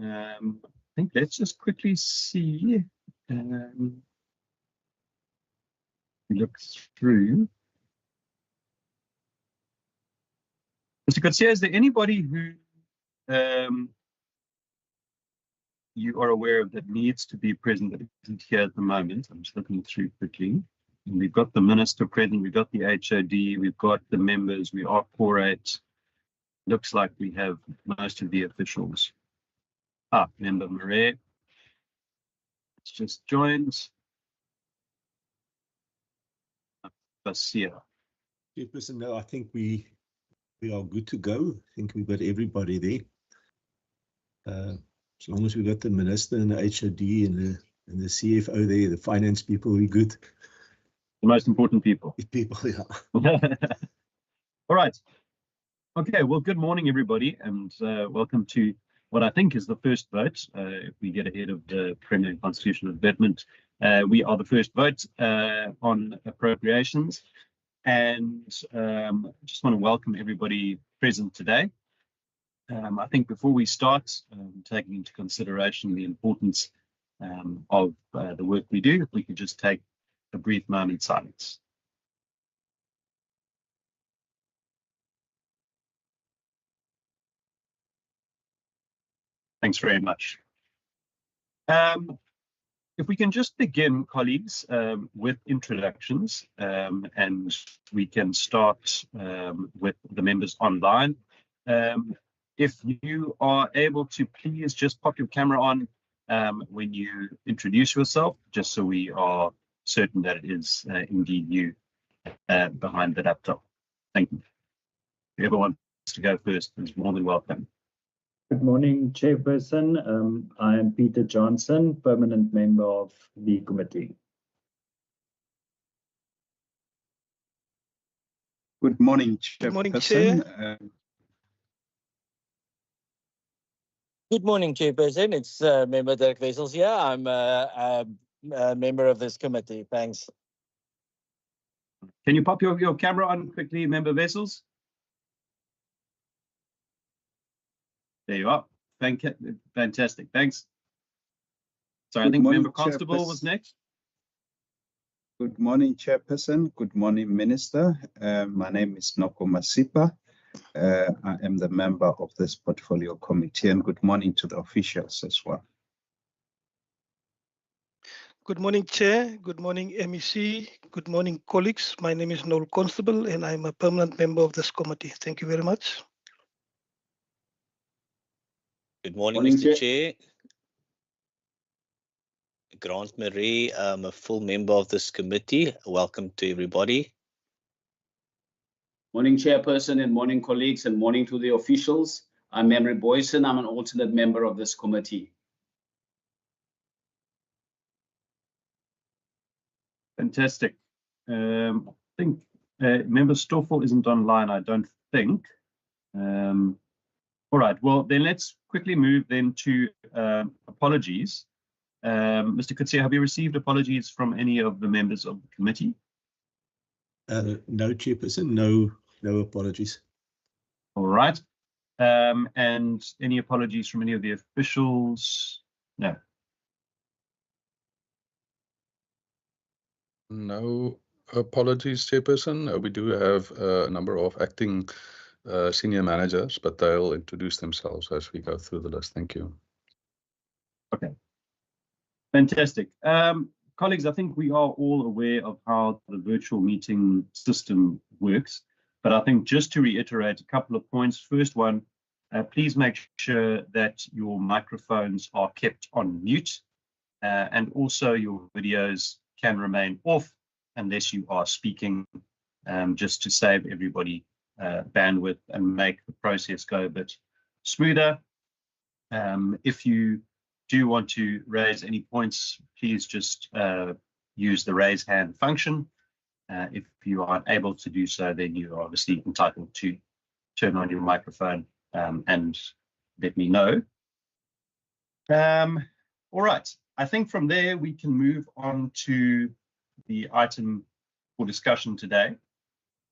I think let's just quickly see. Look through. Mr. Kutsia, is there anybody who you are aware of that needs to be present that isn't here at the moment? I'm just looking through quickly. And we've got the minister present, we've got the HOD, we've got the members, we are core 8. Looks like we have most of the officials. Member Murray. It's just joined. Basia. Chairperson, no, I think we are good to go. I think we've got everybody there. As long as we've got the minister and the HOD and the CFO there, the finance people, we're good. The most important people. People, yeah. All right. Okay, well, good morning, everybody, and welcome to what I think is the first vote. If we get ahead of the Premier Constitutional Amendment, we are the first vote on appropriations. And just want to welcome everybody present today. I think before we start, taking into consideration the importance of the work we do, if we could just take a brief moment silence. Thanks very much. If we can just begin, colleagues, with introductions, and we can start with the members online. If you are able to please just pop your camera on when you introduce yourself, just so we are certain that it is indeed you behind the laptop. Thank you. Whoever wants to go first is more than welcome. Good morning, Chairperson. I am Peter Johnson, permanent member of the committee. Good morning, Chairperson. Good morning, Chair. Good morning, Chairperson. It's Member Dirk Wessels here. I'm a member of this committee. Thanks. Can you pop your camera on quickly, Member Wessels? There you are. Fantastic. Thanks. So I think Member Constable was next. Good morning, Chairperson. Good morning, Minister. My name is Noko Masipa. I am the member of this portfolio committee, and good morning to the officials as well. Good morning, Chair. Good morning, MEC. Good morning, colleagues. My name is Noel Constable, and I'm a permanent member of this committee. Thank you very much. Good morning, Mr. Chair. Grant Marie, I'm a full member of this committee. Welcome to everybody. Morning, Chairperson, and morning, colleagues, and morning to the officials. I'm Emery Boyson. I'm an alternate member of this committee. Fantastic. I think Member Stoffel isn't online, I don't think. All right, well, then let's quickly move then to apologies. Mr. Kutsia, have you received apologies from any of the members of the committee? No, Chairperson, no apologies. All right. And any apologies from any of the officials? No. No apologies, Chairperson. We do have a number of acting senior managers, but they'll introduce themselves as we go through the list. Thank you. Okay. Fantastic. Colleagues, I think we are all aware of how the virtual meeting system works, but I think just to reiterate a couple of points. First one, please make sure that your microphones are kept on mute, and also your videos can remain off unless you are speaking, just to save everybody bandwidth and make the process go a bit smoother. If you do want to raise any points, please just use the raise hand function. If you aren't able to do so, then you are obviously entitled to turn on your microphone and let me know. All right, I think from there we can move on to the item for discussion today.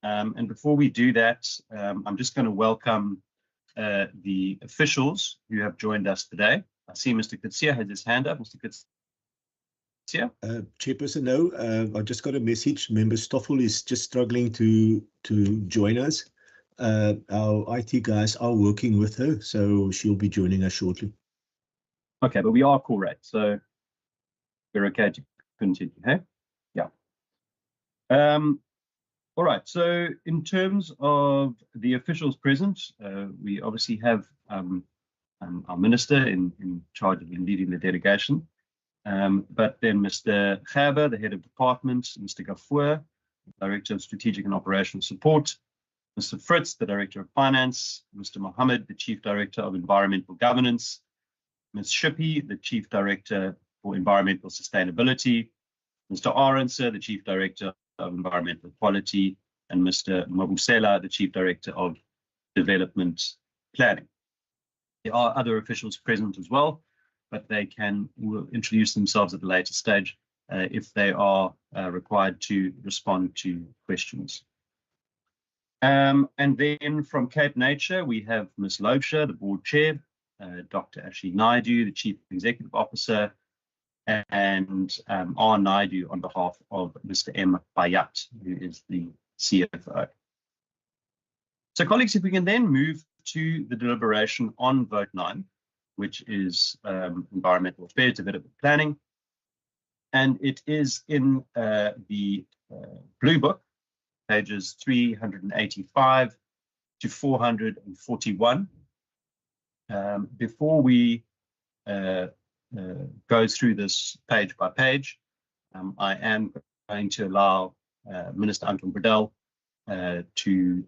And before we do that, I'm just going to welcome the officials who have joined us today. I see Mr. Kutsia has his hand up. Mr. Kutsia? Chairperson, no. I just got a message. Member Stoffel is just struggling to join us. Our IT guys are working with her, so she'll be joining us shortly. Okay, but we are correct, so we're okay to continue, hey? Yeah. All right, so in terms of the officials present, we obviously have our minister in charge of leading the delegation, but then Mr. Gerber, the head of department, Mr. Gafoor, Director of Strategic and Operational Support, Mr. Fritz, the Director of Finance, Mr. Mohammed, the Chief Director of Environmental Governance, Ms. Shippy, the Chief Director for Environmental Sustainability, Mr. Arendse, the Chief Director of Environmental Quality, and Mr. Mabusela, the Chief Director of Development Planning. There are other officials present as well, but they will introduce themselves at a later stage if they are required to respond to questions. And then from Cape Nature, we have Ms. Lobsha, the board chair, Dr. Ashley Naidu, the Chief Executive Officer, and R. Naidu on behalf of Mr. M. Bayat, who is the CFO. So colleagues, if we can then move to the deliberation on vote 9, which is Environmental Affairs Development Planning. And it is in the Blue Book, pages 385 to 441. Before we go through this page by page, I am going to allow Minister Anton Bredell to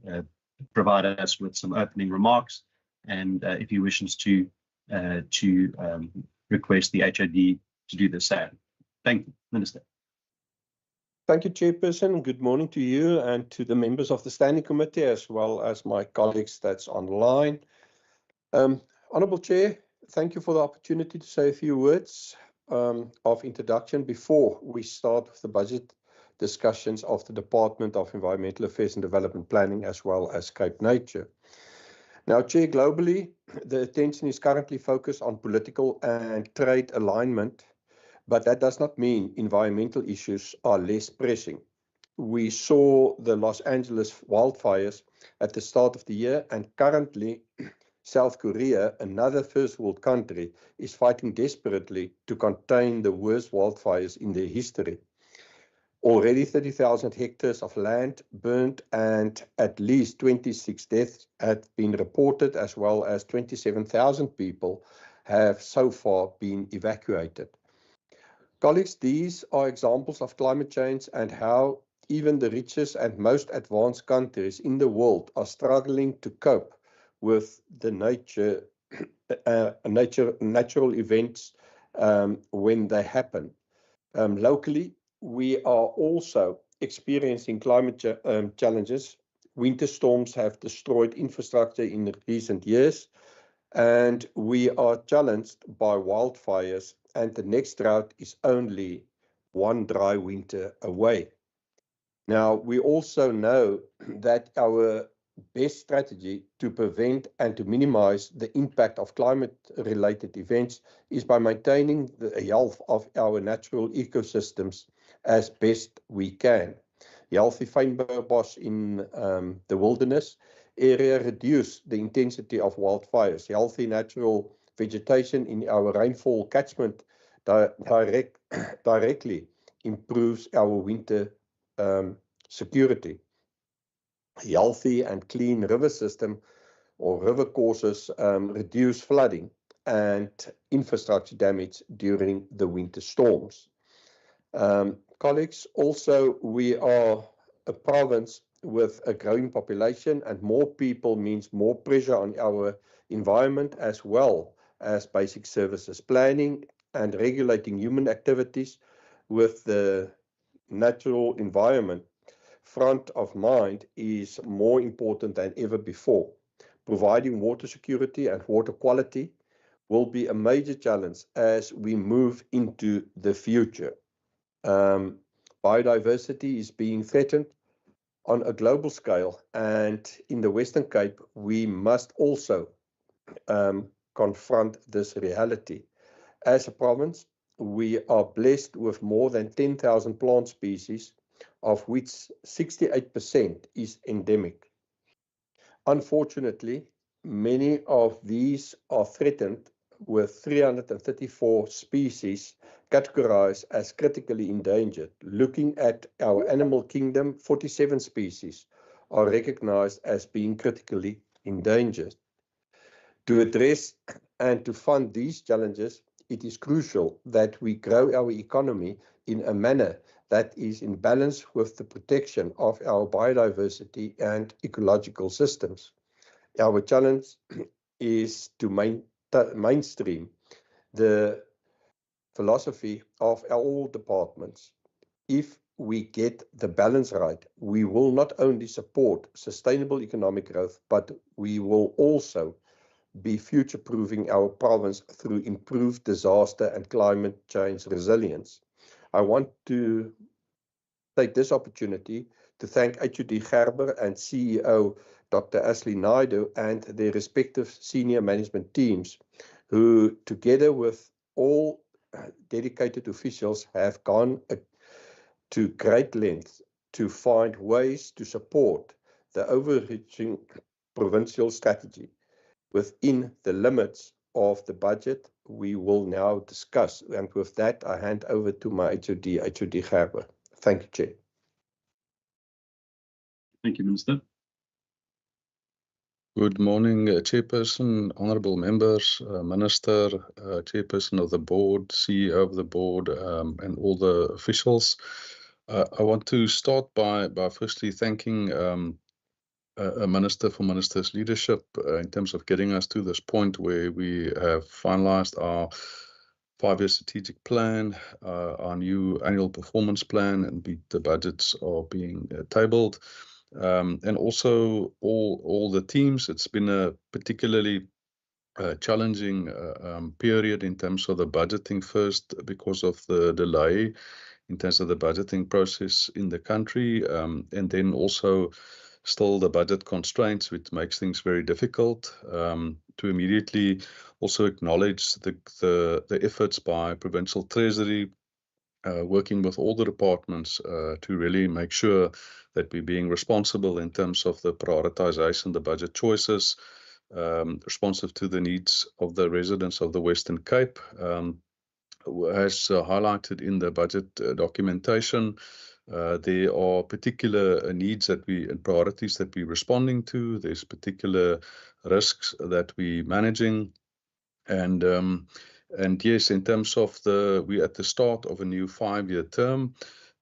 provide us with some opening remarks, and if he wishes to request the HOD to do the same. Thank you, Minister. Thank you, Chairperson. Good morning to you and to the members of the Standing Committee, as well as my colleagues that's online. Honourable Chair, thank you for the opportunity to say a few words of introduction before we start with the budget discussions of the Department of Environmental Affairs and Development Planning, as well as Cape Nature. Now, Chair, globally, the attention is currently focused on political and trade alignment, but that does not mean environmental issues are less pressing. We saw the Los Angeles wildfires at the start of the year, and currently South Korea, another first world country, is fighting desperately to contain the worst wildfires in their history. Already 30,000 hectares of land burned and at least 26 deaths have been reported, as well as 27,000 people have so far been evacuated. Colleagues, these are examples of climate change and how even the richest and most advanced countries in the world are struggling to cope with the natural events when they happen. Locally, we are also experiencing climate challenges. Winter storms have destroyed infrastructure in recent years, and we are challenged by wildfires, and the next drought is only one dry winter away. Now, we also know that our best strategy to prevent and to minimize the impact of climate-related events is by maintaining the health of our natural ecosystems as best we can. Healthy fynbos in the wilderness area reduce the intensity of wildfires. Healthy natural vegetation in our rainfall catchment directly improves our winter security. Healthy and clean river system or river courses reduce flooding and infrastructure damage during the winter storms. Colleagues, also we are a province with a growing population, and more people means more pressure on our environment, as well as basic services. Planning and regulating human activities with the natural environment front of mind is more important than ever before. Providing water security and water quality will be a major challenge as we move into the future. Biodiversity is being threatened on a global scale, and in the Western Cape, we must also confront this reality. As a province, we are blessed with more than 10,000 plant species, of which 68% is endemic. Unfortunately, many of these are threatened, with 334 species categorized as critically endangered. Looking at our animal kingdom, 47 species are recognized as being critically endangered. To address and to fund these challenges, it is crucial that we grow our economy in a manner that is in balance with the protection of our biodiversity and ecological systems. Our challenge is to mainstream the philosophy of all departments. If we get the balance right, we will not only support sustainable economic growth, but we will also be future-proofing our province through improved disaster and climate change resilience. I want to take this opportunity to thank HOD Gerber and CEO Dr. Ashley Naidu and their respective senior management teams, who together with all dedicated officials have gone to great lengths to find ways to support the overreaching provincial strategy within the limits of the budget we will now discuss. And with that, I hand over to my HOD Gerber. Thank you, Chair. Thank you, Minister. Good morning, Chairperson, honourable members, Minister, Chairperson of the board, CEO of the board, and all the officials. I want to start by firstly thanking a Minister for Minister's leadership in terms of getting us to this point where we have finalised our 5-year strategic plan, our new annual performance plan, and the budgets are being tabled. And also all the teams. It's been a particularly challenging period in terms of the budgeting first because of the delay in terms of the budgeting process in the country, and then also still the budget constraints, which makes things very difficult. To immediately also acknowledge the efforts by Provincial Treasury, working with all the departments to really make sure that we're being responsible in terms of the prioritization, the budget choices, responsive to the needs of the residents of the Western Cape. As highlighted in the budget documentation, there are particular needs that and priorities that we're responding to. There's particular risks that we're managing. And yes, in terms of we're at the start of a new 5-year term.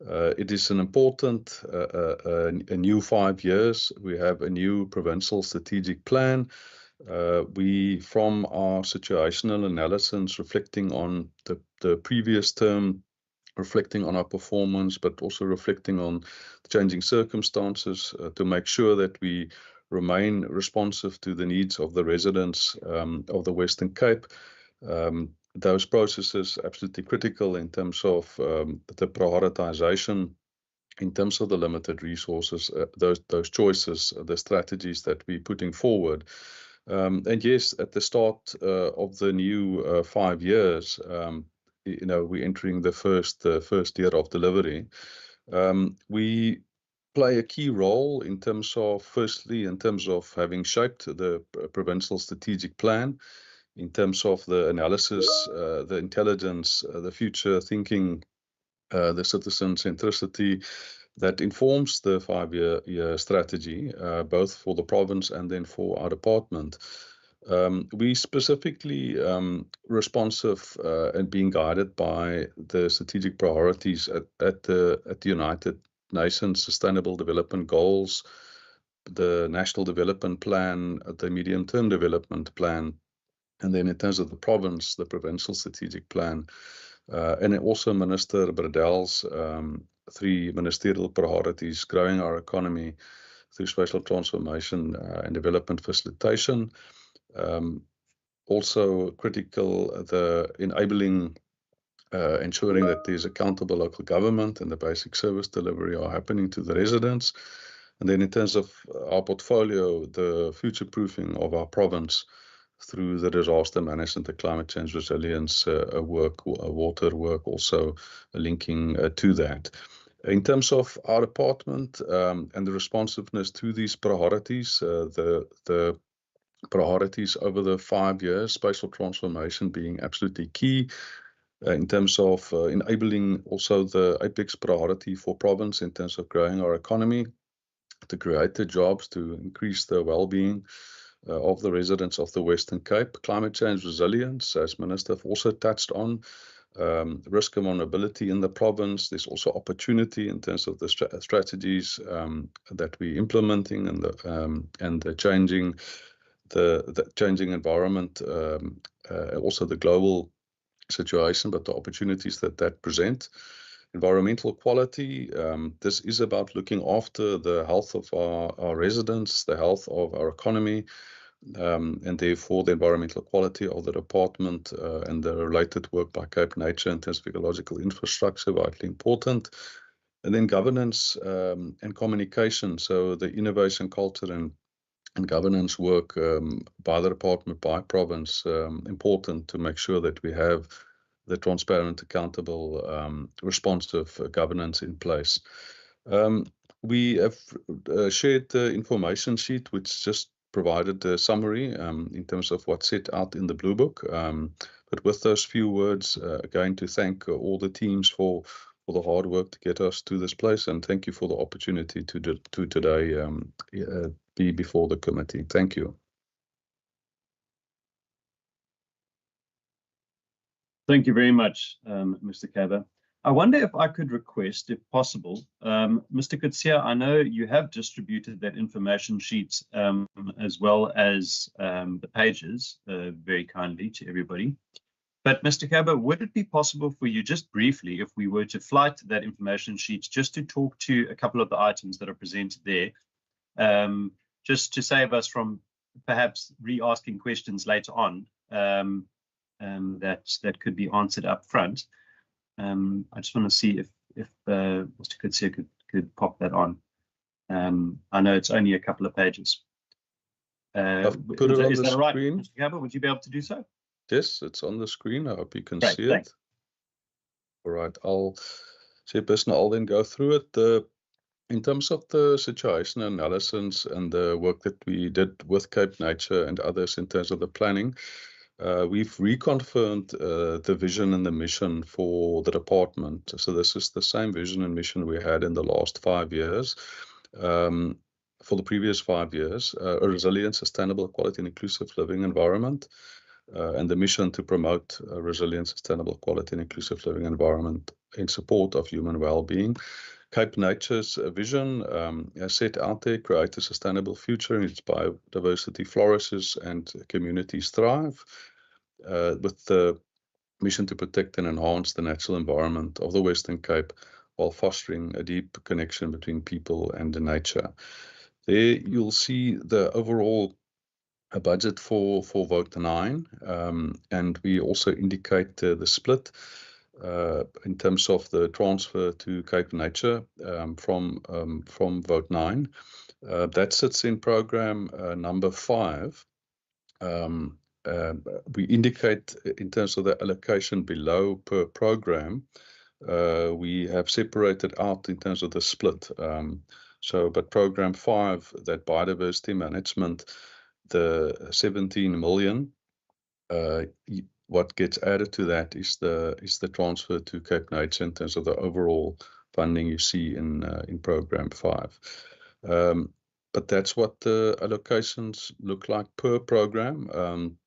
It is an important a new 5 years. We have a new provincial strategic plan. We, from our situational analysis, reflecting on the previous term, reflecting on our performance, but also reflecting on the changing circumstances to make sure that we remain responsive to the needs of the residents of the Western Cape. Those processes absolutely critical in terms of the prioritization, in terms of the limited resources, those choices, the strategies that we're putting forward. And yes, at the start of the new 5 years, we're entering the first year of delivery. We play a key role in terms of, firstly, in terms of having shaped the provincial strategic plan, in terms of the analysis, the intelligence, the future thinking, the citizen centricity that informs the 5-year strategy, both for the province and then for our department. We specifically responsive and being guided by the strategic priorities at the United Nations Sustainable Development Goals, the National Development Plan, the Medium-Term Development Plan, and then in terms of the province, the Provincial Strategic Plan, and also Minister Bradel's 3 ministerial priorities: growing our economy through spatial transformation and development facilitation. Also critical, the enabling, ensuring that there's accountable local government and the basic service delivery are happening to the residents. And then in terms of our portfolio, the future-proofing of our province through the disaster management, the climate change resilience work, water work, also linking to that. In terms of our department and the responsiveness to these priorities, the priorities over the 5 years, spatial transformation being absolutely key in terms of enabling also the apex priority for province in terms of growing our economy, to create the jobs, to increase the well-being of the residents of the Western Cape. Climate change resilience, as Minister also touched on, risk and vulnerability in the province. There's also opportunity in terms of the strategies that we're implementing and the changing environment, also the global situation, but the opportunities that present. Environmental quality, this is about looking after the health of our residents, the health of our economy, and therefore the environmental quality of the department and the related work by Cape Nature in terms of ecological infrastructure, vitally important. And then governance and communication, so the innovation culture and governance work by the department, by province, important to make sure that we have the transparent, accountable, responsive governance in place. We have shared the information sheet, which just provided a summary in terms of what's set out in the Blue Book. But with those few words, again, to thank all the teams for the hard work to get us to this place, and thank you for the opportunity to today be before the committee. Thank you. Thank you very much, Mr. Kaba. I wonder if I could request, if possible, Mr. Kutsia, I know you have distributed that information sheet as well as the pages very kindly to everybody. But Mr. Kaba, would it be possible for you just briefly, if we were to flight that information sheet, just to talk to a couple of the items that are presented there, just to save us from perhaps re-asking questions later on that could be answered up front. I just want to see if Mr. Kutsia could pop that on. I know it's only a couple of pages. I've put it on the right, screen. Mr. Kaba, would you be able to do so? Yes, it's on the screen. I hope you can Great, see thanks. it. All right, Chairperson, I'll then go through it. In terms of the situation analysis and the work that we did with Cape Nature and others in terms of the planning, we've reconfirmed the vision and the mission for the department. So this is the same vision and mission we had in the last 5 years. For the previous 5 years, a resilient, sustainable, quality and inclusive living environment, and the mission to promote a resilient, sustainable, quality and inclusive living environment in support of human well-being. Cape Nature's vision has set out there, create a sustainable future in which biodiversity flourishes and communities thrive, with the mission to protect and enhance the natural environment of the Western Cape while fostering a deep connection between people and nature. There you'll see the overall budget for Vote 9, and we also indicate the split in terms of the transfer to Cape Nature from Vote 9. That sits in program number 5. We indicate in terms of the allocation below per program, we have separated out in terms of the split. But program 5, that biodiversity management, the 17 million, what gets added to that is the transfer to Cape Nature in terms of the overall funding you see in program 5. But that's what the allocations look like per program.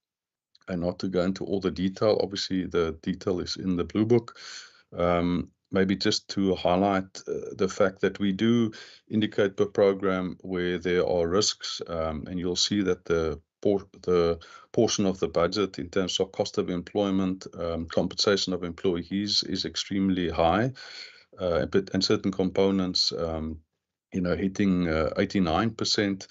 And not to go into all the detail, obviously the detail is in the Blue Book. Maybe just to highlight the fact that we do indicate per program where there are risks, and you'll see that the portion of the budget in terms of cost of employment, compensation of employees is extremely high, and certain components, hitting 89%.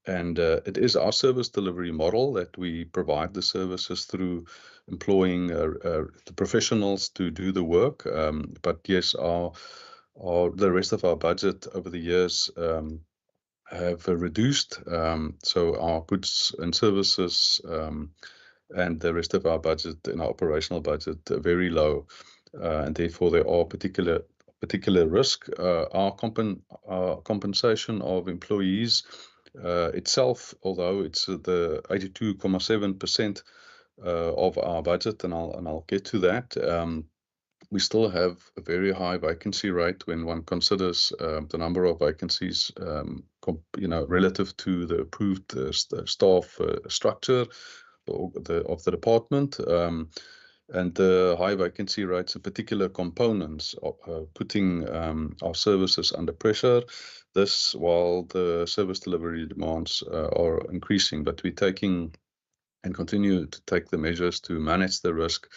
And it is our service delivery model that we provide the services through employing the professionals to do the work. But yes, the rest of our budget over the years have reduced. So our goods and services and the rest of our budget and our operational budget are very low, and therefore there are particular risk. Our compensation of employees itself, although it's the 82.7% of our budget, and I'll get to that. We still have a very high vacancy rate when one considers the number of vacancies, relative to the approved staff structure of the department. And the high vacancy rates in particular components are putting our services under pressure. This while the service delivery demands are increasing, but we're taking and continue to take the measures to manage the risk,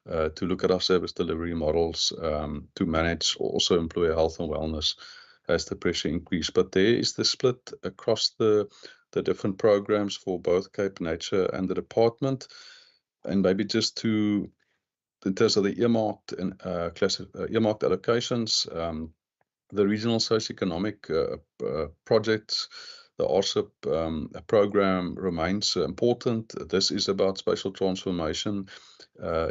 to look at our service delivery models, to manage also employer health and wellness as the pressure increase. But there is the split across the different programs for both Cape Nature and the department. And maybe just to, in terms of the earmarked and earmarked allocations, the regional socioeconomic projects, the RSIP program remains important. This is about spatial transformation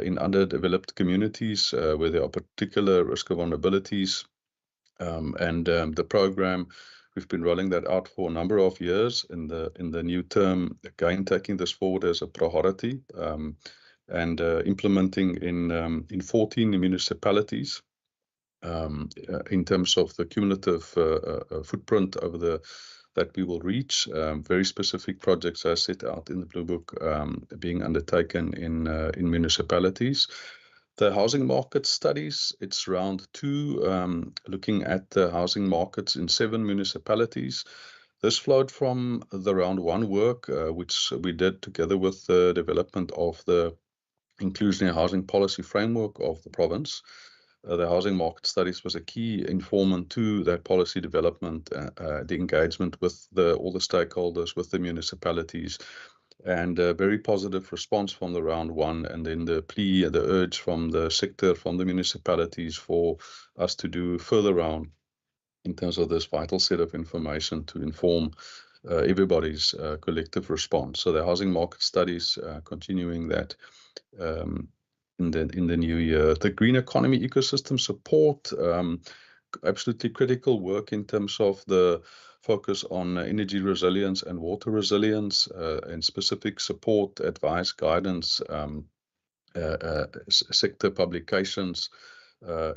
in underdeveloped communities where there are particular risk of vulnerabilities. The program, we've been rolling that out for a number of years in the new term, again taking this forward as a priority, and implementing in 14 municipalities. In terms of the cumulative footprint over that we will reach, very specific projects as set out in the Blue Book being undertaken in municipalities. The housing market studies, it's round 2, looking at the housing markets in 7 municipalities. This flowed from the round 1 work, which we did together with the development of the inclusionary housing policy framework of the province. The housing market studies was a key informant to that policy development, the engagement with all the stakeholders, with the municipalities, and a very positive response from the round 1, and then the plea, the urge from the sector, from the municipalities for us to do further round in terms of this vital set of information to inform everybody's collective response. So the housing market studies, continuing that in the new year. The green economy ecosystem support, absolutely critical work in terms of the focus on energy resilience and water resilience, and specific support, advice, guidance, sector publications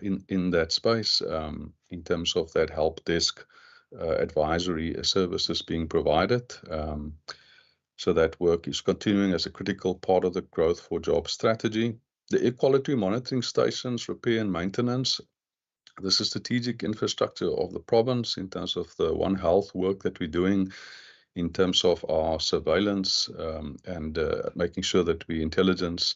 in that space, in terms of that help desk advisory services being provided. So that work is continuing as a critical part of the growth for job strategy. The air quality monitoring stations, repair and maintenance. This is strategic infrastructure of the province in terms of the One Health work that we're doing in terms of our surveillance, and making sure that we're intelligence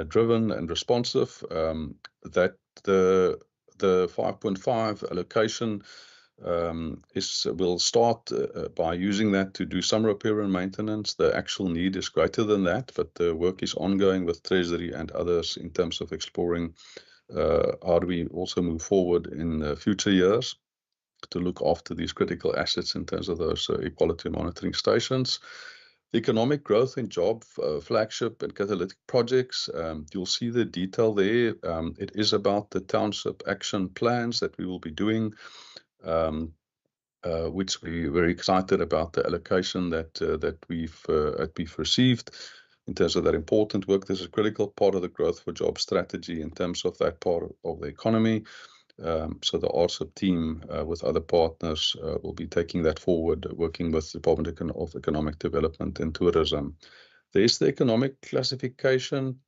driven and responsive. That the 5.5 allocation will start by using that to do some repair and maintenance. The actual need is greater than that, but the work is ongoing with Treasury and others in terms of exploring how do we also move forward in future years to look after these critical assets in terms of those equality monitoring stations. Economic growth and job flagship and catalytic projects. You'll see the detail there. It is about the township action plans that we will be doing, which we're very excited about the allocation that we've received in terms of that important work. This is a critical part of the growth for job strategy in terms of that part of the economy. So the RSIP team with other partners will be taking that forward, working with the Department of Economic Development and Tourism. There is the economic classification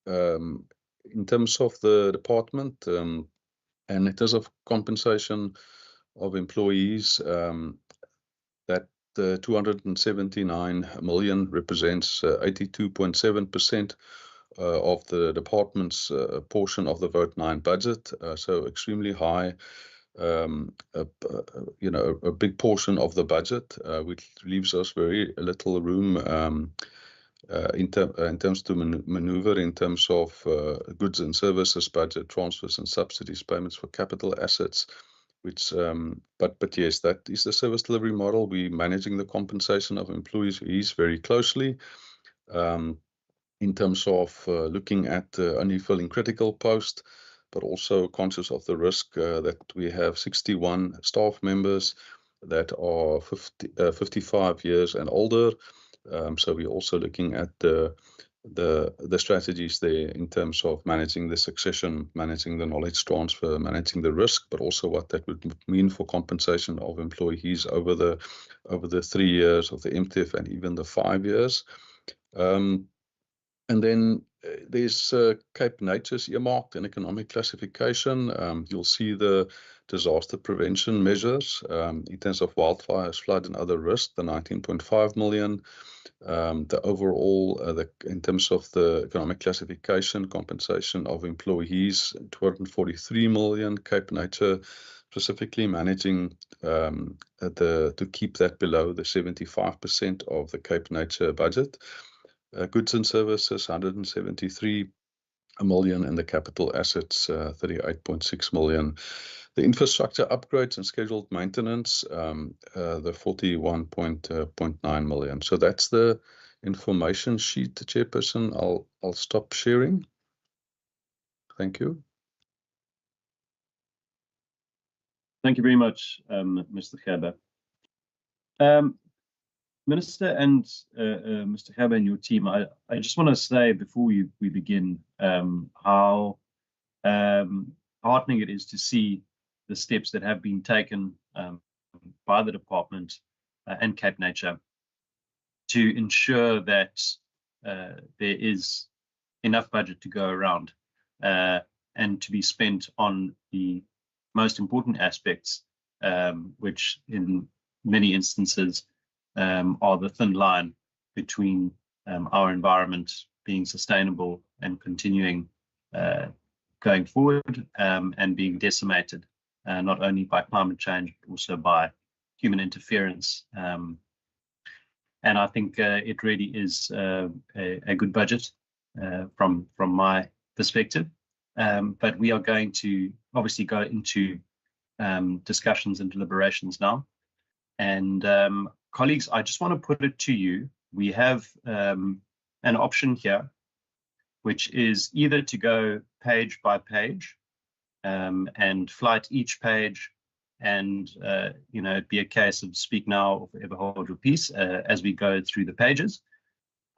in terms of the department, and in terms of compensation of employees, that the 279 million represents 82.7% of the department's portion of the Vote 9 budget, so extremely high, a big portion of the budget, which leaves us very little room in terms to maneuver in terms of goods and services budget, transfers and subsidies, payments for capital assets, which but yes, that is the service delivery model. We're managing the compensation of employees very closely. In terms of looking at only filling critical posts, but also conscious of the risk that we have 61 staff members that are 55 years and older. So we're also looking at the strategies there in terms of managing the succession, managing the knowledge transfer, managing the risk, but also what that would mean for compensation of employees over the 3 years of the MTF and even the 5 years. And then there's Cape Nature's earmarked in economic classification. You'll see the disaster prevention measures in terms of wildfires, flood, and other risks, the 19.5 million. The overall, in terms of the economic classification, compensation of employees, 243 million. Cape Nature specifically managing to keep that below the 75% of the Cape Nature budget. Goods and services, 173 million, and the capital assets, 38.6 million. The infrastructure upgrades and scheduled maintenance, the 41.9 million. So that's the information sheet, Chairperson. I'll stop sharing. Thank you. Thank you very much, Mr. Gerber. Minister and Mr. Gerber and your team, I just want to say before we begin how heartening it is to see the steps that have been taken by the department and Cape Nature to ensure that there is enough budget to go around and to be spent on the most important aspects, which in many instances are the thin line between our environment being sustainable and continuing going forward and being decimated not only by climate change but also by human interference. And I think it really is a good budget from my perspective. But we are going to obviously go into discussions and deliberations now. And colleagues, I just want to put it to you. We have an option here, which is either to go page by page and flight each page and, it'd be a case of speak now or forever hold your peace as we go through the pages.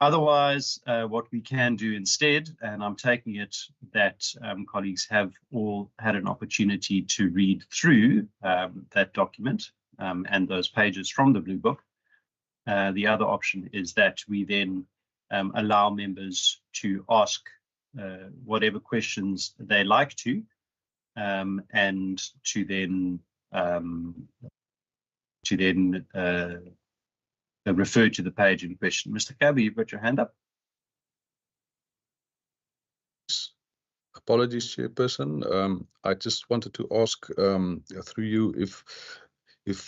Otherwise, what we can do instead, and I'm taking it that colleagues have all had an opportunity to read through that document and those pages from the Blue Book. The other option is that we then allow members to ask whatever questions they like to, and to then refer to the page in question. Mr. Gerber, you've got your hand up. Apologies, Chairperson. I just wanted to ask through you if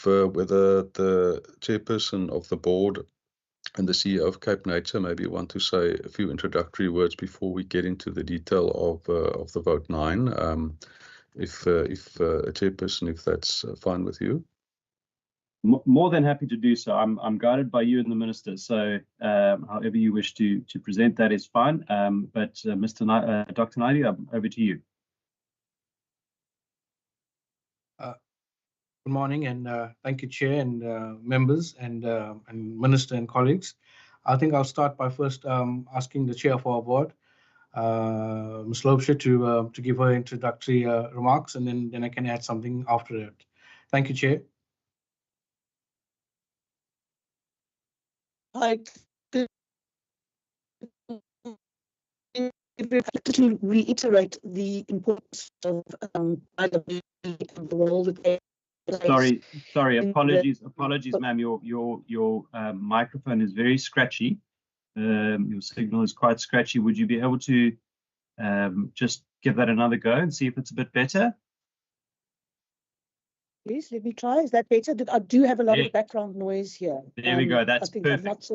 whether the Chairperson of the board and the CEO of Cape Nature maybe want to say a few introductory words before we get into the detail of the vote 9. If a Chairperson, if that's fine with you. More than happy to do so. I'm guided by you and the Minister, so however you wish to present that is fine. But Dr. Naidoo, over to you. Good morning, and thank you, Chair and members and Minister and colleagues. I think I'll start by first asking the Chair of our board, Ms. Loubser, to give her introductory remarks, and then I can add something after that. Thank you, Chair. I to reiterate the importance of IWD and the role that they play. Sorry, apologies, ma'am. Your microphone is very scratchy. Your signal is quite scratchy. Would you be able to just give that another go and see if it's a bit better? Yes, let me try. Is that better? I do have a lot of background noise here. There we go. That's perfect.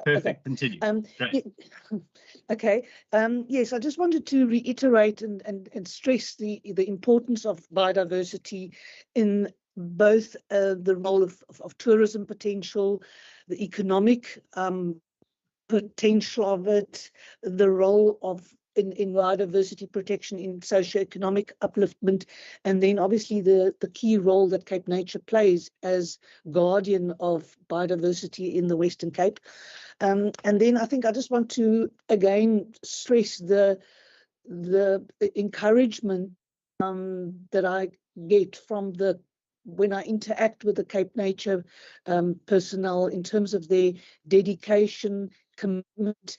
Perfect. Continue. Great. Okay. Yes, I just wanted to reiterate and stress the importance of biodiversity in both the role of tourism potential, the economic potential of it, the role of in biodiversity protection, in socioeconomic upliftment, and then obviously the key role that Cape Nature plays as guardian of biodiversity in the Western Cape. And then I think I just want to again stress the encouragement that I get from when I interact with the Cape Nature personnel in terms of their dedication, commitment.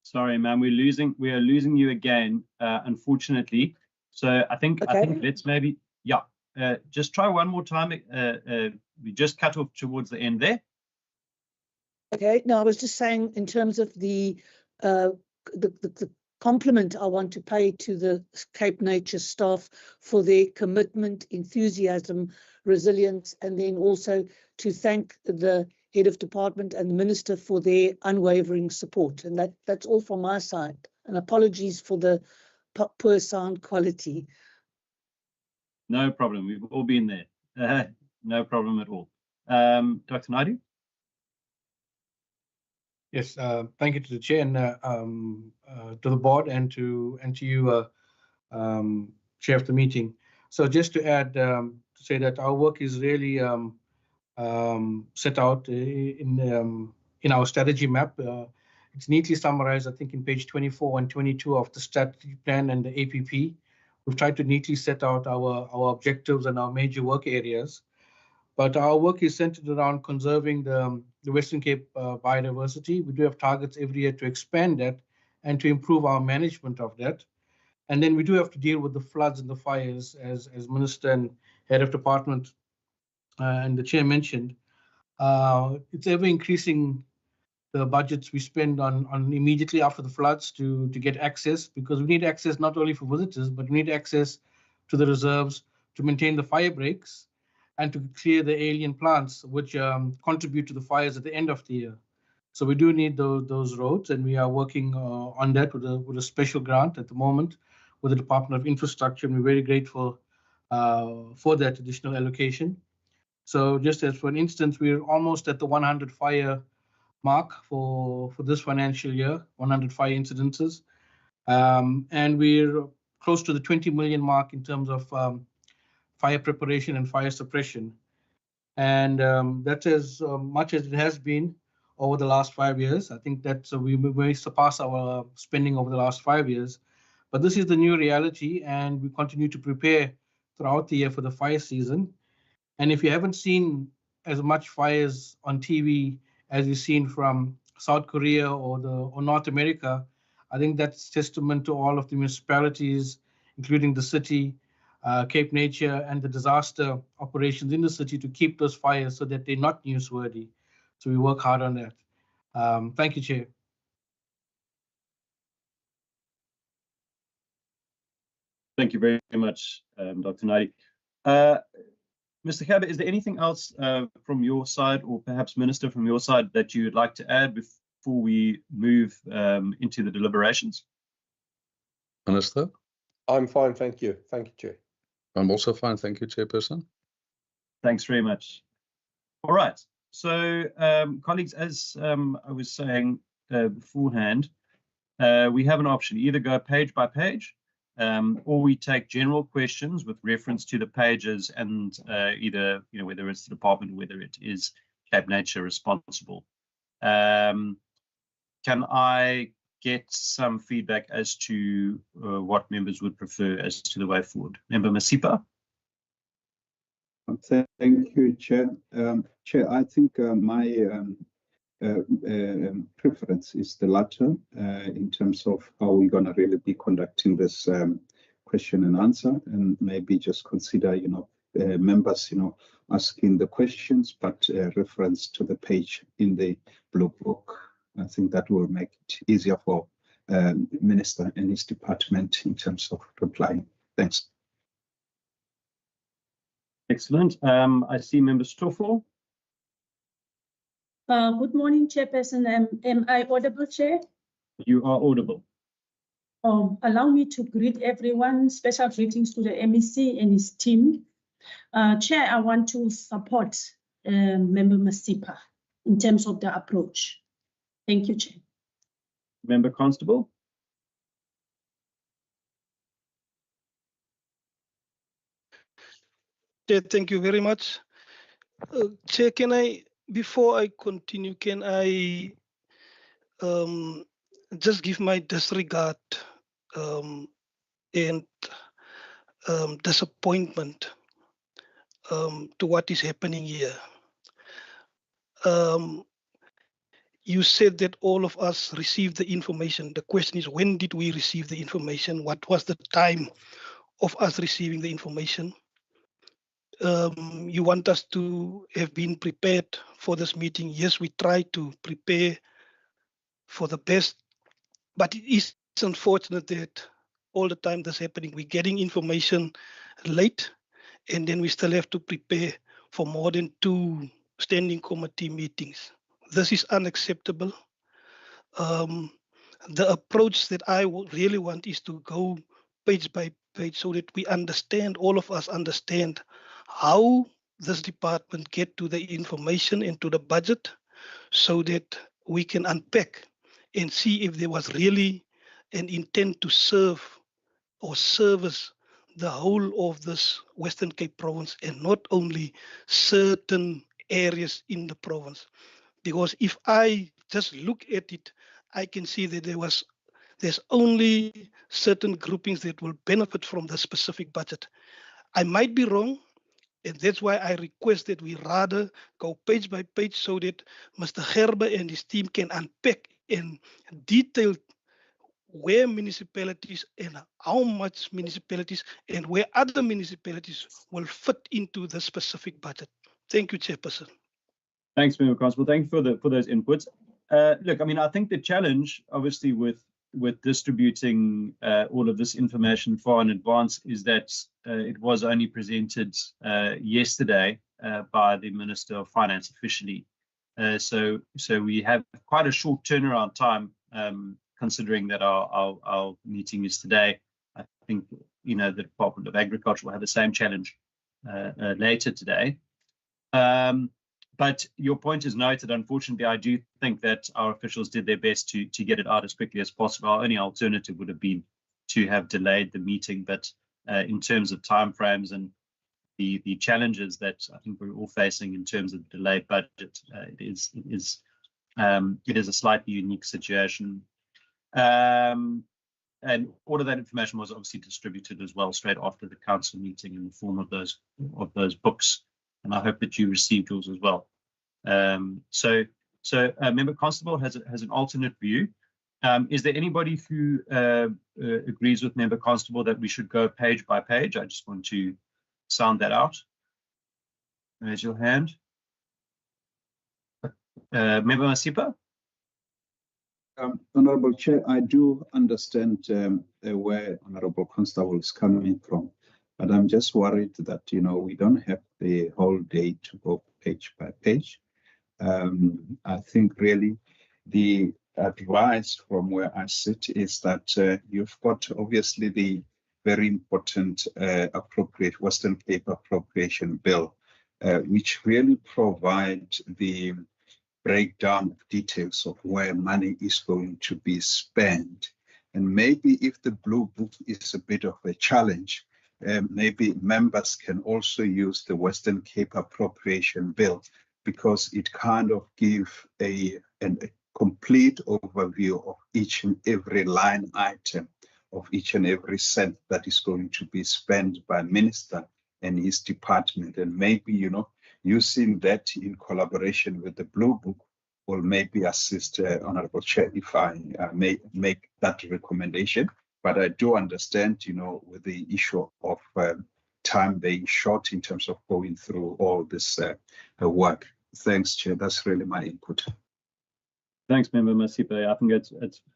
Sorry, ma'am, we are losing you again, unfortunately. So I think let's maybe, just try one more time. We just cut off towards the end there. Okay, no, I was just saying in terms of the compliment I want to pay to the Cape Nature staff for their commitment, enthusiasm, resilience, and then also to thank the head of department and the minister for their unwavering support. And that's all from my side. And apologies for the poor sound quality. No problem. We've all been there. No problem at all. Dr. Naidu? Yes, thank you to the chair and to the board and to you, chair of the meeting. So just to add, to say that our work is really set out in our strategy map. It's neatly summarized, I think, in page 24 and 22 of the strategy plan and the APP. We've tried to neatly set out our objectives and our major work areas. But our work is centered around conserving the Western Cape biodiversity. We do have targets every year to expand that and to improve our management of that. And then we do have to deal with the floods and the fires, as Minister and Head of Department and the Chair mentioned. It's ever increasing the budgets we spend on immediately after the floods to get access, because we need access not only for visitors, but we need access to the reserves to maintain the fire breaks and to clear the alien plants which contribute to the fires at the end of the year. So we do need those roads, and we are working on that with a special grant at the moment with the Department of Infrastructure, and we're very grateful for that additional allocation. So just as for an instance, we're almost at the 100 fire mark for this financial year, 100 fire incidences. And we're close to the 20 million mark in terms of fire preparation and fire suppression. And that's as much as it has been over the last 5 years. I think that we may surpass our spending over the last 5 years. But this is the new reality, and we continue to prepare throughout the year for the fire season. And if you haven't seen as much fires on TV as you've seen from South Korea or North America, I think that's testament to all of the municipalities, including the city, Cape Nature, and the disaster operations in the city to keep those fires so that they're not newsworthy. So we work hard on that. Thank you, Chair. Thank you very much, Dr. Naidu. Mr. Khabe, is there anything else from your side, or perhaps Minister from your side, that you would like to add before we move into the deliberations? Minister? I'm fine, thank you. Thank you, Chair. I'm also fine, thank you, Chairperson. Thanks very much. All right, so colleagues, as I was saying beforehand, we have an option: either go page by page, or we take general questions with reference to the pages, and either, whether it's the department, whether it is Cape Nature responsible. Can I get some feedback as to what members would prefer as to the way forward? Member Masipa? Thank you, Chair. Chair, I think my preference is the latter in terms of how we're going to really be conducting this question and answer, and maybe just consider, members, asking the questions, but reference to the page in the blue book. I think that will make it easier for Minister and his department in terms of replying. Thanks. Excellent. I see Member Stoffel. Good morning, Chairperson. Am I audible, Chair? You are audible. Allow me to greet everyone. Special greetings to the MEC and his team. Chair, I want to support Member Masipa in terms of the approach. Thank you, Chair. Member Constable. Chair, thank you very much. Chair, before I continue, can I just give my disregard and disappointment to what is happening here? You said that all of us received the information. The question is, when did we receive the information? What was the time of us receiving the information? You want us to have been prepared for this meeting. Yes, we try to prepare for the best, but it is unfortunate that all the time that's happening. We're getting information late, and then we still have to prepare for more than 2 standing committee meetings. This is unacceptable. The approach that I really want is to go page by page so that we understand, all of us understand how this department get to the information and to the budget so that we can unpack and see if there was really an intent to serve or service the whole of this Western Cape province and not only certain areas in the province. Because if I just look at it, I can see that there's only certain groupings that will benefit from the specific budget. I might be wrong, and that's why I request that we rather go page by page so that Mr. Gerber and his team can unpack in detail where municipalities and how much municipalities and where other municipalities will fit into the specific budget. Thank you, Chairperson. Thanks, Member Constable. Thank you for those inputs. Look, I mean, I think the challenge, obviously, with distributing all of this information far in advance is that it was only presented yesterday by the Minister of Finance officially. So we have quite a short turnaround time, considering that our meeting is today. I think, you know, the Department of Agriculture will have the same challenge later today. But your point is noted. Unfortunately, I do think that our officials did their best to get it out as quickly as possible. Our only alternative would have been to have delayed the meeting. But in terms of timeframes and the challenges that I think we're all facing in terms of the delayed budget, it is a slightly unique situation. And all of that information was obviously distributed as well straight after the council meeting in the form of those books. And I hope that you received yours as well. So Member Constable has an alternate view. Is there anybody who agrees with Member Constable that we should go page by page? I just want to sound that out. Raise your hand. Member Masipa? Honourable Chair, I do understand where Honourable Constable is coming from. But I'm just worried that, you know, we don't have the whole day to go page by page. I think really the advice from where I sit is that you've got obviously the very important Western Cape Appropriation Bill, which really provides the breakdown of details of where money is going to be spent. And maybe if the Blue Book is a bit of a challenge, maybe members can also use the Western Cape Appropriation Bill, because it kind of gives a complete overview of each and every line item of each and every cent that is going to be spent by Minister and his department. And maybe, you know, using that in collaboration with the Blue Book will maybe assist Honourable Chair if I may make that recommendation. But I do understand, you know, with the issue of time being short in terms of going through all this work. Thanks, Chair. That's really my input. Thanks, Member Masipa. I think it's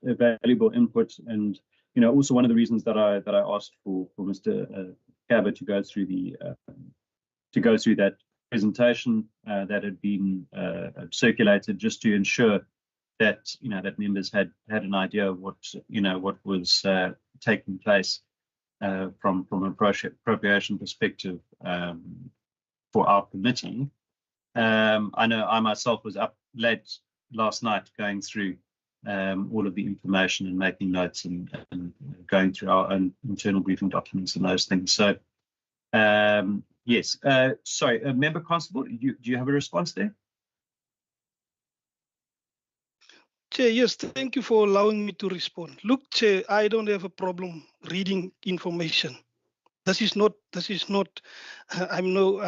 a valuable input, and you know, also one of the reasons that I asked for Mr. Gerber to go through the go through that presentation that had been circulated, just to ensure that that members had an idea of what was taking place from an appropriation perspective for our committee. I know I myself was up late last night going through all of the information and making notes and going through our own internal briefing documents and those things. So yes, sorry, Member Constable, do you have a response there? Chair, yes, thank you for allowing me to respond. Look, Chair, I don't have a problem reading information. This is not, I'm no,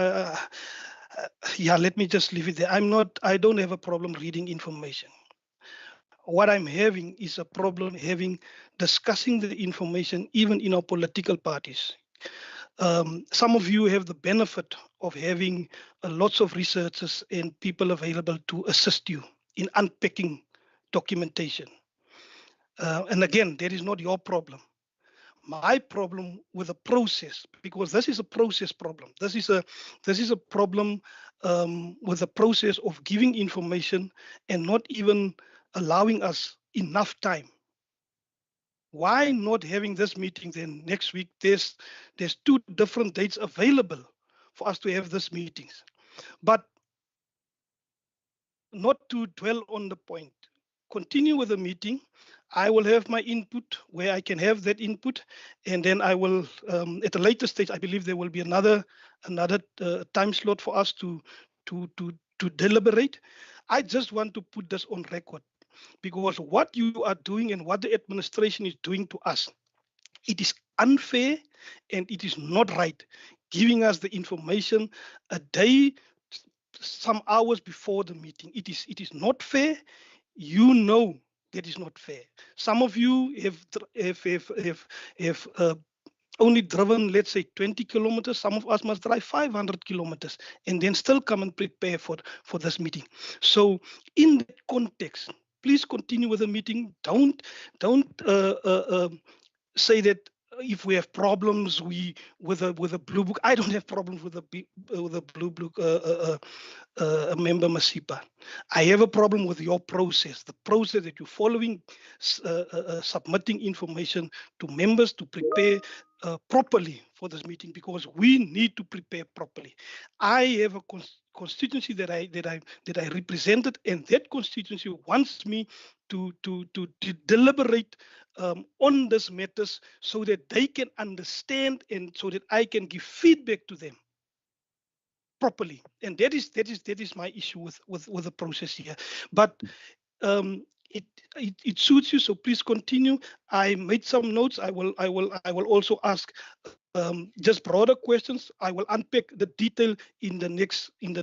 yeah, let me just leave it there. I don't have a problem reading information. What I'm having is a problem discussing the information even in our political parties. Some of you have the benefit of having lots of researchers and people available to assist you in unpacking documentation. And again, that is not your problem. My problem with the process, because this is a process problem. This is a problem with the process of giving information and not even allowing us enough time. Why not having this meeting then next week? There's 2 different dates available for us to have these meetings. But not to dwell on the point, continue with the meeting. I will have my input where I can have that input, and then I will, at a later stage, I believe there will be another time slot for us to deliberate. I just want to put this on record, because what you are doing and what the administration is doing to us, it is unfair and it is not right, giving us the information a day, some hours before the meeting. It is not fair. You know that is not fair. Some of you have only driven, let's say, 20 kilometers. Some of us must drive 500 kilometers and then still come and prepare for this meeting. So in that context, please continue with the meeting. Don't say that if we have problems with a blue book. I don't have problems with a blue book, Member Masipa. I have a problem with your process, the process that you're following, submitting information to members to prepare properly for this meeting, because we need to prepare properly. I have a constituency that I represented, and that constituency wants me to deliberate on these matters so that they can understand and so that I can give feedback to them properly. And that is my issue with the process here. But it suits you, so please continue. I made some notes. I will also ask just broader questions. I will unpack the detail in the next the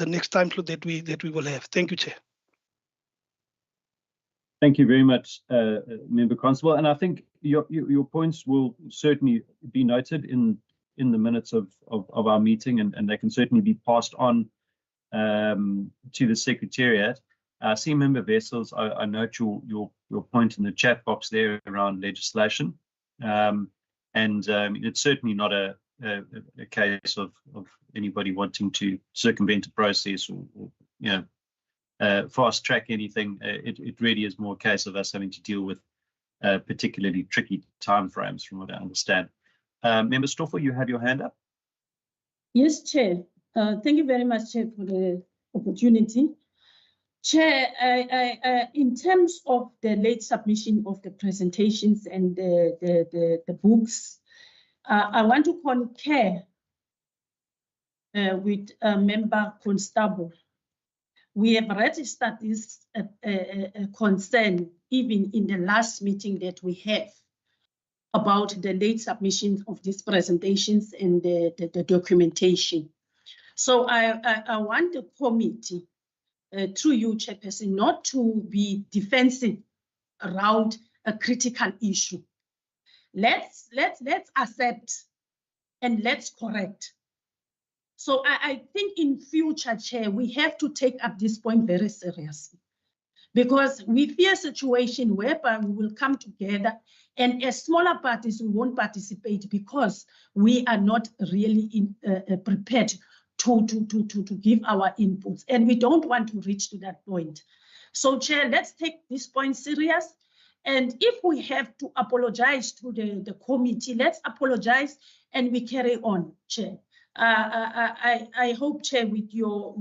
next time slot that we will have. Thank you, Chair. Thank you very much, Member Constable. And I think your points will certainly be noted in the minutes of our meeting, and they can certainly be passed on to the Secretariat. I see Member Wessels, I note your point in the chat box there around legislation. It's certainly not a case of anybody wanting to circumvent a process or fast track anything. It really is more a case of us having to deal with particularly tricky timeframes, from what I understand. Member Stoffel, you had your hand up. Yes, Chair. Thank you very much, Chair, for the opportunity. Chair, in terms of the late submission of the presentations and the books, I want to concur with Member Constable. We have registered this concern even in the last meeting that we have about the late submission of these presentations and the documentation. So I want the committee, through you, Chairperson, not to be defensive around a critical issue. Let's accept and let's correct. So I think in future, Chair, we have to take up this point very seriously, because we fear a situation whereby we will come together And as smaller parties, we won't participate because we are not really prepared to give our inputs. And we don't want to reach to that point. So, Chair, let's take this point serious. And if we have to apologize to the committee, let's apologize and we carry on, Chair. I hope, Chair, with your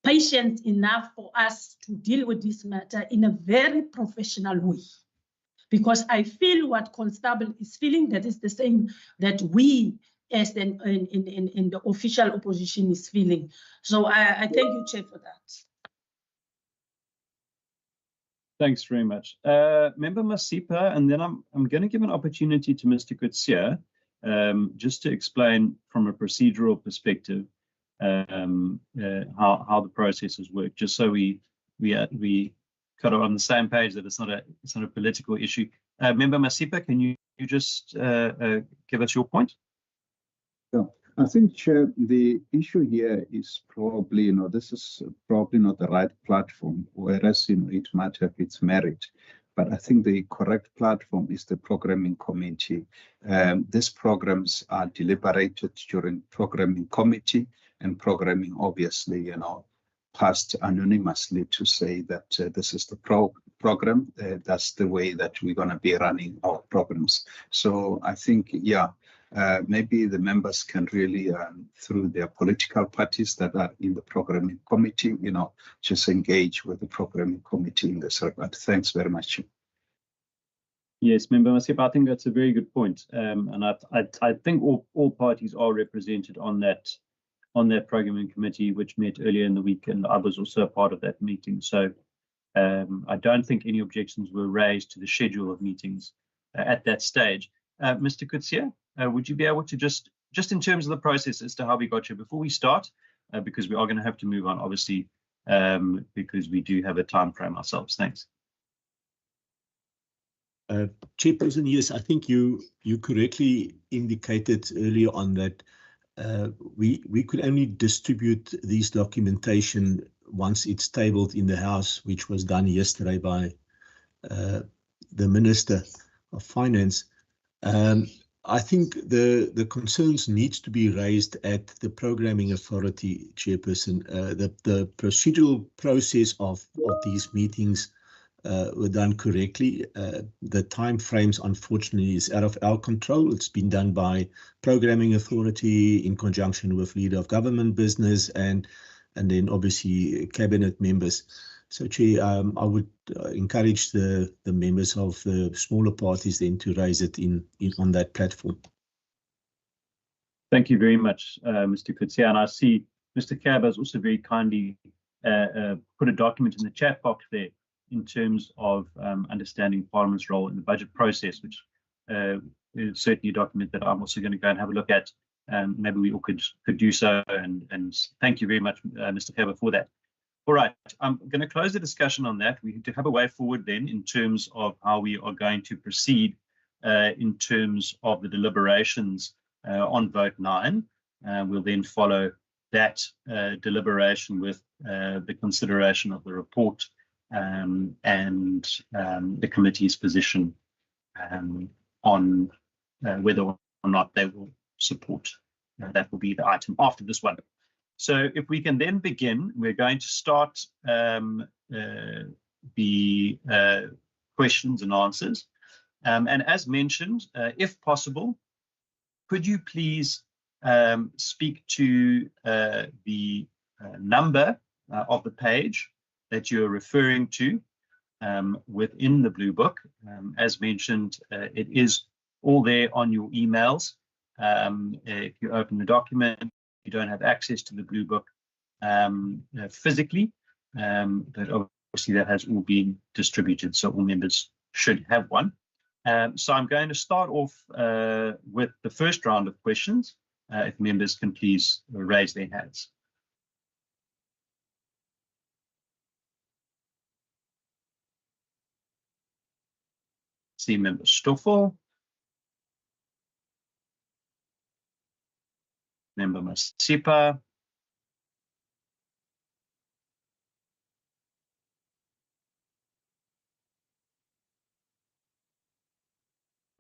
patience enough for us to deal with this matter in a very professional way. Because I feel what Constable is feeling, that is the same that we as in the official opposition is feeling. So I thank you, Chair, for that. Thanks very much. Member Masipa, and then I'm going to give an opportunity to Mr. Kutsia just to explain from a procedural perspective how the processes work, just so we kind of on the same page that it's not a political issue. Member Masipa, can you just give us your point? Yeah, I think, Chair, the issue here is probably, this is probably not the right platform, whereas, it might have its merit. But I think the correct platform is the programming committee. These programs are deliberated during programming committee, and programming obviously, passed anonymously to say that this is the program. That's the way that we're going to be running our programs. So I think, yeah, maybe the members can really, through their political parties that are in the programming committee, just engage with the programming committee in this regard. Thanks very much. Yes, Member Masipa, I think that's a very good point. And I think all parties are represented on that programming committee, which met earlier in the week, and I was also a part of that meeting. So I don't think any objections were raised to the schedule of meetings at that stage. Mr. Kutsia, would you be able to just in terms of the process as to how we got here before we start, because we are going to have to move on, obviously, because we do have a time frame ourselves. Thanks. Chairperson, yes, I think you correctly indicated earlier on that we could only distribute these documentation once it's tabled in the House, which was done yesterday by the Minister of Finance. I think the concerns needs to be raised at the Programming Authority, Chairperson. The procedural process of these meetings were done correctly. The time frames, unfortunately, is out of our control. It's been done by Programming Authority in conjunction with Leader of Government Business and then obviously Cabinet members. So, Chair, I would encourage the members of the smaller parties then to raise it on that platform. Thank you very much, Mr. Kutsia. And I see Mr. Cab has also very kindly put a document in the chat box there in terms of understanding Parliament's role in the budget process, which is certainly a document that I'm also going to go and have a look at. Maybe we all could do so. And thank you very much, Mr. Cab, for that. All right, I'm going to close the discussion on that. We need to have a way forward then in terms of how we are going to proceed in terms of the deliberations on vote 9. We'll then follow that deliberation with the consideration of the report and the committee's position on whether or not they will support. That will be the item after this one. So if we can then begin, we're going to start the questions and answers. And as mentioned, if possible, could you please speak to the number of the page that you're referring to within the Blue Book? As mentioned, it is all there on your emails. If you open the document, you don't have access to the Blue Book physically, but obviously that has all been distributed, so all members should have one. So I'm going to start off with the first round of questions, if members can please raise their hands. See Member Stoffel. Member Masipa.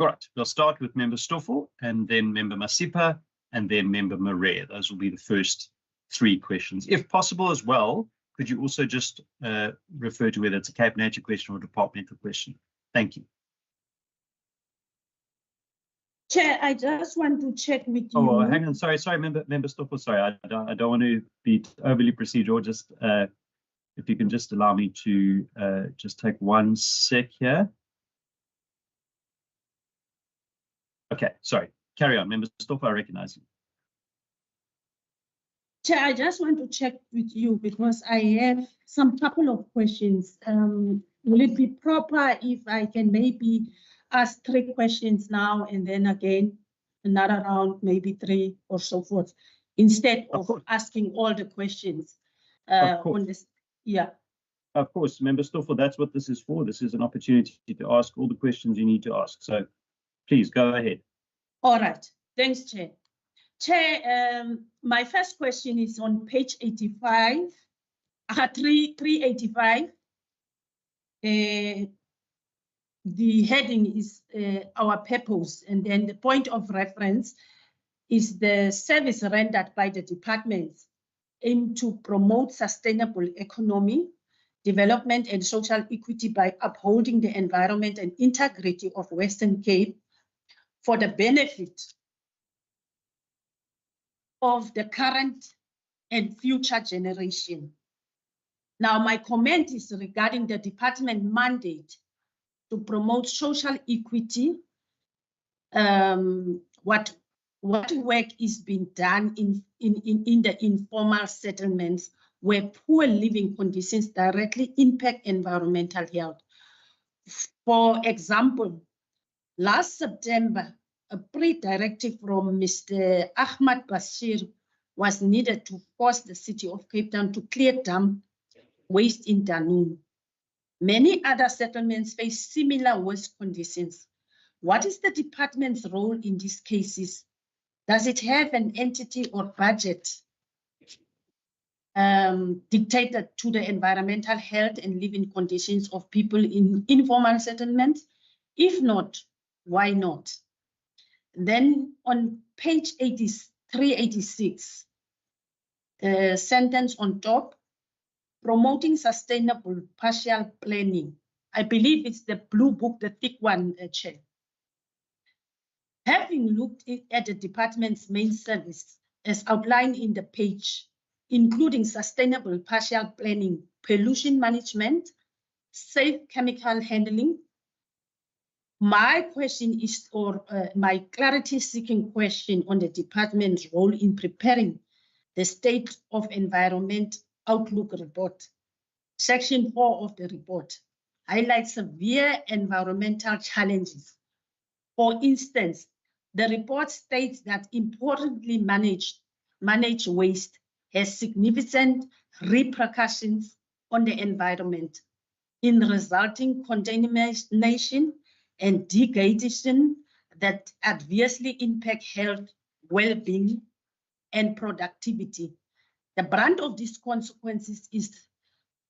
All right, we'll start with Member Stoffel and then Member Masipa and then Member Murray. Those will be the first 3 questions. If possible as well, could you also just refer to whether it's a Cape Nature question or a departmental question? Thank you. Chair, I just want to check with you. Oh, hang on. Sorry, Member Stoffel. Sorry, I don't want to be overly procedural. Just if you can just allow me to just take 1 sec here. Okay, sorry. Carry on, Member Stoffel. I recognize you. Chair, I just want to check with you because I have some couple of questions. Will it be proper if I can maybe ask 3 questions now and then again another round, maybe 3 or so forth, instead of asking all the questions on this? Yeah. Of course, Member Stoffel, that's what this is for. This is an opportunity to ask all the questions you need to ask. So please go ahead. All right. Thanks, Chair. Chair, my first question is on page 85, 385. The heading is our purpose, and then the point of reference is the service rendered by the departments aim to promote sustainable economy, development and social equity by upholding the environment and integrity of Western Cape for the benefit of the current and future generation. Now, my comment is regarding the department mandate to promote social equity. What work is being done in the informal settlements where poor living conditions directly impact environmental health. For example, last September, a pre-directive from Mr. Ahmad Bashir was needed to force the city of Cape Town to clear dump waste in Danune. Many other settlements face similar waste conditions. What is the department's role in these cases? Does it have an entity or budget dictated to the environmental health and living conditions of people in informal settlements? If not, why not? Then on page 386, sentence on top, promoting sustainable partial planning. I believe it's the blue book, the thick one, Chair. Having looked at the department's main service as outlined in the page, including sustainable partial planning, pollution management, safe chemical handling, my question is, or my clarity-seeking question on the department's role in preparing the State of Environment Outlook report. Section 4 of the report highlights severe environmental challenges. For instance, the report states that importantly managed waste has significant repercussions on the environment in resulting contamination and degradation that adversely impact health, well-being, and productivity. The brunt of these consequences is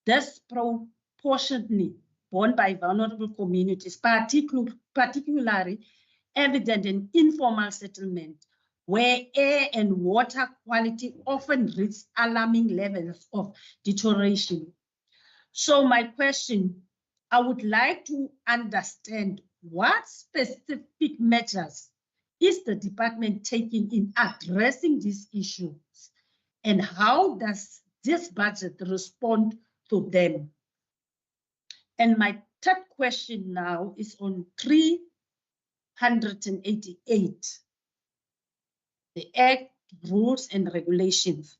disproportionately borne by vulnerable communities, particularly evident in informal settlement, where air and water quality often reach alarming levels of deterioration. So my question, I would like to understand what specific measures is the department taking in addressing these issues, and how does this budget respond to them? And my third question now is on 388, the Act, Rules and Regulations.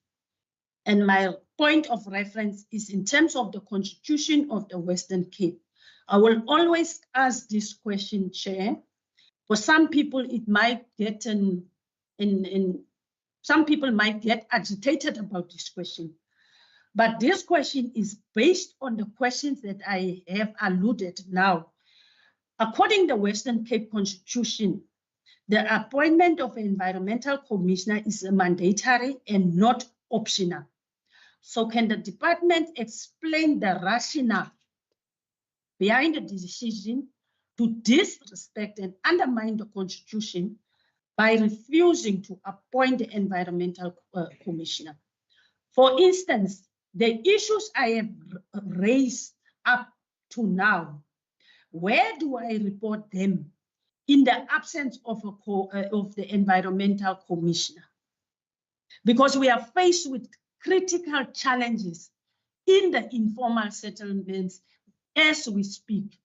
And my point of reference is in terms of the Constitution of the Western Cape. I will always ask this question, Chair. For some people, it might get some people might get agitated about this question. But this question is based on the questions that I have alluded now. According to the Western Cape Constitution, the appointment of an environmental commissioner is mandatory and not optional. So can the department explain the rationale behind the decision to to disrespect and undermine the Constitution by refusing to appoint the Environmental Commissioner. For instance, the issues I have raised up to now, where do I report them in the absence of the Environmental Commissioner? Because we are faced with critical challenges in the informal settlements as we speak.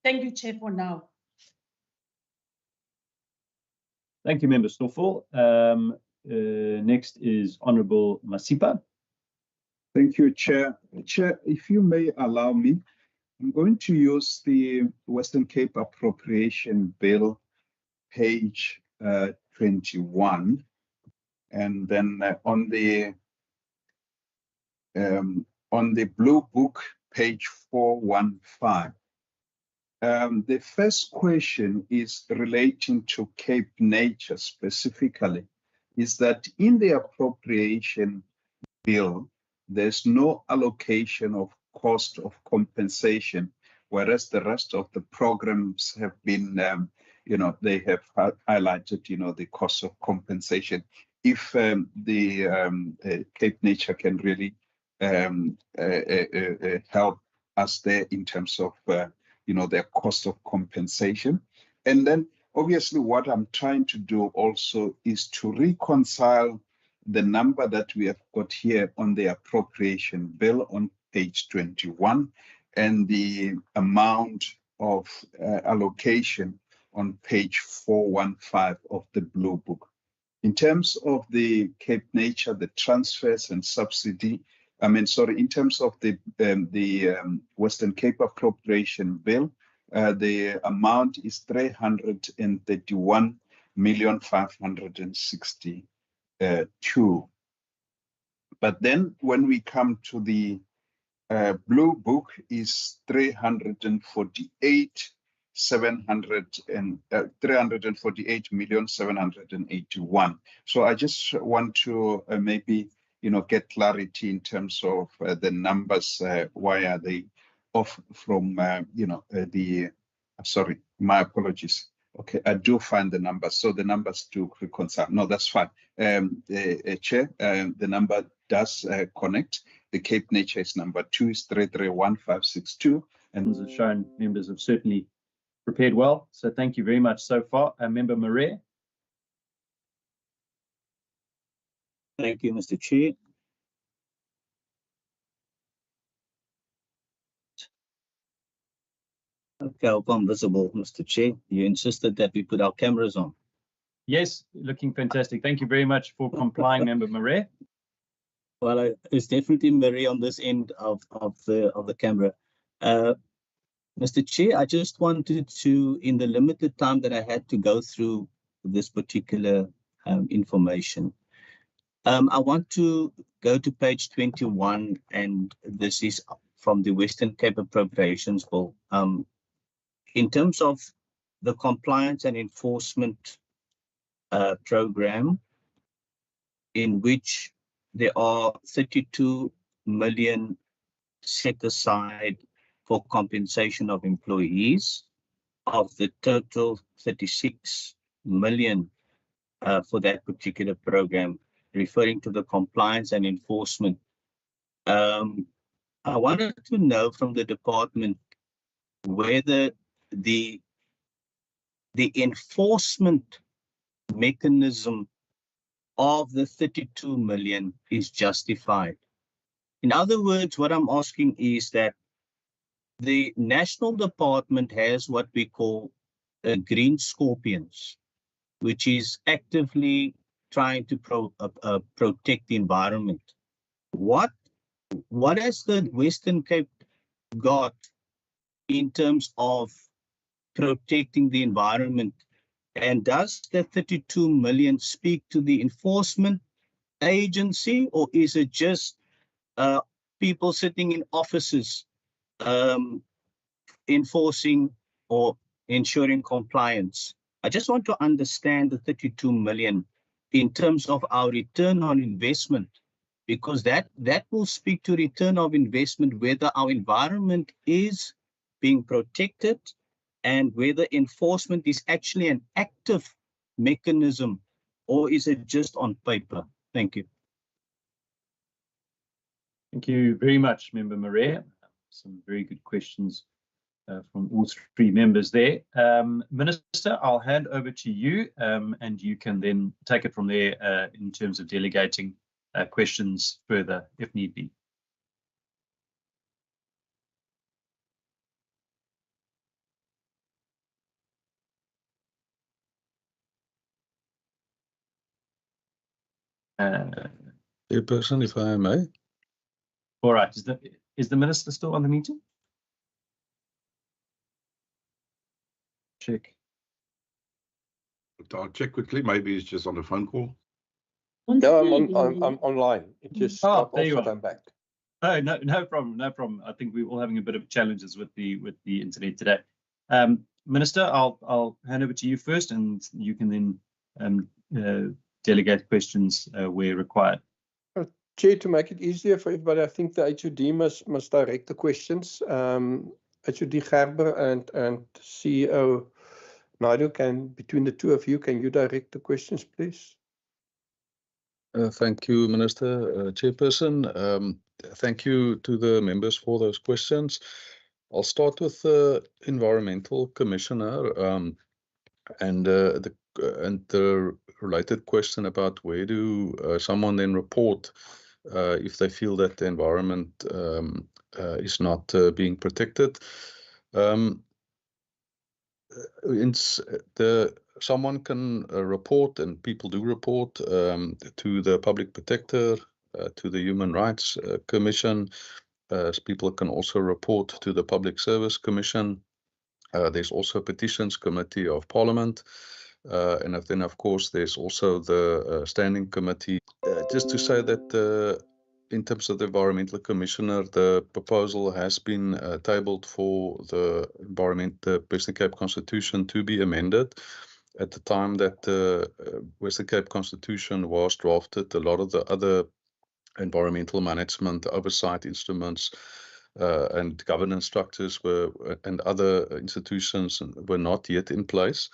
Thank you, Chair, for now. Thank you, Member Stoffel. Next is Honourable Masipa. Thank you, Chair. Chair, if you may allow me, I'm going to use the Western Cape Appropriation Bill, page 21, and then on the Blue Book, page 415. The first question is relating to Cape Nature specifically, is that in the appropriation bill, there's no allocation of cost of compensation, whereas the rest of the programs have been, they have highlighted, the cost of compensation. If the Cape Nature can really help us there in terms of their cost of compensation. And then obviously what I'm trying to do also is to reconcile the number that we have got here on the appropriation bill on page 21 and the amount of allocation on page 415 of the Blue Book. In terms of the Cape Nature, the transfers and subsidy, in terms of the Western Cape Appropriation Bill, the amount is 331,562. But then when we come to the Blue Book, is 348,781. So I just want to maybe get clarity in terms of the numbers. Why are they off from sorry, my apologies. Okay, I do find the numbers, so the numbers do reconcile. No, that's fine. Chair, the number does connect. The Cape Nature is number 2 is 331,562, and as shown, members have certainly prepared well. So thank you very much so far. Member Marais. Thank you, Mr. Chair. Okay, I hope I'm visible, Mr. Chair. You insisted that we put our cameras on. Yes, looking fantastic. Thank you very much for complying, Member Marais. Well, it's definitely Marais on this end of the camera. Mr. Chair, I just wanted to, in the limited time that I had to go through this particular information, I want to go to page 21, and this is from the Western Cape Appropriations Bill. In terms of the compliance and enforcement program, in which there are 32 million set aside for compensation of employees, of the total 36 million for that particular program, referring to the compliance and enforcement. I wanted to know from the department whether the enforcement mechanism of the 32 million is justified. In other words, what I'm asking is that the national department has what we call green scorpions, which is actively trying to protect the environment. What has the Western Cape got in terms of protecting the environment? And does the 32 million speak to the enforcement agency, or is it just people sitting in offices enforcing or ensuring compliance? I just want to understand the 32 million in terms of our return on investment, because that will speak to return of investment, whether our environment is being protected and whether enforcement is actually an active mechanism or is it just on paper? Thank you. Thank you very much, Member Marais. Some very good questions from all three members there. Minister, I'll hand over to you, and you can then take it from there in terms of delegating questions further if need be. Chairperson, if I may. All right. Is the minister still on the meeting? Check. I'll check quickly. Maybe it's just on a phone call. No, I'm online. It just stopped off, but I'm back. Oh, no problem, no problem. I think we're all having a bit of challenges with the internet today. Minister, I'll hand over to you first, and you can then delegate questions where required. Chair, to make it easier for everybody, I think the HOD must direct the questions. HOD Gerber and CEO Naidu, between the two of you, can you direct the questions, please? Thank you, Minister. Chairperson, thank you to the members for those questions. I'll start with the Environmental Commissioner and the related question about where do someone then report if they feel that the environment is not being protected. Someone can report, and people do report to the Public Protector, to the Human Rights Commission. People can also report to the Public Service Commission. There's also a Petitions Committee of Parliament. And then, of course, there's also the Standing Committee. Just to say that in terms of the Environmental Commissioner, the proposal has been tabled for the Western Cape Constitution to be amended. At the time that the Western Cape Constitution was drafted, a lot of the other environmental management oversight instruments and governance structures and other institutions were not yet in place.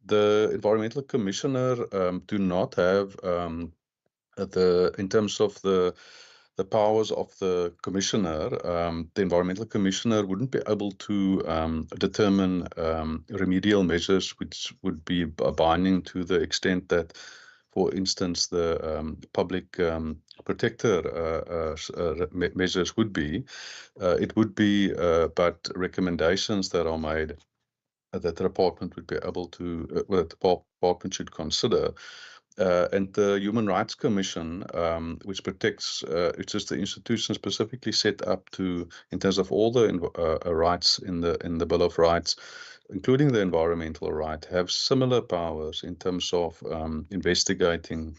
The Environmental Commissioner do not have in terms of the powers of the Commissioner, the Environmental Commissioner wouldn't be able to determine remedial measures which would be binding to the extent that, for instance, the Public Protector measures would be. It would be but recommendations that are made that the department would be able to, well, the department should consider. And the Human Rights Commission, which protects, it's just the institution specifically set up to, in terms of all the rights in the Bill of Rights, including the environmental right, have similar powers in terms of investigating,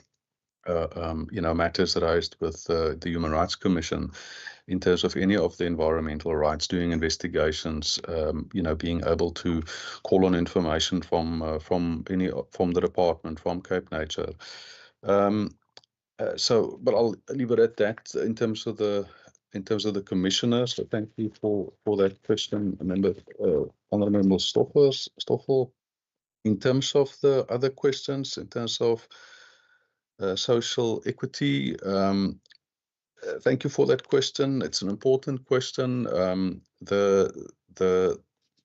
matters raised with the Human Rights Commission in terms of any of the environmental rights, doing investigations, being able to call on information from the department, from Cape Nature. But I'll leave it at that in terms of the commissioner. So thank you for that question, Honourable Stoffel. In terms of the other questions, in terms of social equity, thank you for that question. It's an important question. The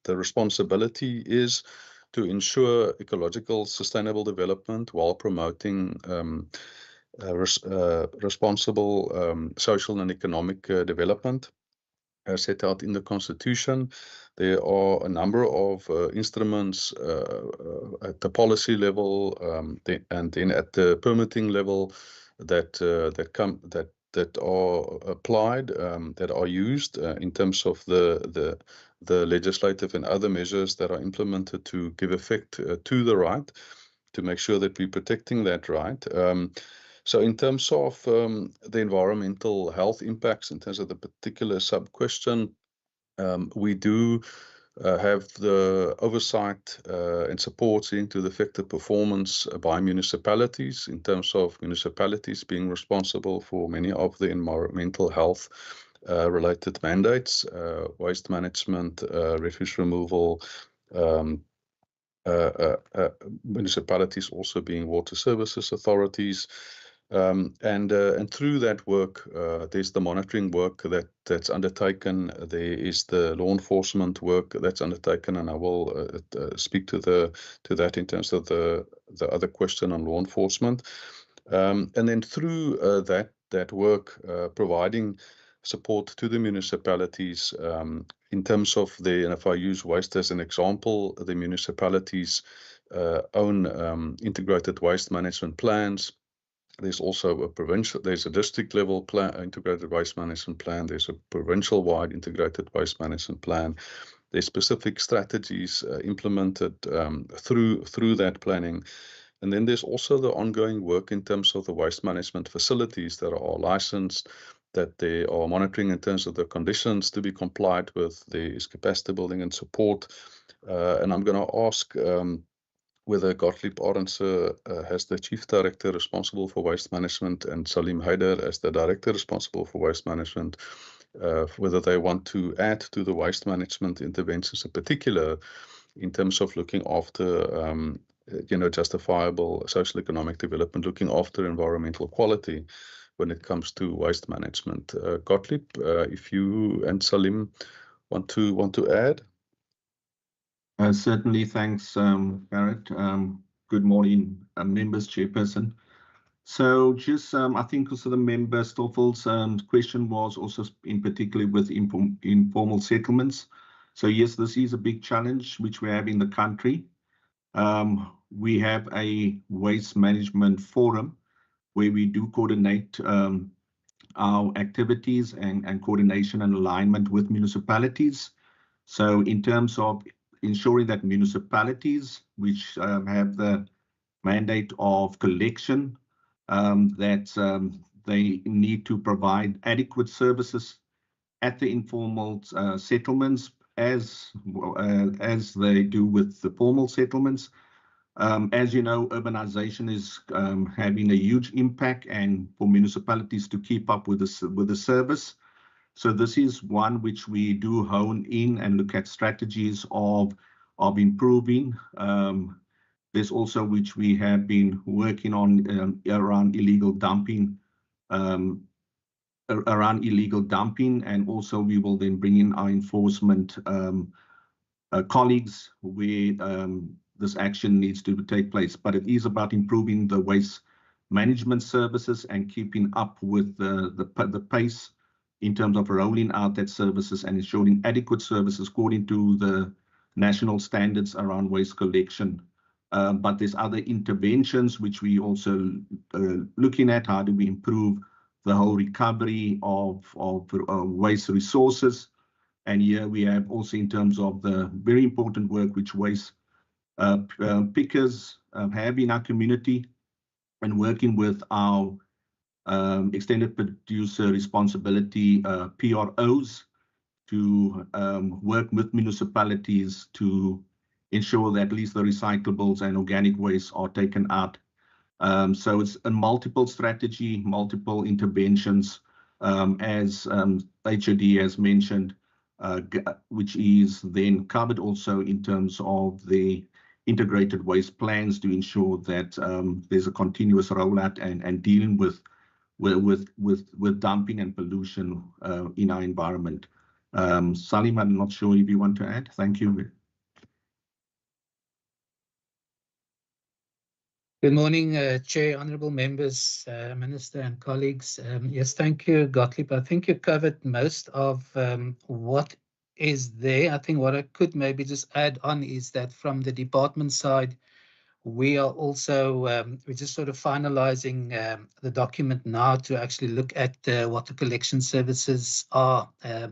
responsibility is to ensure ecological sustainable development while promoting responsible social and economic development set out in the Constitution. There are a number of instruments at the policy level and then at the permitting level that are applied, that are used in terms of the legislative and other measures that are implemented to give effect to the right, to make sure that we're protecting that right. So in terms of the environmental health impacts, in terms of the particular sub-question, we do have the oversight and support into the effective performance by municipalities, in terms of municipalities being responsible for many of the environmental health related mandates, waste management, refuse removal, municipalities also being water services authorities. And through that work, there's the monitoring work that's undertaken. There is the law enforcement work that's undertaken, and I will speak to that in terms of the other question on law enforcement. And then through that work, providing support to the municipalities in terms of and if I use waste as an example, the municipalities' own integrated waste management plans. There's also there's a district level plan, integrated waste management plan. There's a provincial wide integrated waste management plan. There's specific strategies implemented through that planning. And then there's also the ongoing work in terms of the waste management facilities that are licensed, that they are monitoring in terms of the conditions to be complied with. There is capacity building and support. And I'm going to ask whether Gottlieb Arendse as the Chief Director responsible for waste management and Salim Haider as the Director responsible for waste management, whether they want to add to the waste management interventions in particular in terms of looking after justifiable social economic development, looking after environmental quality when it comes to waste management. Gottlieb, if you and Salim want to add. Certainly, thanks, Garrett. Good morning, members, Chairperson. So just, I think also the member Stoffel's question was also in particular with informal settlements. So yes, this is a big challenge which we have in the country. We have a waste management forum where we do coordinate our activities and coordination and alignment with municipalities. So in terms of ensuring that municipalities which have the mandate of collection, that they need to provide adequate services at the informal settlements as they do with the formal settlements. As you know, urbanization is having a huge impact, and for municipalities to keep up with the service. So this is one which we do hone in and look at strategies of improving. There's also which we have been working on around illegal dumping, and also we will then bring in our enforcement colleagues where this action needs to take place. But it is about improving the waste management services and keeping up with the pace in terms of rolling out that services and ensuring adequate services according to the national standards around waste collection. But there's other interventions which we also looking at. How do we improve the whole recovery of waste resources? And here we have also in terms of the very important work which waste pickers have in our community, and working with our extended producer responsibility PROs to work with municipalities to ensure that at least the recyclables and organic waste are taken out. So it's a multiple strategy, multiple interventions, as HOD has mentioned, which is then covered also in terms of the integrated waste plans to ensure that there's a continuous rollout and dealing with dumping and pollution in our environment. Salim, I'm not sure if you want to add. Thank you. Good morning, Chair, honourable members, Minister and colleagues. Yes, thank you, Gottlieb. I think you covered most of what is there. I think what I could maybe just add on is that from the department side, we are also, we're just sort of finalising the document now to actually look at what the collection services are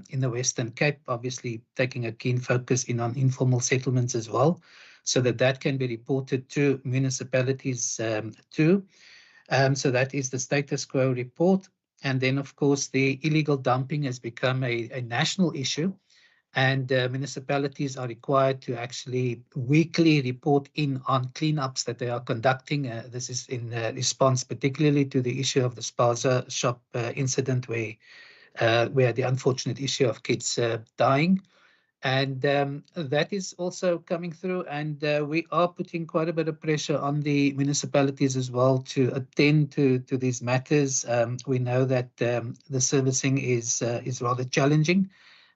in the Western Cape, obviously taking a keen focus in on informal settlements as well, so that can be reported to municipalities too. So that is the status quo report. And then, of course, the illegal dumping has become a national issue, and municipalities are required to actually weekly report in on cleanups that they are conducting. This is in response particularly to the issue of the Spaza shop incident where the unfortunate issue of kids dying. And that is also coming through, and we are putting quite a bit of pressure on the municipalities as well to attend to these matters. We know that the servicing is rather challenging,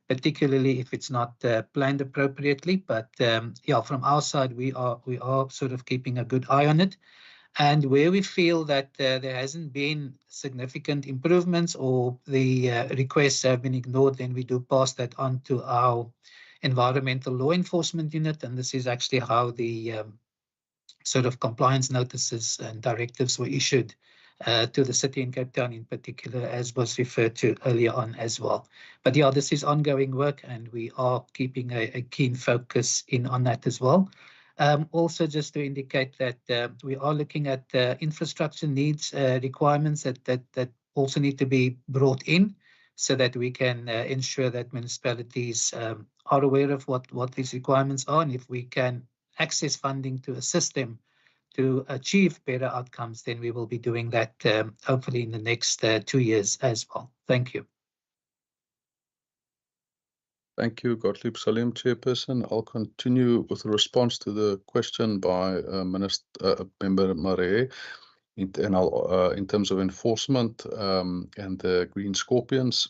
particularly if it's not planned appropriately. But yeah, from our side, we are sort of keeping a good eye on it. And where we feel that there hasn't been significant improvements or the requests have been ignored, then we do pass that on to our environmental law enforcement unit. And this is actually how the sort of compliance notices and directives were issued to the city in Cape Town in particular, as was referred to earlier on as well. But yeah, this is ongoing work, and we are keeping a keen focus in on that as well. Also, just to indicate that we are looking at infrastructure needs requirements that also need to be brought in, so that we can ensure that municipalities are aware of what these requirements are, and if we can access funding to assist them to achieve better outcomes, then we will be doing that hopefully in the next 2 years as well. Thank you. Thank you, Gottlieb Salim, Chairperson. I'll continue with a response to the question by Member Maree. In terms of enforcement and the green scorpions,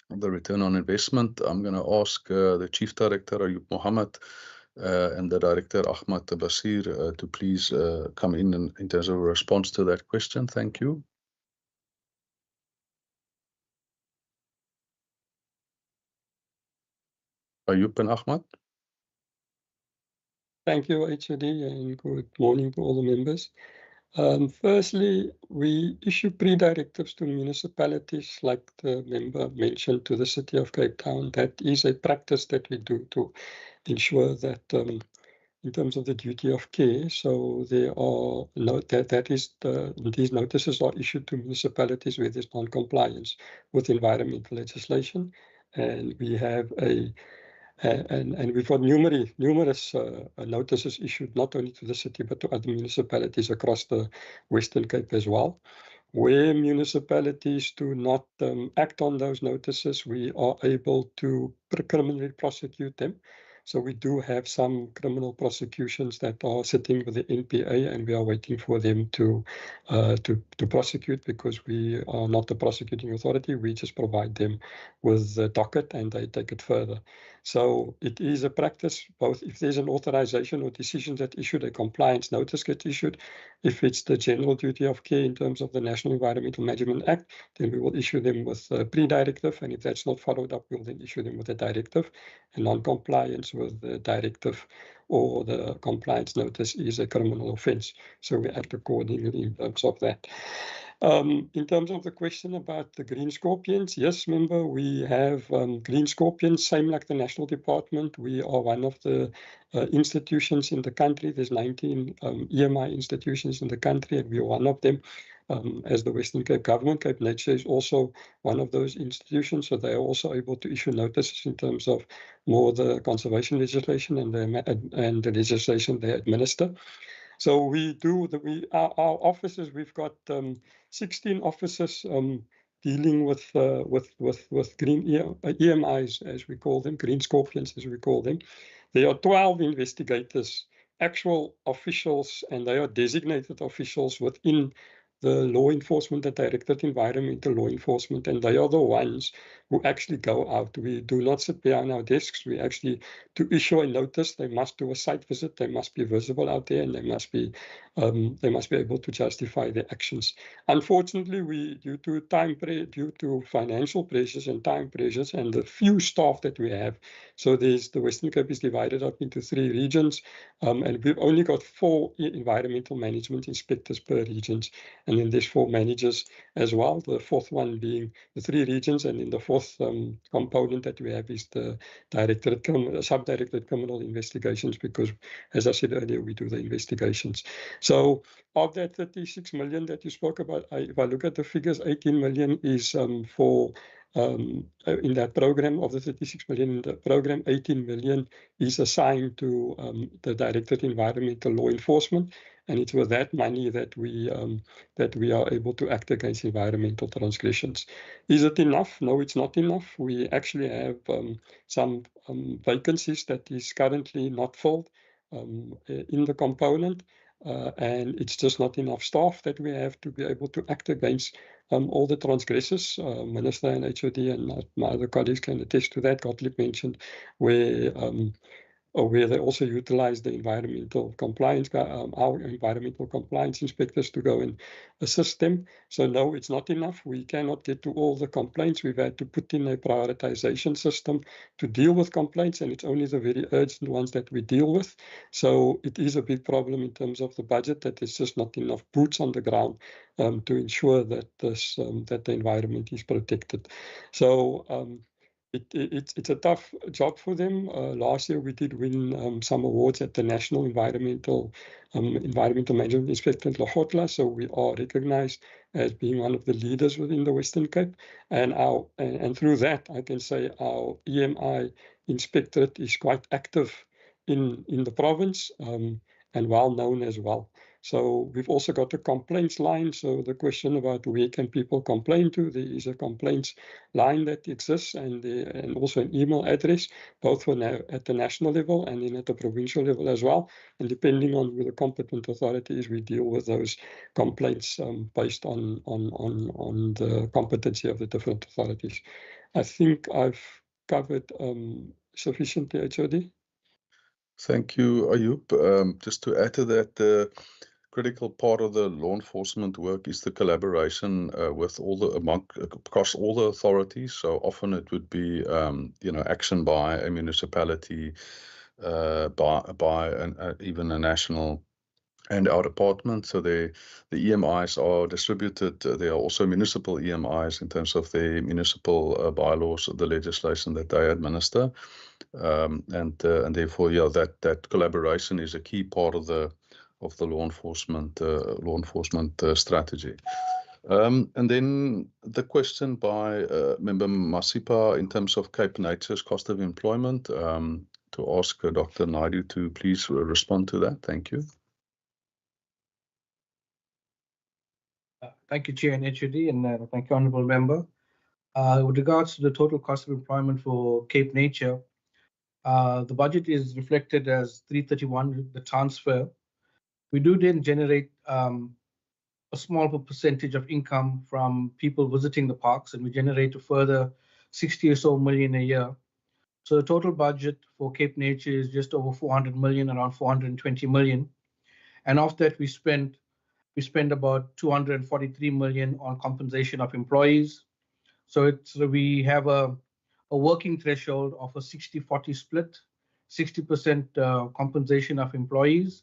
the return on investment, I'm going to ask the Chief Director, Ayub Mohammed, and the Director, Ahmad Basir, to please come in terms of a response to that question. Thank you. Ayub and Ahmad. Thank you, HOD, and good morning to all the members. Firstly, we issue pre-directives to municipalities, like the member mentioned, to the City of Cape Town. That is a practice that we do to ensure that in terms of the duty of care, so there are these notices are issued to municipalities where there's non-compliance with environmental legislation, and we have and we've got numerous notices issued not only to the city but to other municipalities across the Western Cape as well. Where municipalities do not act on those notices, we are able to criminally prosecute them. So we do have some criminal prosecutions that are sitting with the NPA, and we are waiting for them to prosecute, because we are not the prosecuting authority. We just provide them with the docket and they take it further. So it is a practice, both if there's an authorization or decision that issued, a compliance notice gets issued. If it's the general duty of care in terms of the National Environmental Management Act, then we will issue them with a pre-directive, and if that's not followed up, we'll then issue them with a directive. And non-compliance with the directive or the compliance notice is a criminal offence, so we act accordingly in terms of that. In terms of the question about the green scorpions, yes, member, we have green scorpions, same like the National Department. We are one of the institutions in the country. There's 19 EMI institutions in the country, and we are one of them. As the Western Cape Government, Cape Nature is also one of those institutions, so they are also able to issue notices in terms of more the conservation legislation and the legislation they administer. So we do our offices. We've got 16 offices dealing with green EMIs, as we call them, green scorpions, as we call them. There are 12 investigators, actual officials, and they are designated officials within the law enforcement, the Directorate Environmental Law Enforcement, and they are the ones who actually go out. We do not sit behind our desks. We actually, to issue a notice, they must do a site visit, they must be visible out there, and they must be able to justify their actions. Unfortunately, due to financial pressures and time pressures and the few staff that we have, so the Western Cape is divided up into 3 regions, and we've only got 4 environmental management inspectors per regions, and then there's 4 managers as well, the 4th one being the 3 regions, and then the 4th component that we have is the Sub-Directorate Criminal Investigations, because, as I said earlier, we do the investigations. So of that 36 million that you spoke about, if I look at the figures, 18 million is for in that program. Of the 36 million in the program, 18 million is assigned to the Directorate Environmental Law Enforcement, and it's with that money that we are able to act against environmental transgressions. Is it enough? No, it's not enough. We actually have some vacancies that is currently not filled in the component, and it's just not enough staff that we have to be able to act against all the transgressors. Minister and HOD and my other colleagues can attest to that. Gottlieb mentioned where they also utilize the environmental compliance, our environmental compliance inspectors to go and assist them. So no, it's not enough. We cannot get to all the complaints. We've had to put in a prioritization system to deal with complaints, and it's only the very urgent ones that we deal with. So it is a big problem in terms of the budget, that there's just not enough boots on the ground to ensure that that the environment is protected. So it's a tough job for them. Last year we did win some awards at the National Environmental Management Inspector at Logotla, so we are recognized as being one of the leaders within the Western Cape, and through that I can say our EMI inspectorate is quite active in the province, and well known as well. So we've also got a complaints line. So the question about where can people complain to, there is a complaints line that exists, and also an email address, both for now at the national level and then at the provincial level as well. And depending on who the competent authority is, we deal with those complaints based on the competency of the different authorities. I think I've covered sufficiently, HOD. Thank you, Ayub. Just to add to that, the critical part of the law enforcement work is the collaboration with across all the authorities. So often it would be, action by a municipality, even a national, and our department. So the EMIs are distributed. There are also municipal EMIs in terms of the municipal bylaws, the legislation that they administer, and therefore, yeah, that collaboration is a key part of the law enforcement strategy. And then the question by Member Masipa in terms of Cape Nature's cost of employment, to ask Dr. Naidu to please respond to that. Thank you. Thank you, Chair and HOD, and thank you, Honourable Member. With regards to the total cost of employment for Cape Nature, the budget is reflected as 331, the transfer. We do then generate a small percentage of income from people visiting the parks, and we generate a further 60 or so million a year. So the total budget for Cape Nature is just over 400 million, around 420 million. And of that, we spend about 243 million on compensation of employees. So we have a working threshold of a 60-40 split, 60% compensation of employees,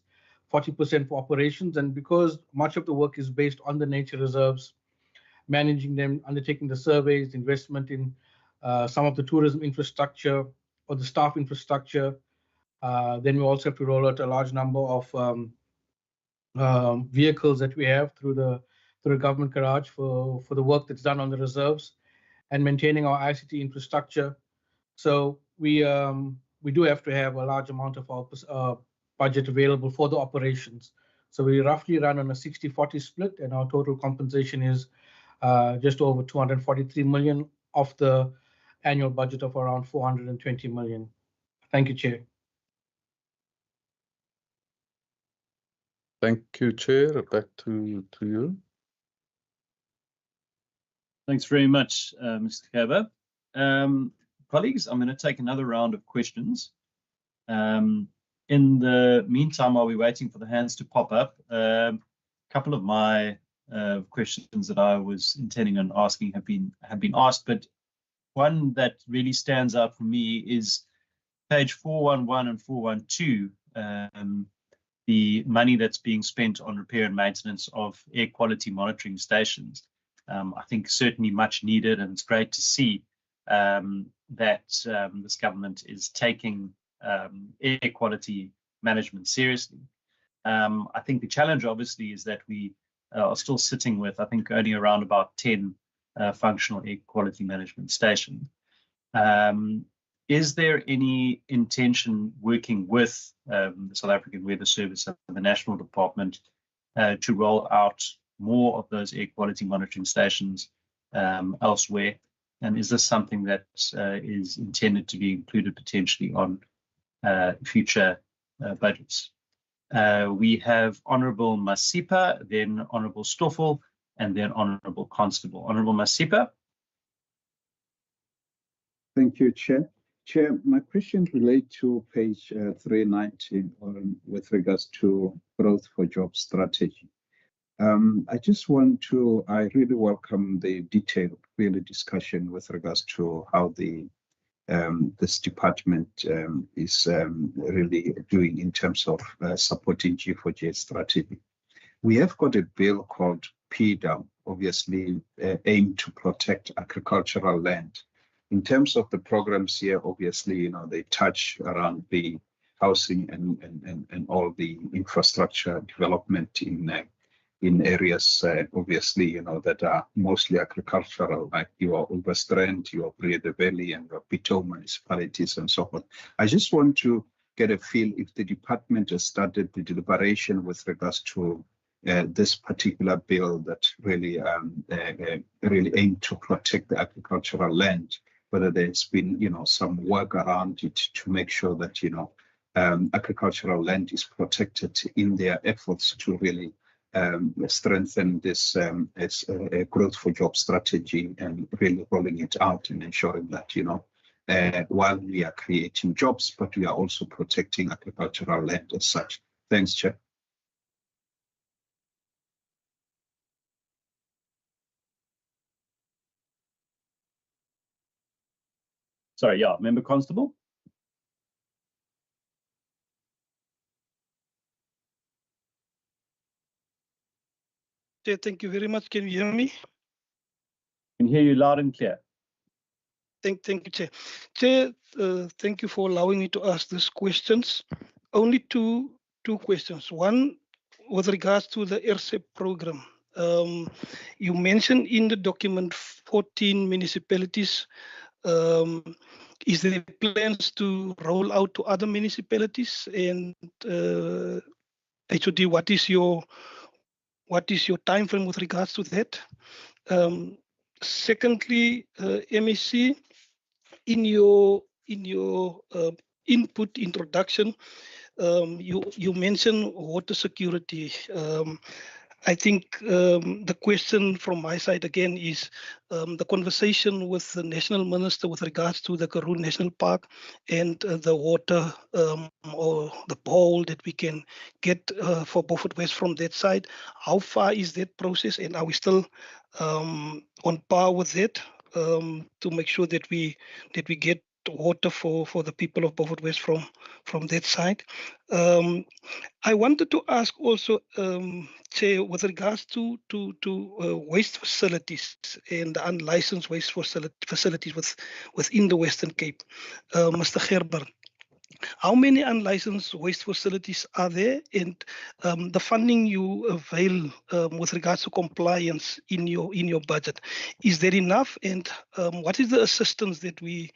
40% for operations. And because much of the work is based on the nature reserves, managing them, undertaking the surveys, investment in some of the tourism infrastructure or the staff infrastructure, then we also have to roll out a large number of vehicles that we have through the government garage for the work that's done on the reserves and maintaining our ICT infrastructure. So we do have to have a large amount of our budget available for the operations. So we roughly run on a 60-40 split, and our total compensation is just over 243 million of the annual budget of around 420 million. Thank you, Chair. Thank you, Chair. Back to you. Thanks very much, Mr. Kaba. Colleagues, I'm going to take another round of questions. In the meantime, while we're waiting for the hands to pop up, a couple of my questions that I was intending on asking have been asked, but one that really stands out for me is page 411 and 412, the money that's being spent on repair and maintenance of air quality monitoring stations. I think certainly much needed, and it's great to see that this government is taking air quality management seriously. I think the challenge obviously is that we are still sitting with, I think, only around about 10 functional air quality management stations. is there any intention working with the South African Weather Service and the National Department to roll out more of those air quality monitoring stations elsewhere? And is this something that is intended to be included potentially on future budgets? We have Honourable Masipa, then Honourable Stoffel, and then Honourable Constable. Honourable Masipa. Thank you, Chair. Chair, my question relates to page 390 with regards to growth for job strategy. I just want to, I really welcome the detailed discussion with regards to how this department is really doing in terms of supporting G4J strategy. We have got a bill called PDAM, obviously aimed to protect agricultural land. In terms of the programs here, obviously, they touch around the housing and all the infrastructure development in areas, obviously, that are mostly agricultural, like your Overstrand, your Breede Valley, and your Pito municipalities and so forth. I just want to get a feel if the department has started the deliberation with regards to this particular bill that really aim to protect the agricultural land, whether there's been, some work around it to make sure that, agricultural land is protected in their efforts to really strengthen this growth for job strategy and really rolling it out and ensuring that, while we are creating jobs, but we are also protecting agricultural land as such. Thanks, Chair. Sorry, yeah, Member Constable. Chair, thank you very much. Can you hear me? I can hear you loud and clear. Thank you, Chair. Chair, thank you for allowing me to ask these questions. Only two questions. One, with regards to the RCEP program. You mentioned in the document 14 municipalities. Is there plans to roll out to other municipalities? And HOD, what is your time frame with regards to that? Secondly, MEC, in your input introduction, you mentioned water security. I think the question from my side again is the conversation with the National Minister with regards to the Karoo National Park and the water or the bowl that we can get for Beaufort West from that side. How far is that process, and are we still on par with that to make sure that we get water for the people of Beaufort West from that side? I wanted to ask also, Chair, with regards to waste facilities and the unlicensed waste facilities within the Western Cape. Mr. Gerber, how many unlicensed waste facilities are there, and the funding you avail with regards to compliance in your budget, is there enough? And what is the assistance that we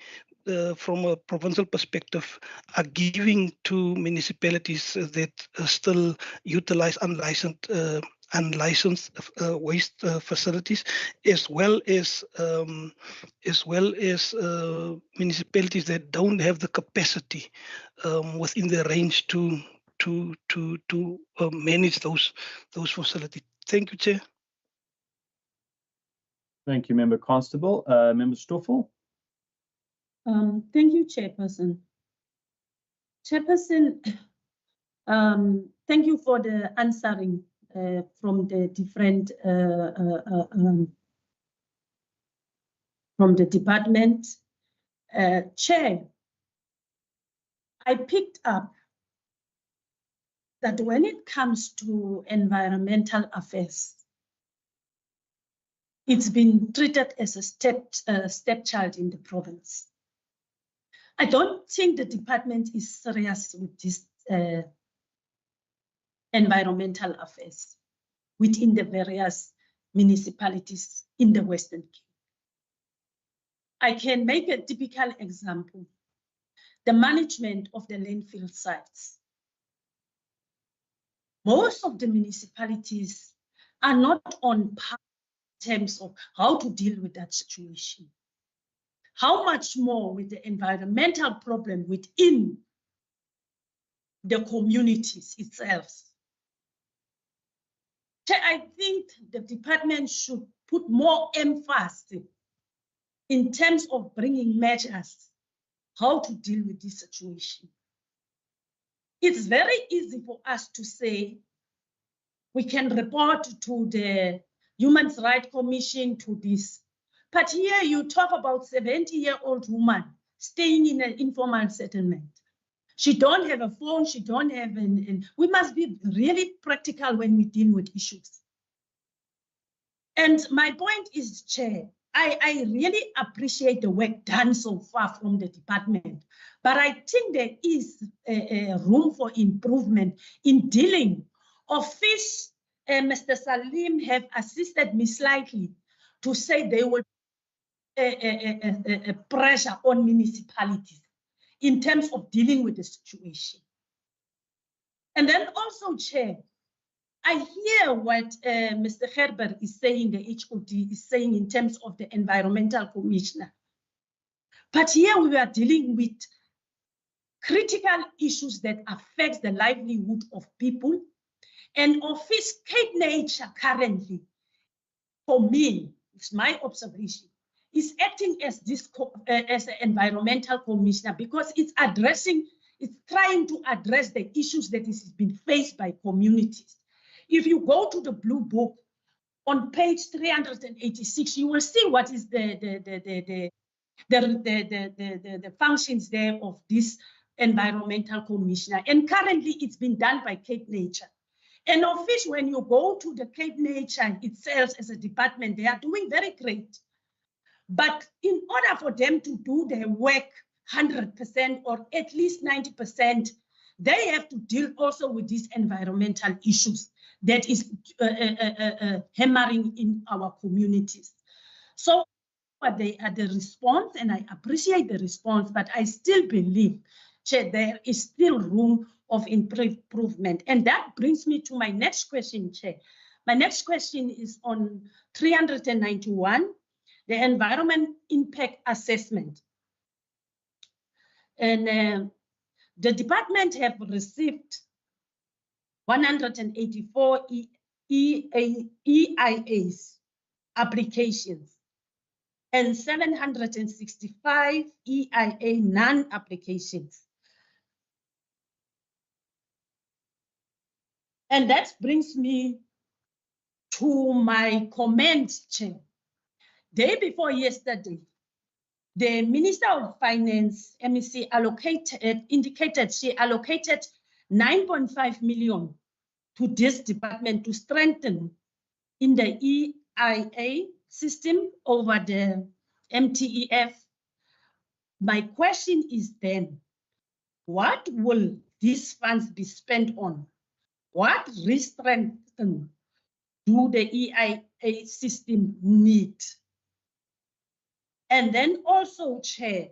from a provincial perspective are giving to municipalities that still utilize unlicensed waste facilities, as well as municipalities that don't have the capacity within their range to manage those facilities? Thank you, Chair. Thank you, Member Constable. Member Stoffel. Thank you, Chairperson. Chairperson, thank you for the answering from the different from the department. Chair, I picked up that when it comes to environmental affairs, it's been treated as a stepchild in the province. I don't think the department is serious with this environmental affairs within the various municipalities in the Western Cape. I can make a typical example. the management of the landfill sites. Most of the municipalities are not on par in terms of how to deal with that situation. How much more with the environmental problem within the communities itself. I think the department should put more emphasis in terms of bringing measures how to deal with this situation. It's very easy for us to say we can report to the Human Rights Commission to this. But here you talk about 70-year-old woman staying in an informal settlement. She don't have a phone, she don't have we must be really practical when we deal with issues. And my point is, Chair, I really appreciate the work done so far from the department, but I think there is a room for improvement in dealing. Office, Mr. Salim have assisted me slightly to say they will pressure on municipalities in terms of dealing with the situation. And then also, Chair, I hear what Mr. Gerber is saying, the HOD is saying in terms of the environmental commissioner. But here we are dealing with critical issues that affect the livelihood of people. And Office Cape Nature currently, for me, it's my observation, is acting as this as an environmental commissioner because it's trying to address the issues that is being faced by communities. If you go to the Blue Book on page 386, you will see what is the functions there of this environmental commissioner. And currently it's been done by Cape Nature. And Office, when you go to the Cape Nature itself as a department, they are doing very great. But in order for them to do their work 100% or at least 90%, they have to deal also with these environmental issues that is hammering in our communities. So but they are the response, and I appreciate the response, but I still believe, Chair, there is still room of improvement. And that brings me to my next question, Chair. My next question is on 391, the environment impact assessment. And the department have received 184 EIAs applications and 765 EIA non-applications. And that brings me to my comment, Chair. Day before yesterday, the Minister of Finance, MEC, indicated she allocated 9.5 million to this department to strengthen in the EIA system over the MTEF. My question is then, what will these funds be spent on? What re-strengthen do the EIA system need? And then also, Chair,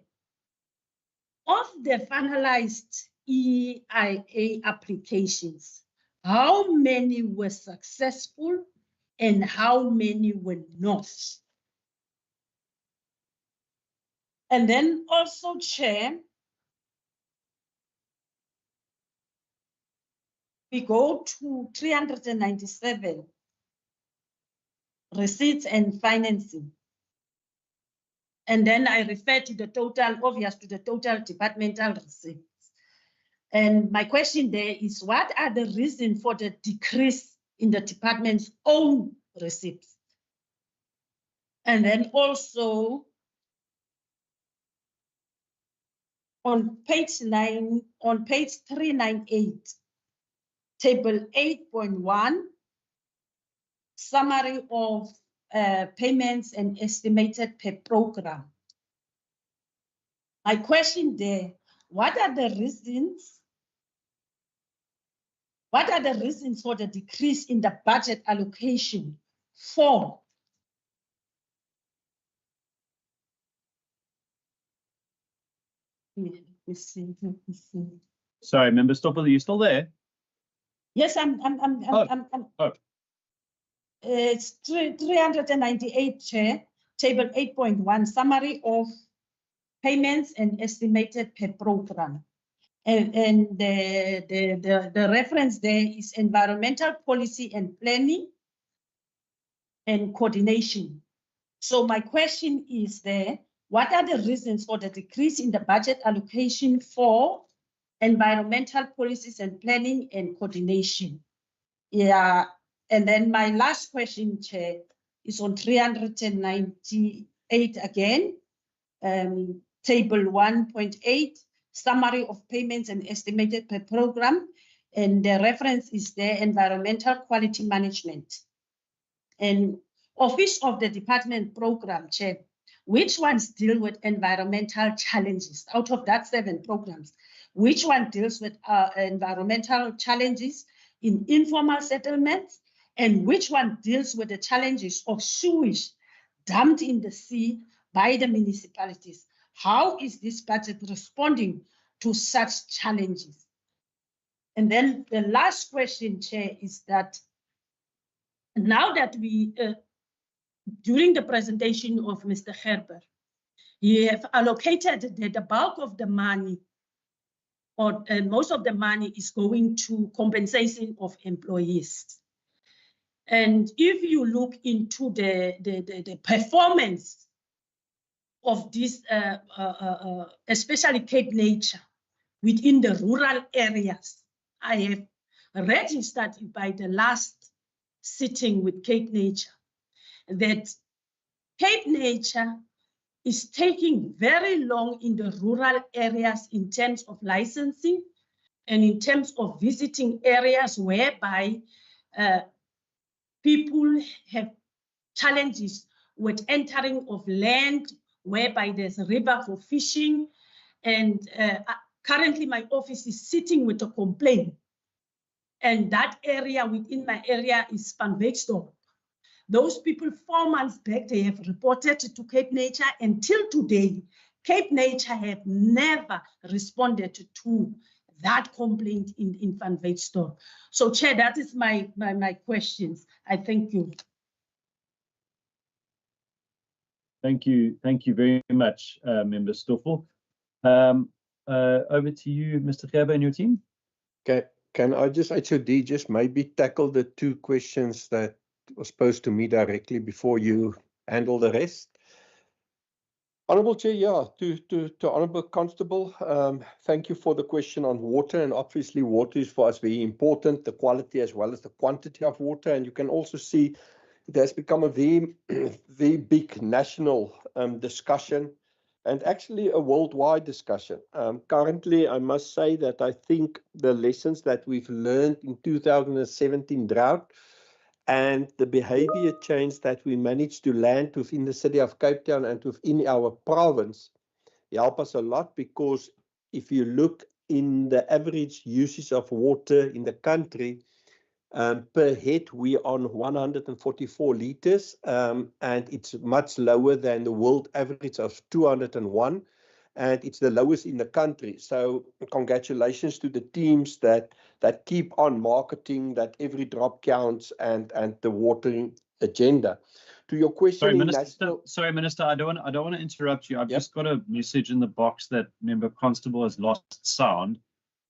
of the finalized EIA applications, how many were successful and how many were not? And then also, Chair, we go to 397, receipts and financing. And then I refer to the total, obvious to the total departmental receipts. And my question there is, what are the reasons for the decrease in the department's own receipts? And then also on page 9, on page 398, table 8.1, summary of payments and estimated per program. My question there, what are the reasons? What are the reasons for the decrease in the budget allocation for Let me see. Sorry, Member Stoffel, are you still there? Yes, I'm. Oh. It's 398, Chair. Table 8.1, summary of payments and estimated per program. And the reference there is environmental policy and planning and coordination. So my question is there, what are the reasons for the decrease in the budget allocation for environmental policies and planning and coordination? Yeah, and then my last question, Chair, is on 398 again, table 1.8, summary of payments and estimated per program, and the reference is there, environmental quality management. And Office of the Department Program, Chair, which ones deal with environmental challenges? Out of that 7 programs, which one deals with environmental challenges in informal settlements, and which one deals with the challenges of sewage dumped in the sea by the municipalities? How is this budget responding to such challenges? And then the last question, Chair, is that now that we, during the presentation of Mr. Gerber, he have allocated the bulk of the money, or most of the money is going to compensation of employees. And if you look into the performance of this, especially Cape Nature, within the rural areas, I have registered by the last sitting with Cape Nature that Cape Nature is taking very long in the rural areas in terms of licensing and in terms of visiting areas whereby people have challenges with entering of land, whereby there's a river for fishing. And currently my office is sitting with a complaint. And that area within my area is Van Wyksdorp. Those people 4 months back, they have reported to Cape Nature. Until today, Cape Nature have never responded to that complaint in Van Wyksdorp. So, Chair, that is my questions. I thank you. Thank you very much, Member Stoffel. Over to you, Mr. Gerber and your team. Okay, can I just, HOD, just maybe tackle the 2 questions that was posed to me directly before you handle the rest? Honourable Chair, yeah, to Honourable Constable, thank you for the question on water, and obviously water is for us very important, the quality as well as the quantity of water, and you can also see it has become a very, very big national discussion and actually a worldwide discussion. Currently, I must say that I think the lessons that we've learned in 2017 drought and the behavior change that we managed to land within the city of Cape Town and within our province help us a lot, because if you look in the average usage of water in the country, per head, we are on 144 litres, and it's much lower than the world average of 201, and it's the lowest in the country. So congratulations to the teams that keep on marketing that every drop counts and the watering agenda. To your question, sorry, Minister, I don't want to interrupt you. I've just got a message in the box that Member Constable has lost sound.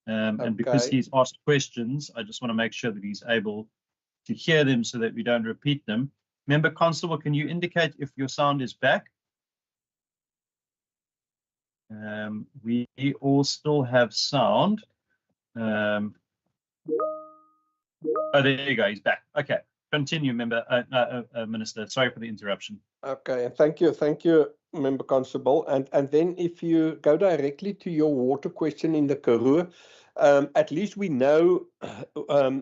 And because he's asked questions, I just want to make sure that he's able to hear them so that we don't repeat them. Member Constable, can you indicate if your sound is back? We all still have sound. Oh, there you go, he's back. Okay, continue, Minister. Sorry for the interruption. Okay, thank you, Member Constable. And then if you go directly to your water question in the Karoo, at least we know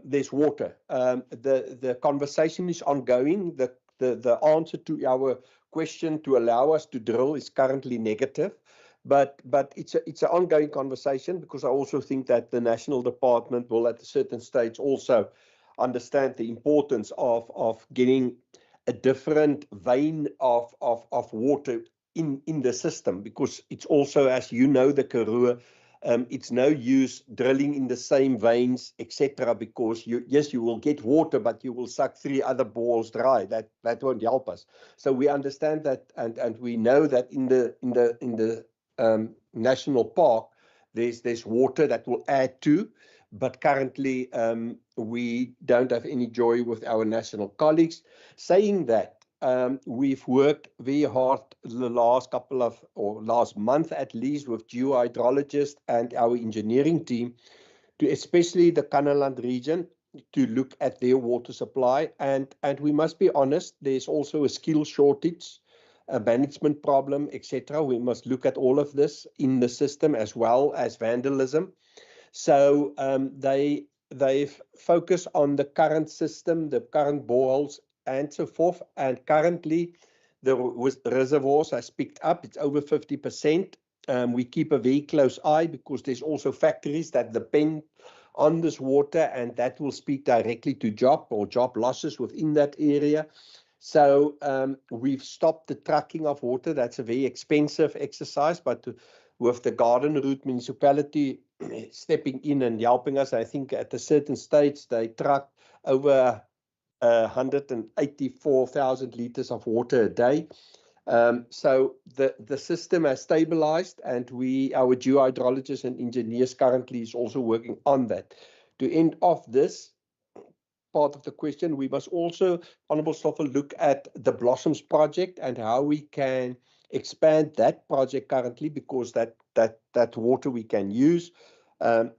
there's water. The conversation is ongoing. The answer to our question to allow us to drill is currently negative, but it's an ongoing conversation, because I also think that the National Department will at a certain stage also understand the importance of getting a different vein of water in the system, because it's also, as you know, the Karoo, it's no use drilling in the same veins, etc., because you will get water, but you will suck 3 other balls dry. That won't help us. So we understand that, and we know that in the national park, there's water that will add to, but currently we don't have any joy with our national colleagues. Saying that, we've worked very hard the last month at least, with geohydrologists and our engineering team, to especially the Kannaland region, to look at their water supply. And we must be honest, there's also a skill shortage, a management problem, etc. We must look at all of this in the system, as well as vandalism. So they focus on the current system, the current boreholes, and so forth. And currently, the reservoirs has picked up. It's over 50%. We keep a very close eye, because there's also factories that depend on this water, and that will speak directly to job losses within that area. So we've stopped the trucking of water. That's a very expensive exercise, but with the Garden Route municipality stepping in and helping us, I think at a certain stage they trucked over 184,000 liters of water a day. So the system has stabilized, and our geohydrologists and engineers currently is also working on that. To end off this part of the question, we must also, Honourable Stoffel, look at the Blossoms project and how we can expand that project currently, because that water we can use, and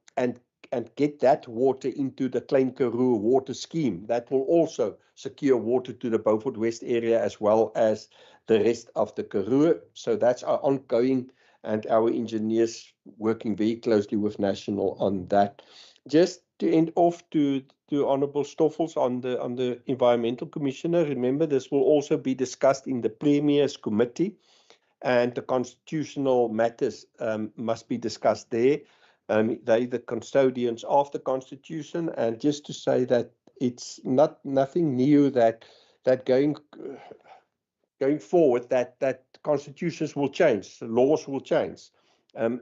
get that water into the Klein Karoo water scheme. That will also secure water to the Beaufort West area, as well as the rest of the Karoo. So that's our ongoing, and our engineers working very closely with National on that. Just to end off to Honourable Stoffels on the Environmental Commissioner, remember this will also be discussed in the Premier's Committee, and the constitutional matters must be discussed there. They the custodians of the Constitution, and just to say that it's nothing new that going forward that constitutions will change, laws will change,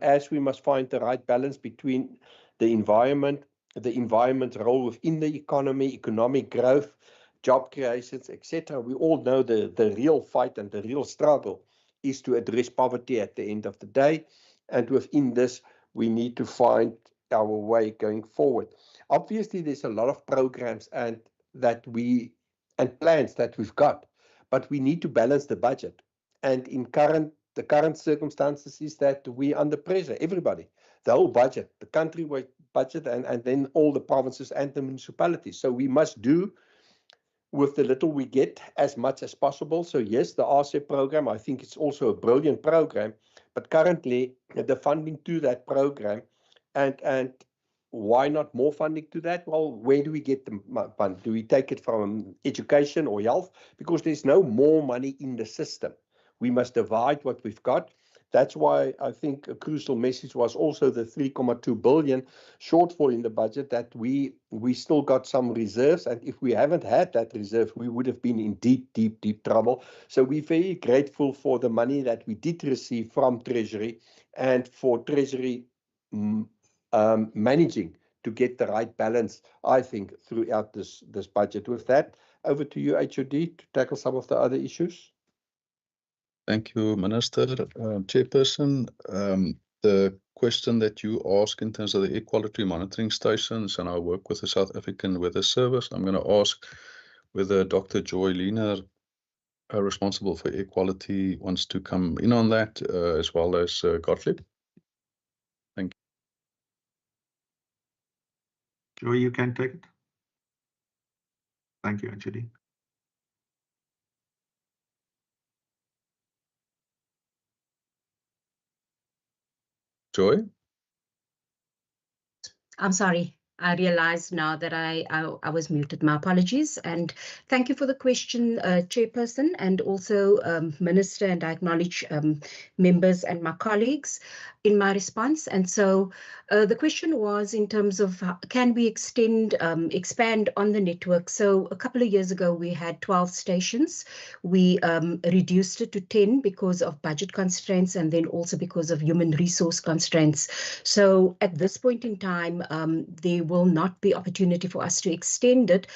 as we must find the right balance between the environment's role within the economy, economic growth, job creations, etc. We all know the real fight and the real struggle is to address poverty at the end of the day, and within this we need to find our way going forward. Obviously, there's a lot of programs and plans that we've got, but we need to balance the budget. And in the current circumstances is that we're under pressure, everybody, the whole budget, the countrywide budget, and then all the provinces and the municipalities. So we must do with the little we get as much as possible. So yes, the RCEP program, I think it's also a brilliant program, but currently the funding to that program, and why not more funding to that? Well, where do we get the fund? Do we take it from education or health? Because there's no more money in the system. We must divide what we've got. That's why I think a crucial message was also the 3.2 billion shortfall in the budget, that we still got some reserves. And if we haven't had that reserve, we would have been in deep trouble. So we're very grateful for the money that we did receive from Treasury, and for Treasury managing to get the right balance, I think, throughout this budget. With that, over to you, HOD, to tackle some of the other issues. Thank you, Minister. Chairperson, the question that you ask in terms of the air quality monitoring stations, and I work with the South African Weather Service, I'm going to ask whether Dr. Joy Lehner, responsible for air quality, wants to come in on that, as well as Gottlieb. Thank you. Joy, you can take it. Thank you, HOD. Joy? I'm sorry. I realize now that I was muted. My apologies. And thank you for the question, Chairperson, and also Minister, and I acknowledge members and my colleagues in my response. And so the question was in terms of can we expand on the network? So a couple of years ago, we had 12 stations. We reduced it to 10 because of budget constraints and then also because of human resource constraints. So at this point in time, there will not be opportunity for us to extend it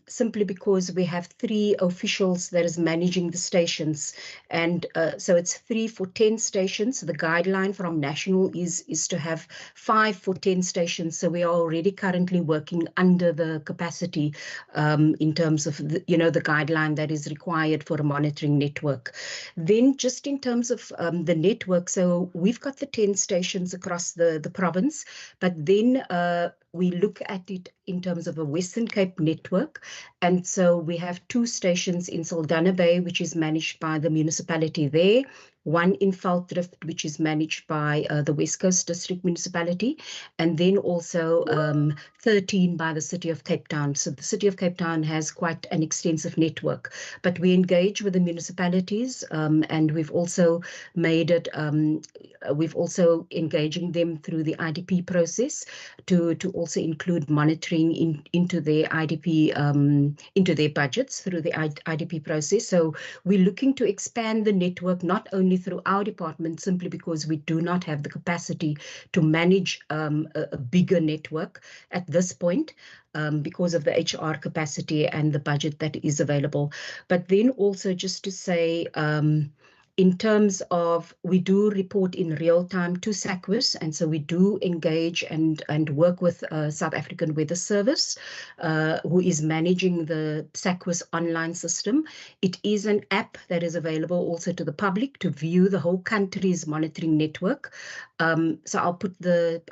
simply because we have 3 officials that is managing the stations. And so it's 3 for 10 stations. The guideline from national is to have 5 for 10 stations. So we are already currently working under the capacity in terms of the guideline that is required for a monitoring network. Then just in terms of the network, so we've got the 10 stations across the province, but then we look at it in terms of a Western Cape network. And so we have 2 stations in Saldanha Bay, which is managed by the municipality there, 1 in Veldrift, which is managed by the West Coast District Municipality, and then also 13 by the City of Cape Town. So the City of Cape Town has quite an extensive network, but we engage with the municipalities and we've also made it, we've also engaging them through the IDP process to also include monitoring into their IDP, into their budgets through the IDP process. So we're looking to expand the network, not only through our department, simply because we do not have the capacity to manage a bigger network at this point because of the HR capacity and the budget that is available. But then also just to say, in terms of, we do report in real time to SACWIS, and so we do engage and work with South African Weather Service, who is managing the SACWIS online system. It is an app that is available also to the public to view the whole country's monitoring network. So I'll put the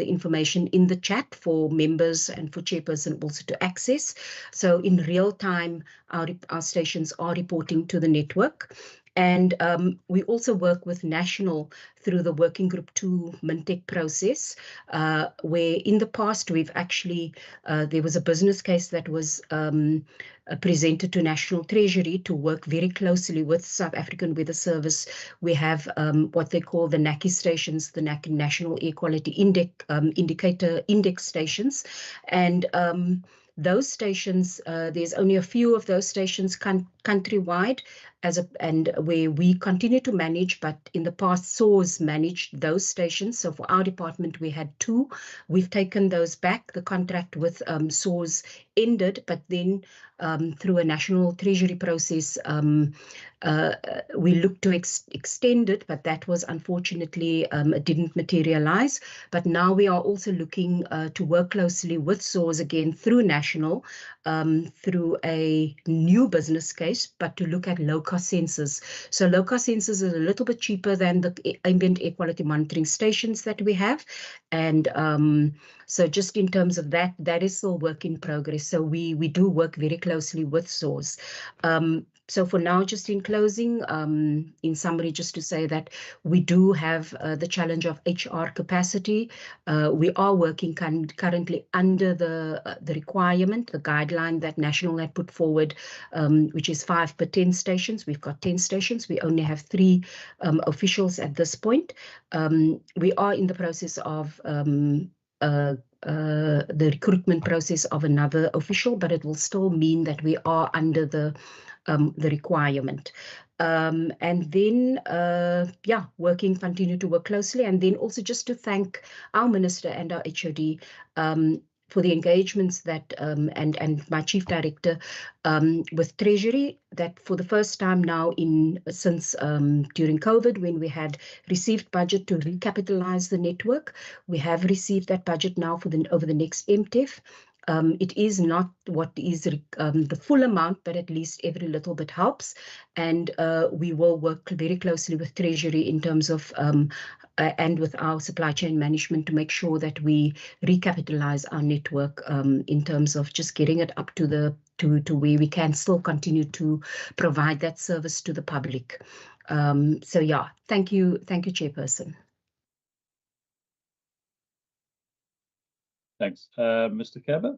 information in the chat for members and for chairperson also to access. So in real time, our stations are reporting to the network. And we also work with National through the Working Group 2 MinTech process, where in the past we've actually, there was a business case that was presented to National Treasury to work very closely with South African Weather Service. We have what they call the NACI stations, the National Air Quality Indicator Index stations. And those stations, there's only a few of those stations countrywide, and where we continue to manage, but in the past SAWS managed those stations. So for our department, we had 2. We've taken those back. The contract with SAWS ended, but then through a National Treasury process, we looked to extend it, but that was unfortunately, it didn't materialize. But now we are also looking to work closely with SAWS again through National, through a new business case, but to look at low-cost sensors. So low-cost sensors is a little bit cheaper than the ambient air quality monitoring stations that we have. And so just in terms of that, that is still work in progress. So we do work very closely with SAWS. So for now, just in closing, in summary, just to say that we do have the challenge of HR capacity. We are working currently under the requirement, the guideline that National had put forward, which is 5 per 10 stations. We've got 10 stations. We only have 3 officials at this point. We are in the process of the recruitment process of another official, but it will still mean that we are under the requirement. And then, continue to work closely. And then also just to thank our Minister and our HOD for the engagements that, and my Chief Director with Treasury, that for the first time now since during COVID, when we had received budget to recapitalize the network, we have received that budget now for over the next MTEF. It is not what is the full amount, but at least every little bit helps. And we will work very closely with Treasury in terms of and with our supply chain management to make sure that we recapitalize our network in terms of just getting it up to where we can still continue to provide that service to the public. So yeah, thank you, Chairperson. Thanks. Mr. Kaba?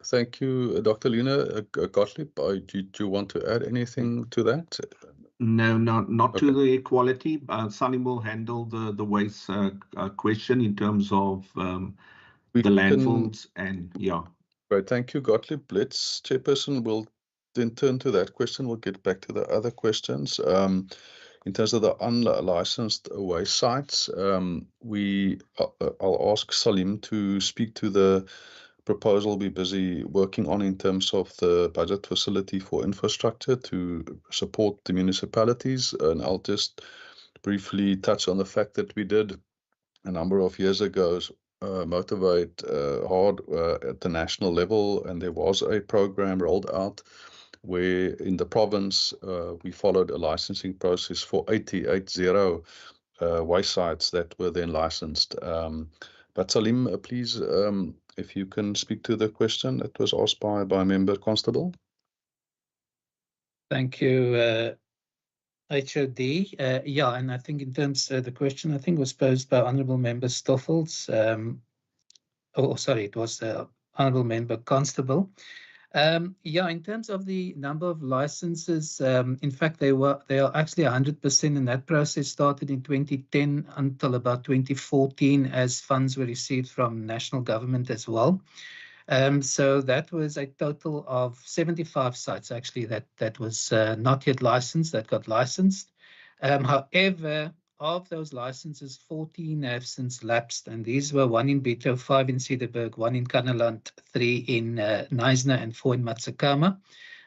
Thank you, Dr. Lena. Gottlieb, do you want to add anything to that? No, not Okay. to the equality. Sunny will handle the waste question in terms of We the can- landfills and yeah. Right, thank you, Gottlieb. Let's, Chairperson, will then turn to that question. We'll get back to the other questions. In terms of the unlicensed waste sites, I'll ask Salim to speak to the proposal we're busy working on in terms of the budget facility for infrastructure to support the municipalities. And I'll just briefly touch on the fact that we did a number of years ago motivate hard at the national level, and there was a program rolled out where in the province we followed a licensing process for 80 waste sites that were then licensed. But Salim, please, if you can speak to the question that was asked by Member Constable. Thank you, HOD. Yeah, and I think in terms of the question, I think was posed by Honourable Member Stoffels. Sorry, it was Honourable Member Constable. Yeah, in terms of the number of licenses, in fact, they are actually 100%, and that process started in 2010 until about 2014 as funds were received from national government as well. So that was a total of 75 sites actually that was not yet licensed, that got licensed. However, of those licenses, 14 have since lapsed, and these were 1 in Beto, 5 in Cederberg, 1 in Kannaland, 3 in Knysna, and 4 in Matsakama.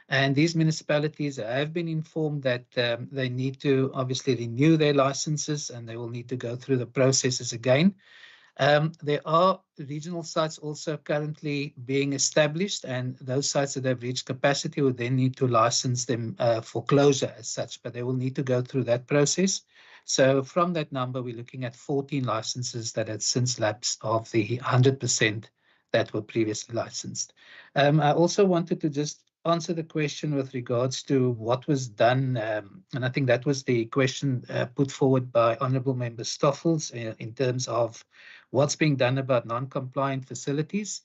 And these municipalities have been informed that they need to obviously renew their licenses, and they will need to go through the processes again. There are regional sites also currently being established, and those sites that have reached capacity will then need to license them for closure as such, but they will need to go through that process. So from that number, we're looking at 14 licenses that had since lapsed of the 100% that were previously licensed. I also wanted to just answer the question with regards to what was done, and I think that was the question put forward by Honourable Member Stoffels in terms of what's being done about non-compliant facilities.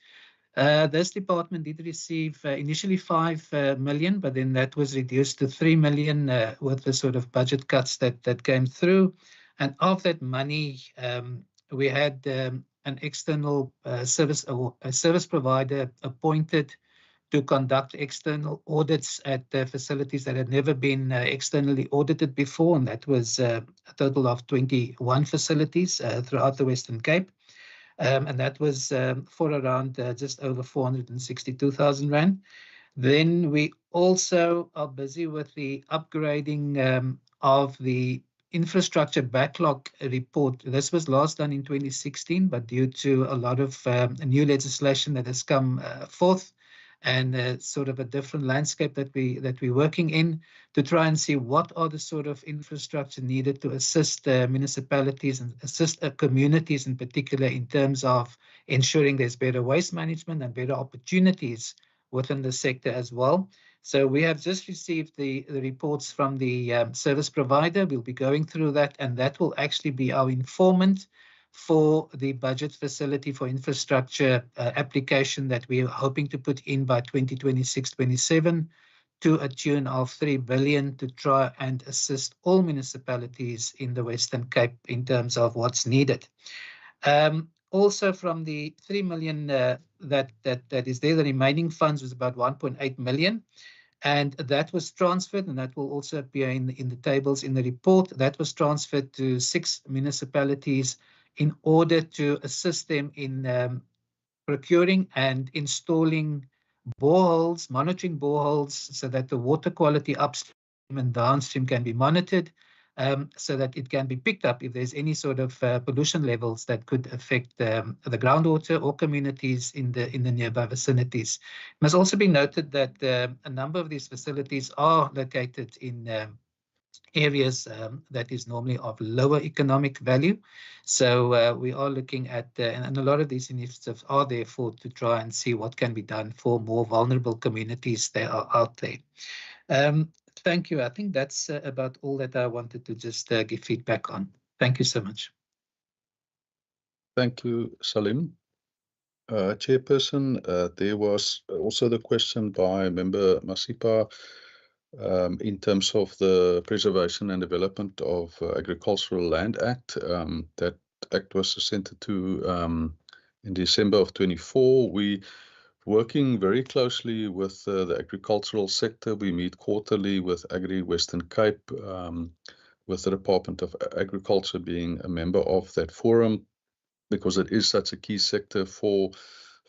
This department did receive initially 5 million, but then that was reduced to 3 million with the sort of budget cuts that came through. And of that money, we had an external service provider appointed to conduct external audits at facilities that had never been externally audited before, and that was a total of 21 facilities throughout the Western Cape. And that was for around just over 462,000 Rand. Then we also are busy with the upgrading of the infrastructure backlog report. This was last done in 2016, but due to a lot of new legislation that has come forth, and sort of a different landscape that we're working in, to try and see what are the sort of infrastructure needed to assist municipalities and assist communities in particular in terms of ensuring there's better waste management and better opportunities within the sector as well. So we have just received the reports from the service provider. We'll be going through that, and that will actually be our informant for the budget facility for infrastructure application that we are hoping to put in by 2026-27 to a tune of 3 billion to try and assist all municipalities in the Western Cape in terms of what's needed. Also from the 3 million that is there, the remaining funds was about 1.8 million. And that was transferred, and that will also appear in the tables in the report. That was transferred to 6 municipalities in order to assist them in procuring and installing boreholes, monitoring boreholes, so that the water quality upstream and downstream can be monitored, so that it can be picked up if there's any sort of pollution levels that could affect the groundwater or communities in the nearby vicinities. It must also be noted that a number of these facilities are located in areas that is normally of lower economic value. So we are looking at, and a lot of these initiatives are therefore to try and see what can be done for more vulnerable communities that are out there. Thank you. I think that's about all that I wanted to just give feedback on. Thank you so much. Thank you, Salim. Chairperson, there was also the question by Member Masipa in terms of the Preservation and Development of Agricultural Land Act. That act was assented to in December of 24. We working very closely with the agricultural sector. We meet quarterly with Agri Western Cape, with the Department of Agriculture being a member of that forum, because it is such a key sector for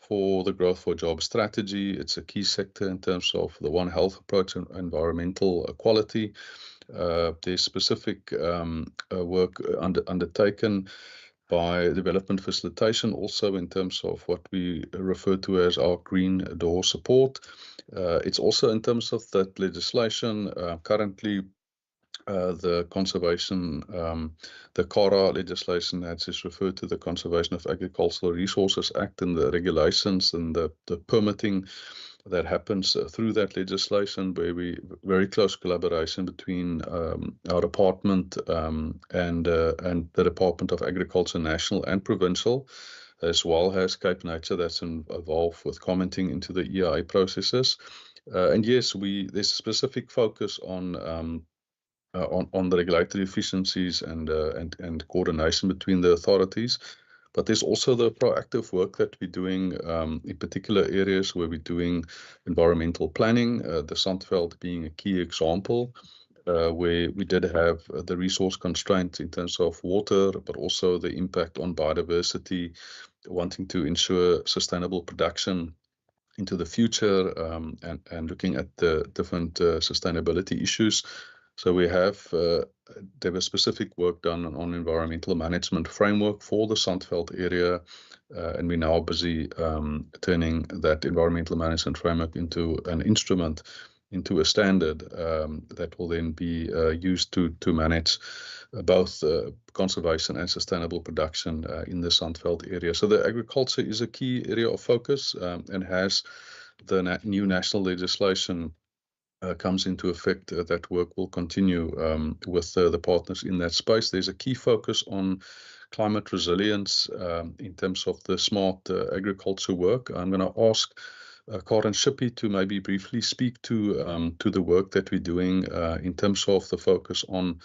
the Growth for Jobs strategy. It's a key sector in terms of the One Health approach and environmental quality. There's specific work undertaken by development facilitation, also in terms of what we refer to as our green door support. It's also in terms of that legislation, currently the conservation, the CARA legislation that is referred to the Conservation of Agricultural Resources Act, and the regulations and the permitting that happens through that legislation, where we very close collaboration between our department and the Department of Agriculture, national and provincial, as well as Cape Nature that's involved with commenting into the EIA processes. And yes, there's a specific focus on the regulatory efficiencies and coordination between the authorities. But there's also the proactive work that we're doing in particular areas where we're doing environmental planning, the Sandveld being a key example, where we did have the resource constraints in terms of water, but also the impact on biodiversity, wanting to ensure sustainable production into the future, and looking at the different sustainability issues. So we have, there was specific work done on environmental management framework for the Sandveld area, and we're now busy turning that environmental management framework into an instrument, into a standard that will then be used to manage both conservation and sustainable production in the Sandveld area. So the agriculture is a key area of focus, and has the new national legislation comes into effect, that work will continue with the partners in that space. There's a key focus on climate resilience in terms of the smart agriculture work. I'm going to ask Karen Shippey to maybe briefly speak to the work that we're doing in terms of the focus on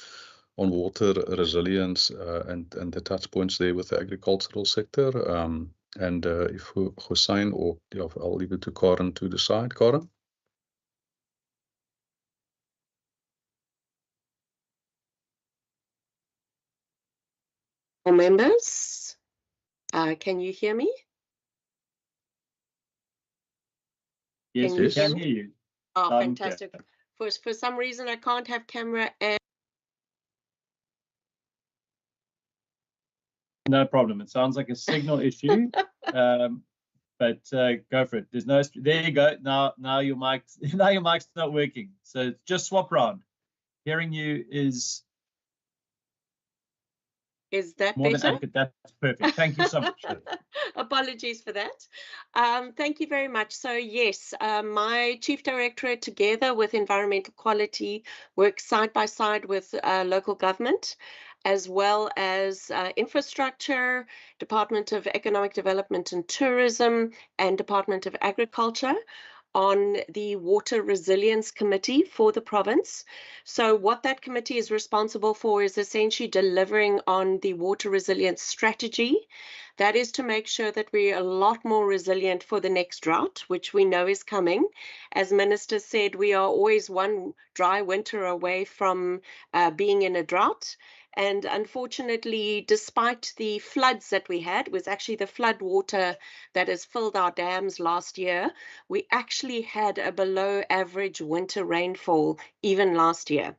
water resilience and the touch points there with the agricultural sector. And if Hussein or I'll leave it to Karen to decide. Karen? Members, can you hear me? Yes, we can hear you. Oh, fantastic. For some reason, I can't have camera and... No problem. It sounds like a signal issue, but go for it. There's no. There you go. Now your mic's not working. So just swap around. Hearing you is that more better? than adequate. That's perfect. Thank you so much. Apologies for that. Thank you very much. So yes, my Chief Directorate, together with Environmental Quality, works side by side with local government, as well as Infrastructure, Department of Economic Development and Tourism, and Department of Agriculture, on the Water Resilience Committee for the province. So what that committee is responsible for is essentially delivering on the water resilience strategy. That is to make sure that we're a lot more resilient for the next drought, which we know is coming. As Minister said, we are always one dry winter away from being in a drought. And unfortunately, despite the floods that we had, it was actually the flood water that has filled our dams last year, we actually had a below average winter rainfall even last year.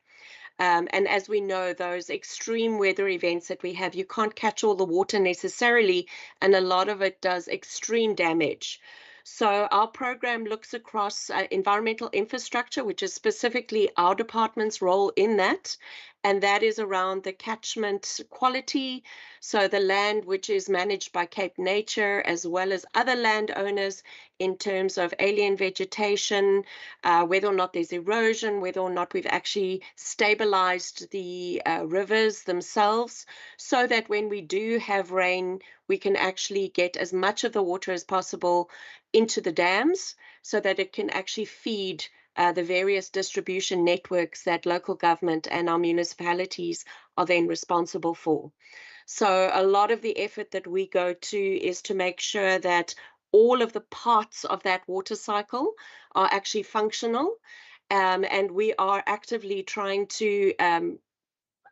And as we know, those extreme weather events that we have, you can't catch all the water necessarily, and a lot of it does extreme damage. So our program looks across environmental infrastructure, which is specifically our department's role in that, and that is around the catchment quality. So the land which is managed by Cape Nature as well as other landowners in terms of alien vegetation, whether or not there's erosion, whether or not we've actually stabilized the rivers themselves, so that when we do have rain, we can actually get as much of the water as possible into the dams so that it can actually feed the various distribution networks that local government and our municipalities are then responsible for. So a lot of the effort that we go to is to make sure that all of the parts of that water cycle are actually functional, and we are actively trying to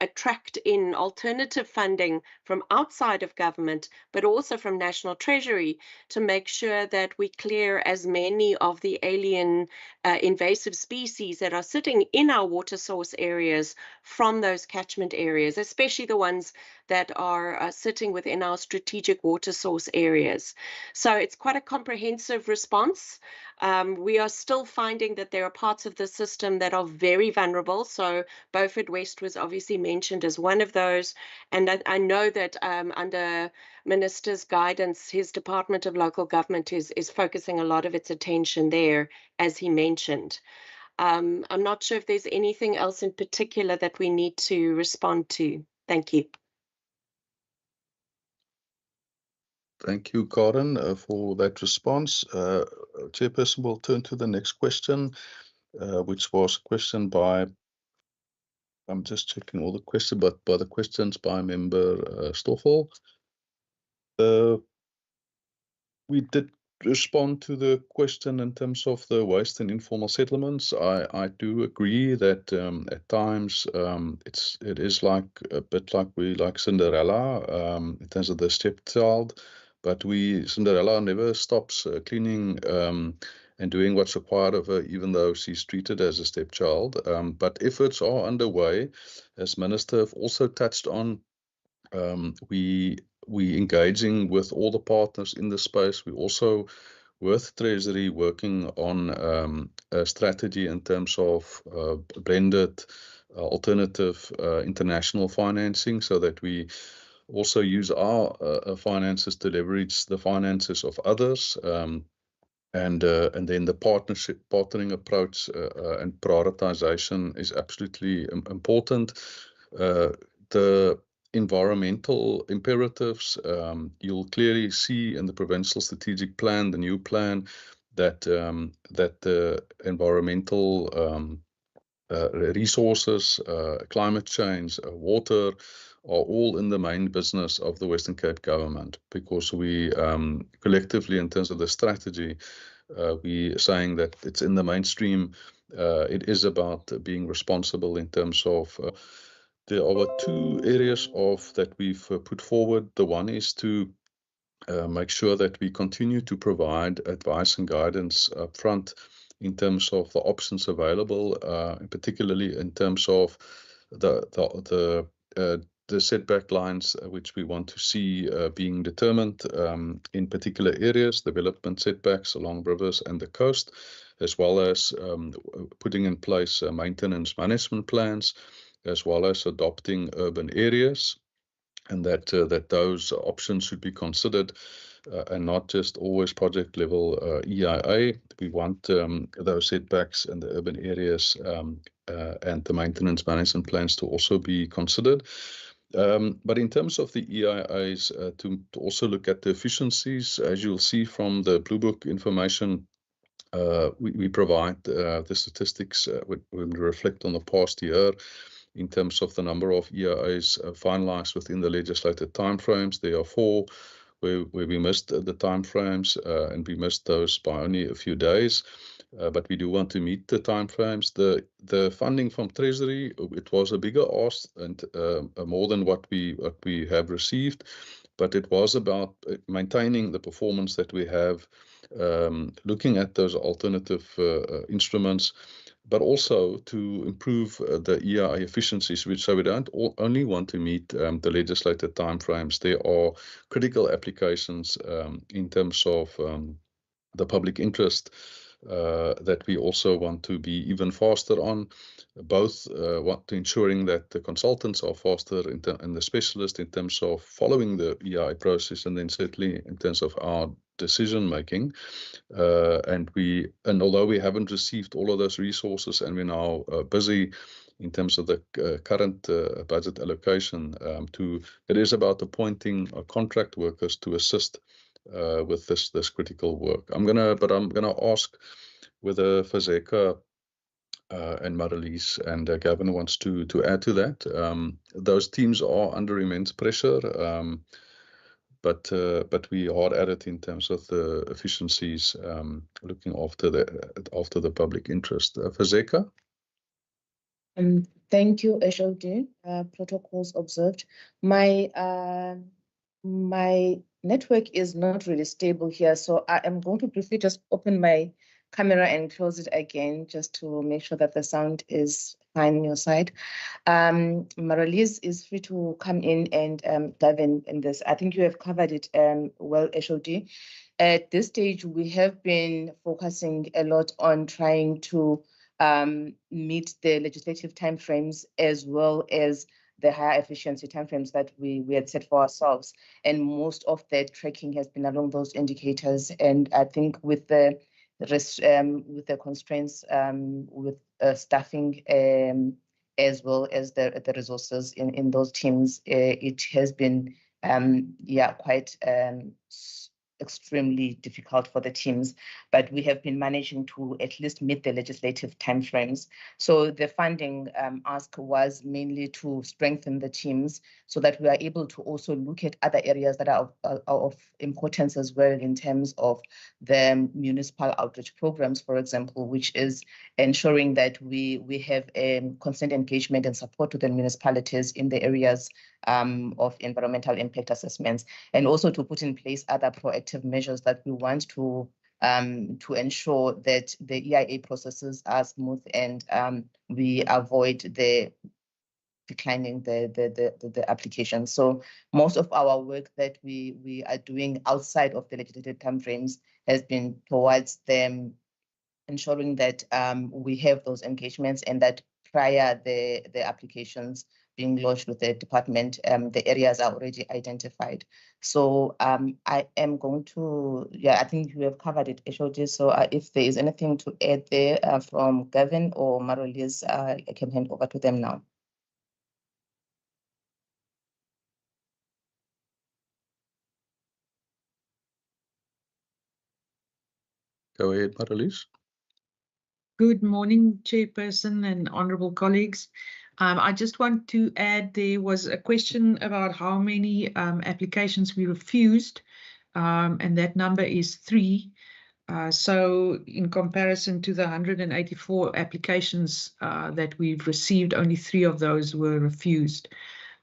attract in alternative funding from outside of government, but also from National Treasury, to make sure that we clear as many of the alien invasive species that are sitting in our water source areas from those catchment areas, especially the ones that are sitting within our strategic water source areas. So it's quite a comprehensive response. We are still finding that there are parts of the system that are very vulnerable. So Beaufort West was obviously mentioned as one of those. And I know that under Minister's guidance, his Department of Local Government is focusing a lot of its attention there, as he mentioned. I'm not sure if there's anything else in particular that we need to respond to. Thank you. Thank you, Karen, for that response. Chairperson will turn to the next question, which was a question by, I'm just checking all the questions, but by the questions by Member Stoffel. We did respond to the question in terms of the waste and informal settlements. I do agree that at times it is like a bit like Cinderella in terms of the stepchild, but Cinderella never stops cleaning and doing what's required of her, even though she's treated as a stepchild. But efforts are underway, as Minister have also touched on. We engaging with all the partners in the space. We also, with Treasury, working on a strategy in terms of blended alternative international financing, so that we also use our finances to leverage the finances of others. And then the partnering approach and prioritization is absolutely important. The environmental imperatives, you'll clearly see in the provincial strategic plan, the new plan, that the environmental resources, climate change, water, are all in the main business of the Western Cape government, because we collectively, in terms of the strategy, we are saying that it's in the mainstream. It is about being responsible in terms of there are two areas that we've put forward. The one is to make sure that we continue to provide advice and guidance up front in terms of the options available, particularly in terms of the setback lines which we want to see being determined in particular areas, development setbacks along rivers and the coast, as well as putting in place maintenance management plans, as well as adopting urban areas, and that those options should be considered and not just always project level EIA. We want those setbacks in the urban areas and the maintenance management plans to also be considered. But in terms of the EIAs, to also look at the efficiencies, as you'll see from the Blue Book information, we provide the statistics when we reflect on the past year in terms of the number of EIAs finalized within the legislated timeframes. There are 4 where we missed the timeframes, and we missed those by only a few days. But we do want to meet the timeframes. The funding from Treasury, it was a bigger ask and more than what we have received, but it was about maintaining the performance that we have, looking at those alternative instruments, but also to improve the EIA efficiencies, so we don't only want to meet the legislated timeframes. There are critical applications in terms of the public interest that we also want to be even faster on, both want to ensuring that the consultants are faster and the specialists in terms of following the EI process, and then certainly in terms of our decision making. And although we haven't received all of those resources, and we're now busy in terms of the current budget allocation, it is about appointing contract workers to assist with this critical work. I'm gonna ask whether Fazeka and Marlies and Gavin wants to add to that. Those teams are under immense pressure, but we are at it in terms of the efficiencies, looking after the public interest. Fazeka? Thank you, HOD. Protocols observed. My network is not really stable here, so I am going to briefly just open my camera and close it again just to make sure that the sound is fine on your side. Marlies is free to come in and dive in this. I think you have covered it well, HOD. At this stage, we have been focusing a lot on trying to meet the legislative timeframes as well as the higher efficiency timeframes that we had set for ourselves. And most of the tracking has been along those indicators. And I think with the constraints with staffing as well as the resources in those teams, it has been quite extremely difficult for the teams, but we have been managing to at least meet the legislative timeframes. So the funding ask was mainly to strengthen the teams so that we are able to also look at other areas that are of importance as well in terms of the municipal outreach programs, for example, which is ensuring that we have constant engagement and support to the municipalities in the areas of environmental impact assessments, and also to put in place other proactive measures that we want to ensure that the EIA processes are smooth and we avoid the declining the application. So most of our work that we are doing outside of the legislative timeframes has been towards them ensuring that we have those engagements and that prior the applications being lodged with the department, the areas are already identified. So I am going to, I think you have covered it, HOD. So if there is anything to add there from Gavin or Marlies, I can hand over to them now. Go ahead, Marlies. Good morning, Chairperson and honourable colleagues. I just want to add there was a question about how many applications we refused, and that number is 3. So in comparison to the 184 applications that we've received, only 3 of those were refused.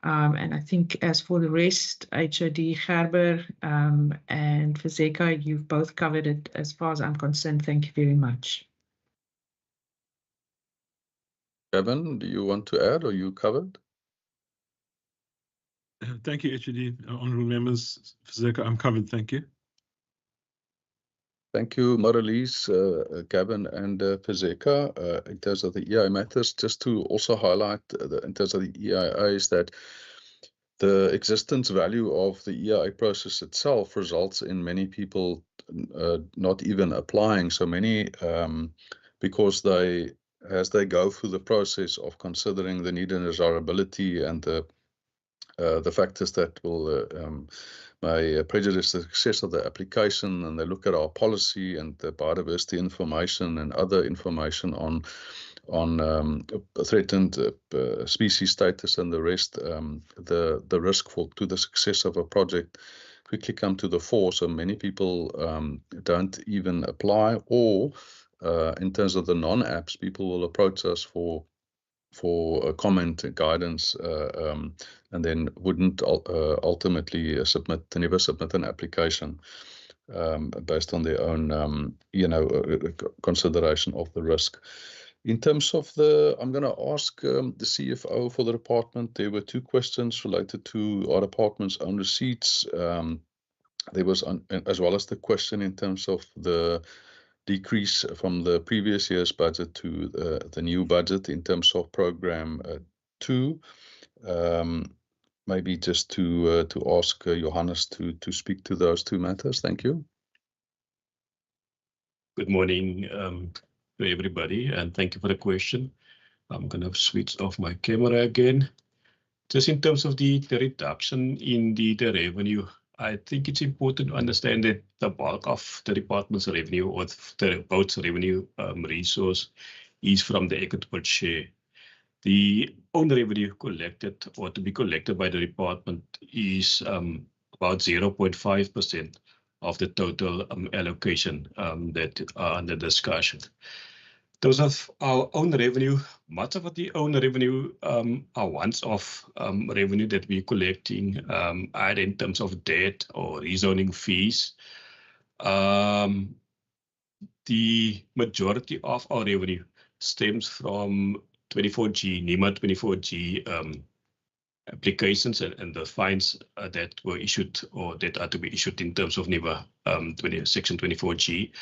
And I think as for the rest, HOD, Gerber and Fazeka, you've both covered it as far as I'm concerned. Thank you very much. Gavin, do you want to add, or you covered? Thank you, HOD. Honourable members, Fazeka, I'm covered. Thank you. Thank you, Marlies, Gavin, and Fazeka. In terms of the EIA matters, just to also highlight in terms of the EIA is that the existence value of the EIA process itself results in many people not even applying. So many, because as they go through the process of considering the need and desirability and the factors that will may prejudice the success of the application, and they look at our policy and the biodiversity information and other information on threatened species status and the rest, the risk to the success of a project quickly come to the fore. So many people don't even apply, or in terms of the non-apps, people will approach us for a comment, guidance, and then wouldn't ultimately never submit an application based on their own, consideration of the risk. In terms of I'm going to ask the CFO for the department. There were 2 questions related to our department's own receipts. There was, as well as the question in terms of the decrease from the previous year's budget to the new budget in terms of program 2. Maybe just to ask Johannes to speak to those two matters. Thank you. Good morning to everybody, and thank you for the question. I'm going to switch off my camera again. Just in terms of the reduction in the revenue, I think it's important to understand that the bulk of the department's revenue, or the boat's revenue resource, is from the equitable share. The own revenue collected or to be collected by the department is about 0.5% of the total allocation that are under discussion. Those of our own revenue, much of the own revenue are once-off revenue that we're collecting, either in terms of debt or rezoning fees. The majority of our revenue stems from 24G, NEMA 24G applications and the fines that were issued or that are to be issued in terms of NEMA Section 24G.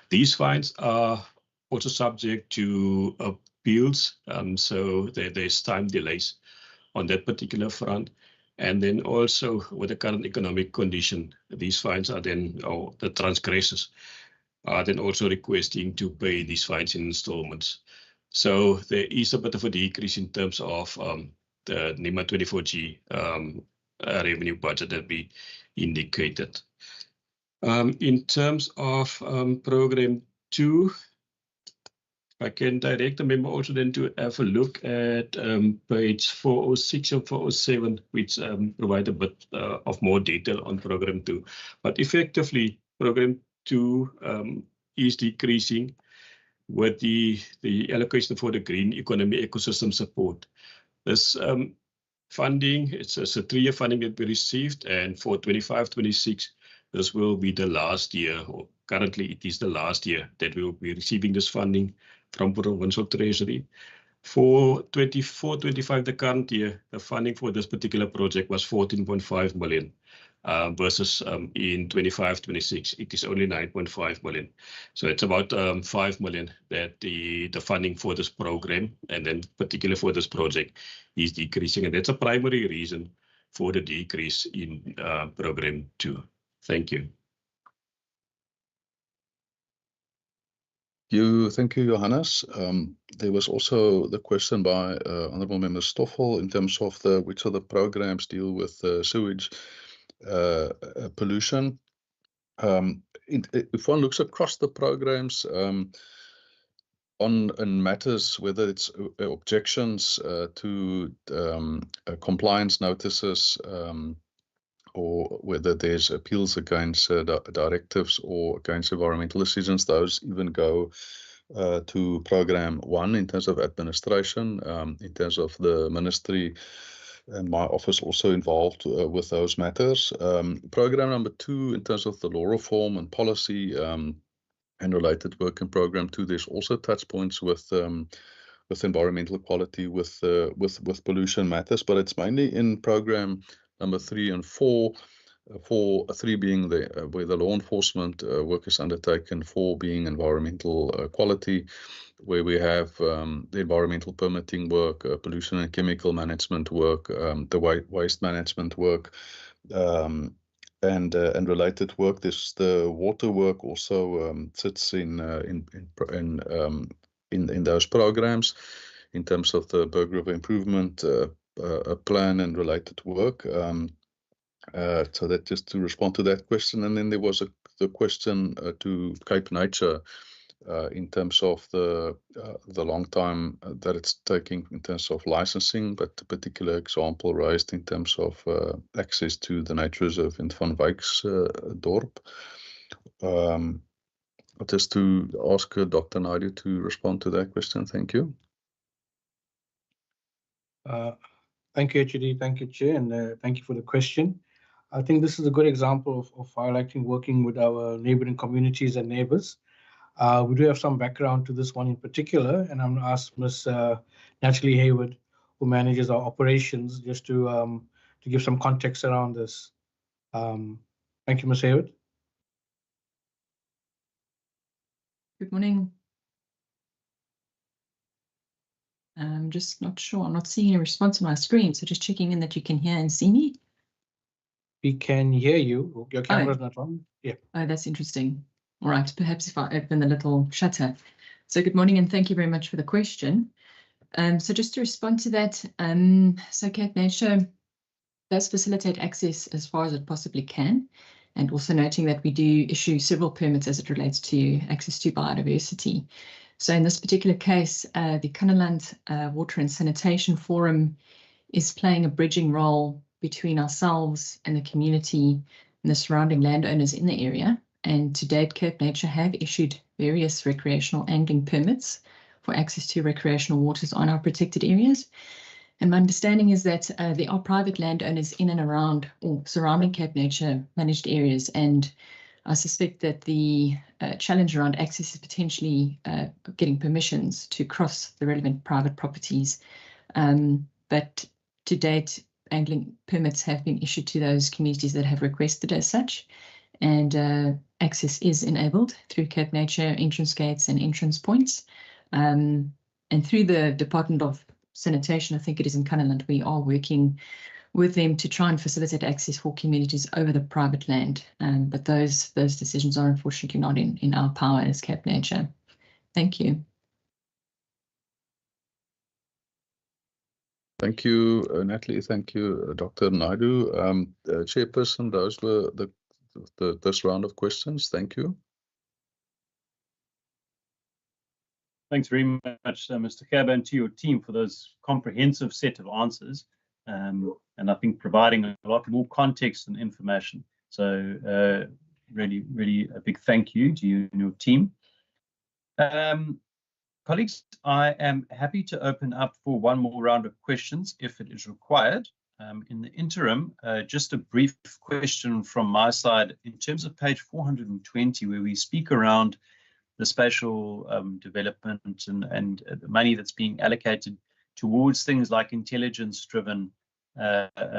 These fines are also subject to appeals, so there's time delays on that particular front. And then also with the current economic condition, these fines are then, or the transgressors are then also requesting to pay these fines in installments. So there is a bit of a decrease in terms of the NEMA 24G revenue budget that we indicated. In terms of program 2, I can direct the member also then to have a look at page 406 and 407, which provide a bit of more detail on program 2. But effectively, program 2 is decreasing with the allocation for the green economy ecosystem support. This funding, it's a 3-year funding that we received, and for 25-26, this will be the last year, or currently it is the last year that we will be receiving this funding from Provincial Treasury. For 24-25, the current year, the funding for this particular project was 14.5 million. Versus in 25-26, it is only 9.5 million. So it's about 5 million that the funding for this program, and then particularly for this project, is decreasing. And that's a primary reason for the decrease in program 2. Thank you. Thank you, Johannes. There was also the question by Honourable Member Stoffel in terms of which of the programs deal with sewage pollution. If one looks across the programs on matters, whether it's objections to compliance notices, or whether there's appeals against directives or against environmental decisions, those even go to program 1 in terms of administration, in terms of the ministry and my office also involved with those matters. Program number 2, in terms of the law reform and policy and related work in program 2, there's also touch points with environmental quality, with pollution matters, but it's mainly in program number 3 and 4. 3 being where the law enforcement work is undertaken, 4 being environmental quality, where we have the environmental permitting work, pollution and chemical management work, the waste management work, and related work. This the water work also sits in those programs in terms of the Berg River improvement plan and related work. So that just to respond to that question. And then there was the question to Cape Nature in terms of the long time that it's taking in terms of licensing, but the particular example raised in terms of access to the nature reserve in Van Wyksdorp. Just to ask Dr. Naidu to respond to that question. Thank you. Thank you, HED. Thank you, Chair, and thank you for the question. I think this is a good example of highlighting working with our neighboring communities and neighbors. We do have some background to this one in particular, and I'm going to ask Ms. Natalie Hayward, who manages our operations, just to give some context around this. Thank you, Ms. Hayward. Good morning. I'm just not sure. I'm not seeing a response on my screen, so just checking in that you can hear and see me. We can hear you. Your camera's not on. Yeah. Oh, that's interesting. All right, perhaps if I open the little shutter. So good morning and thank you very much for the question. So just to respond to that, so Cape Nature does facilitate access as far as it possibly can, and also noting that we do issue several permits as it relates to access to biodiversity. So in this particular case, the Kannaland Water and Sanitation Forum is playing a bridging role between ourselves and the community and the surrounding landowners in the area. And to date, Cape Nature have issued various recreational angling permits for access to recreational waters on our protected areas. And my understanding is that there are private landowners in and around or surrounding Cape Nature managed areas. And I suspect that the challenge around access is potentially getting permissions to cross the relevant private properties. But to date, angling permits have been issued to those communities that have requested as such. And access is enabled through Cape Nature entrance gates and entrance points. And through the Department of Sanitation, I think it is in Kannaland, we are working with them to try and facilitate access for communities over the private land. But those decisions are unfortunately not in our power as Cape Nature. Thank you. Thank you, Natalie. Thank you, Dr. Naidu. Chairperson, those were this round of questions. Thank you. Thanks very much, Mr. Kaba, and to your team for those comprehensive set of answers, and I think providing a lot more context and information. So really a big thank you to you and your team. Colleagues, I am happy to open up for one more round of questions if it is required. In the interim, just a brief question from my side in terms of page 420, where we speak around the spatial development and the money that's being allocated towards things like intelligence-driven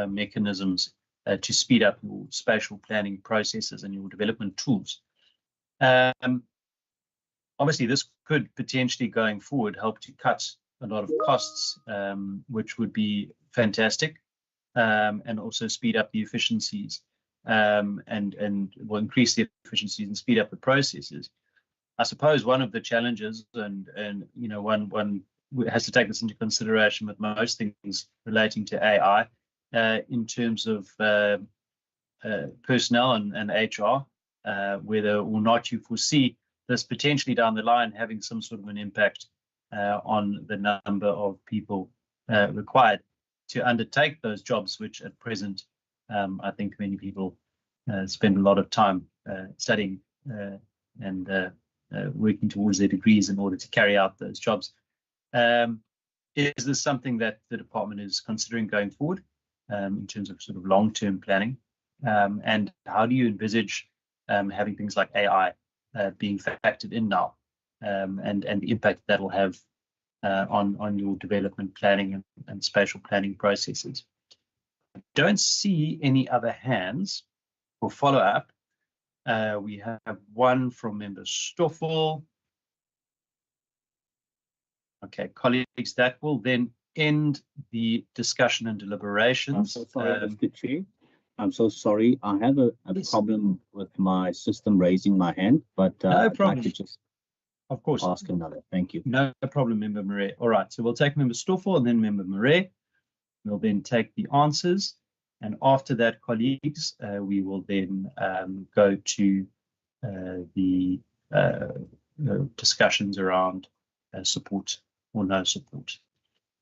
mechanisms to speed up your spatial planning processes and your development tools. Obviously, this could potentially, going forward, help to cut a lot of costs, which would be fantastic, and also speed up the efficiencies and will increase the efficiencies and speed up the processes. I suppose one of the challenges, and you know, one has to take this into consideration with most things relating to AI, in terms of personnel and HR, whether or not you foresee this potentially down the line having some sort of an impact on the number of people required to undertake those jobs, which at present I think many people spend a lot of time studying and working towards their degrees in order to carry out those jobs. Is this something that the department is considering going forward in terms of sort of long-term planning? And how do you envisage having things like AI being factored in now, and the impact that will have on your development planning and spatial planning processes? I don't see any other hands for follow-up. We have one from Member Stoffel. Okay, colleagues, that will then end the discussion and deliberations. I'm so sorry, Mr. Chair. I'm so sorry. I have a problem with my system raising my hand, but no problem. I'd like to just ask another. Thank you. No problem, Member Murray. All right, so we'll take Member Stoffel and then Member Murray. We'll then take the answers. And after that, colleagues, we will then go to the discussions around support or no support.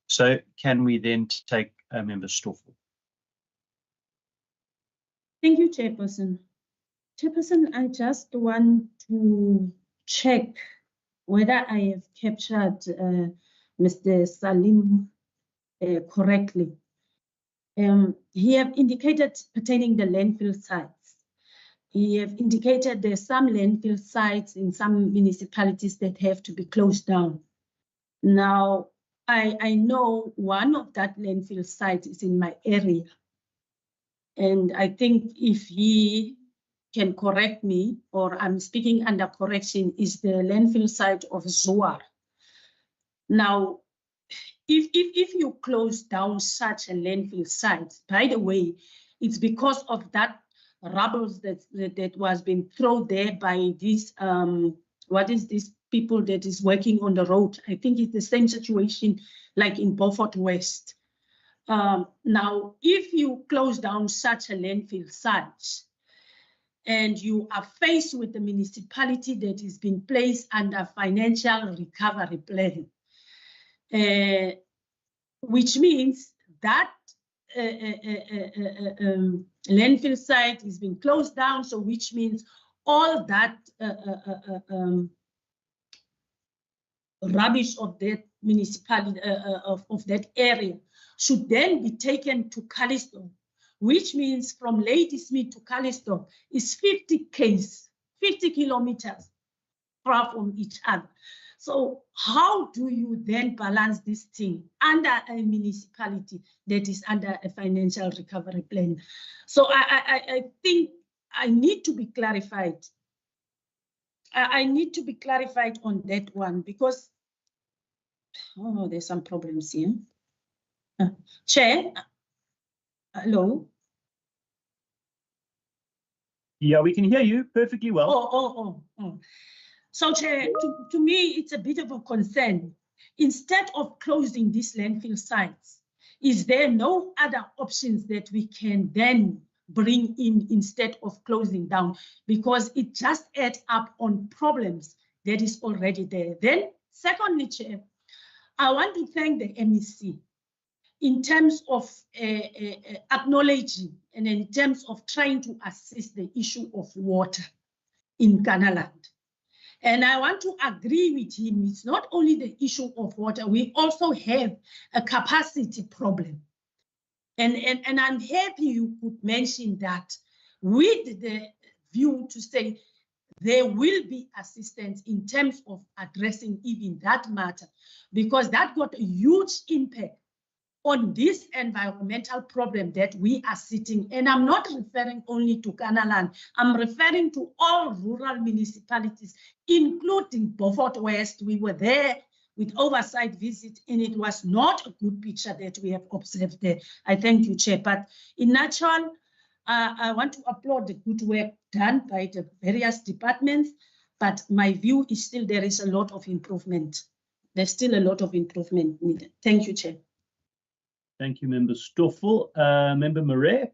So can we then take Member Stoffel? Thank you, Chairperson. Chairperson, I just want to check whether I have captured Mr. Salim correctly. He have indicated pertaining the landfill sites. He have indicated there's some landfill sites in some municipalities that have to be closed down. Now, I know one of that landfill site is in my area. And I think if he can correct me, or I'm speaking under correction, is the landfill site of Zoar. Now, if you close down such a landfill site, by the way, it's because of that rubble that was being thrown there by these, what is this people that is working on the road? I think it's the same situation like in Beaufort West. Now, if you close down such a landfill site and you are faced with the municipality that is being placed under financial recovery plan, which means that landfill site is being closed down, so which means all that rubbish of that municipality, of that area, should then be taken to Callisto, which means from Ladysmith to Callisto is 50 kilometers far from each other. So how do you then balance this thing under a municipality that is under a financial recovery plan? So I think I need to be clarified. I need to be clarified on that one, because there's some problems here. Chair, hello. Yeah, we can hear you perfectly well. So, Chair, to me, it's a bit of a concern. Instead of closing these landfill sites, is there no other options that we can then bring in instead of closing down? Because it just adds up on problems that is already there. Then, secondly, Chair, I want to thank the MEC in terms of acknowledging and in terms of trying to assist the issue of water in Ghanaland. And I want to agree with him. It's not only the issue of water, we also have a capacity problem. And I'm happy you could mention that with the view to say there will be assistance in terms of addressing even that matter, because that got a huge impact on this environmental problem that we are sitting. And I'm not referring only to Ghanaland, I'm referring to all rural municipalities, including Beaufort West. We were there with oversight visit, and it was not a good picture that we have observed there. I thank you, Chair. But in nutshell, I want to applaud the good work done by the various departments, but my view is still there is a lot of improvement. There's still a lot of improvement needed. Thank you, Chair. Thank you, Member Stoffel. Member Murray.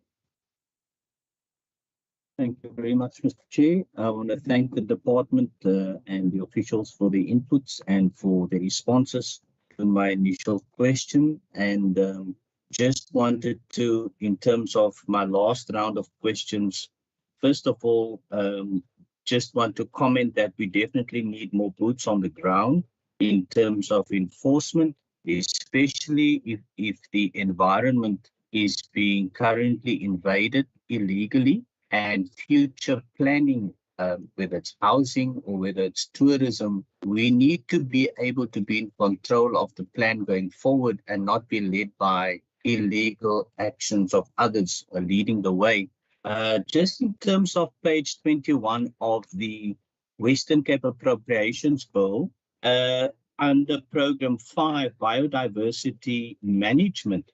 Thank you very much, Mr. Chair. I want to thank the department and the officials for the inputs and for the responses to my initial question. And just wanted to, in terms of my last round of questions, first of all, just want to comment that we definitely need more boots on the ground in terms of enforcement, especially if the environment is being currently invaded illegally, and future planning, whether it's housing or whether it's tourism, we need to be able to be in control of the plan going forward and not be led by illegal actions of others leading the way. Just in terms of page 21 of the Western Cape Appropriations Bill, under Program 5, Biodiversity Management.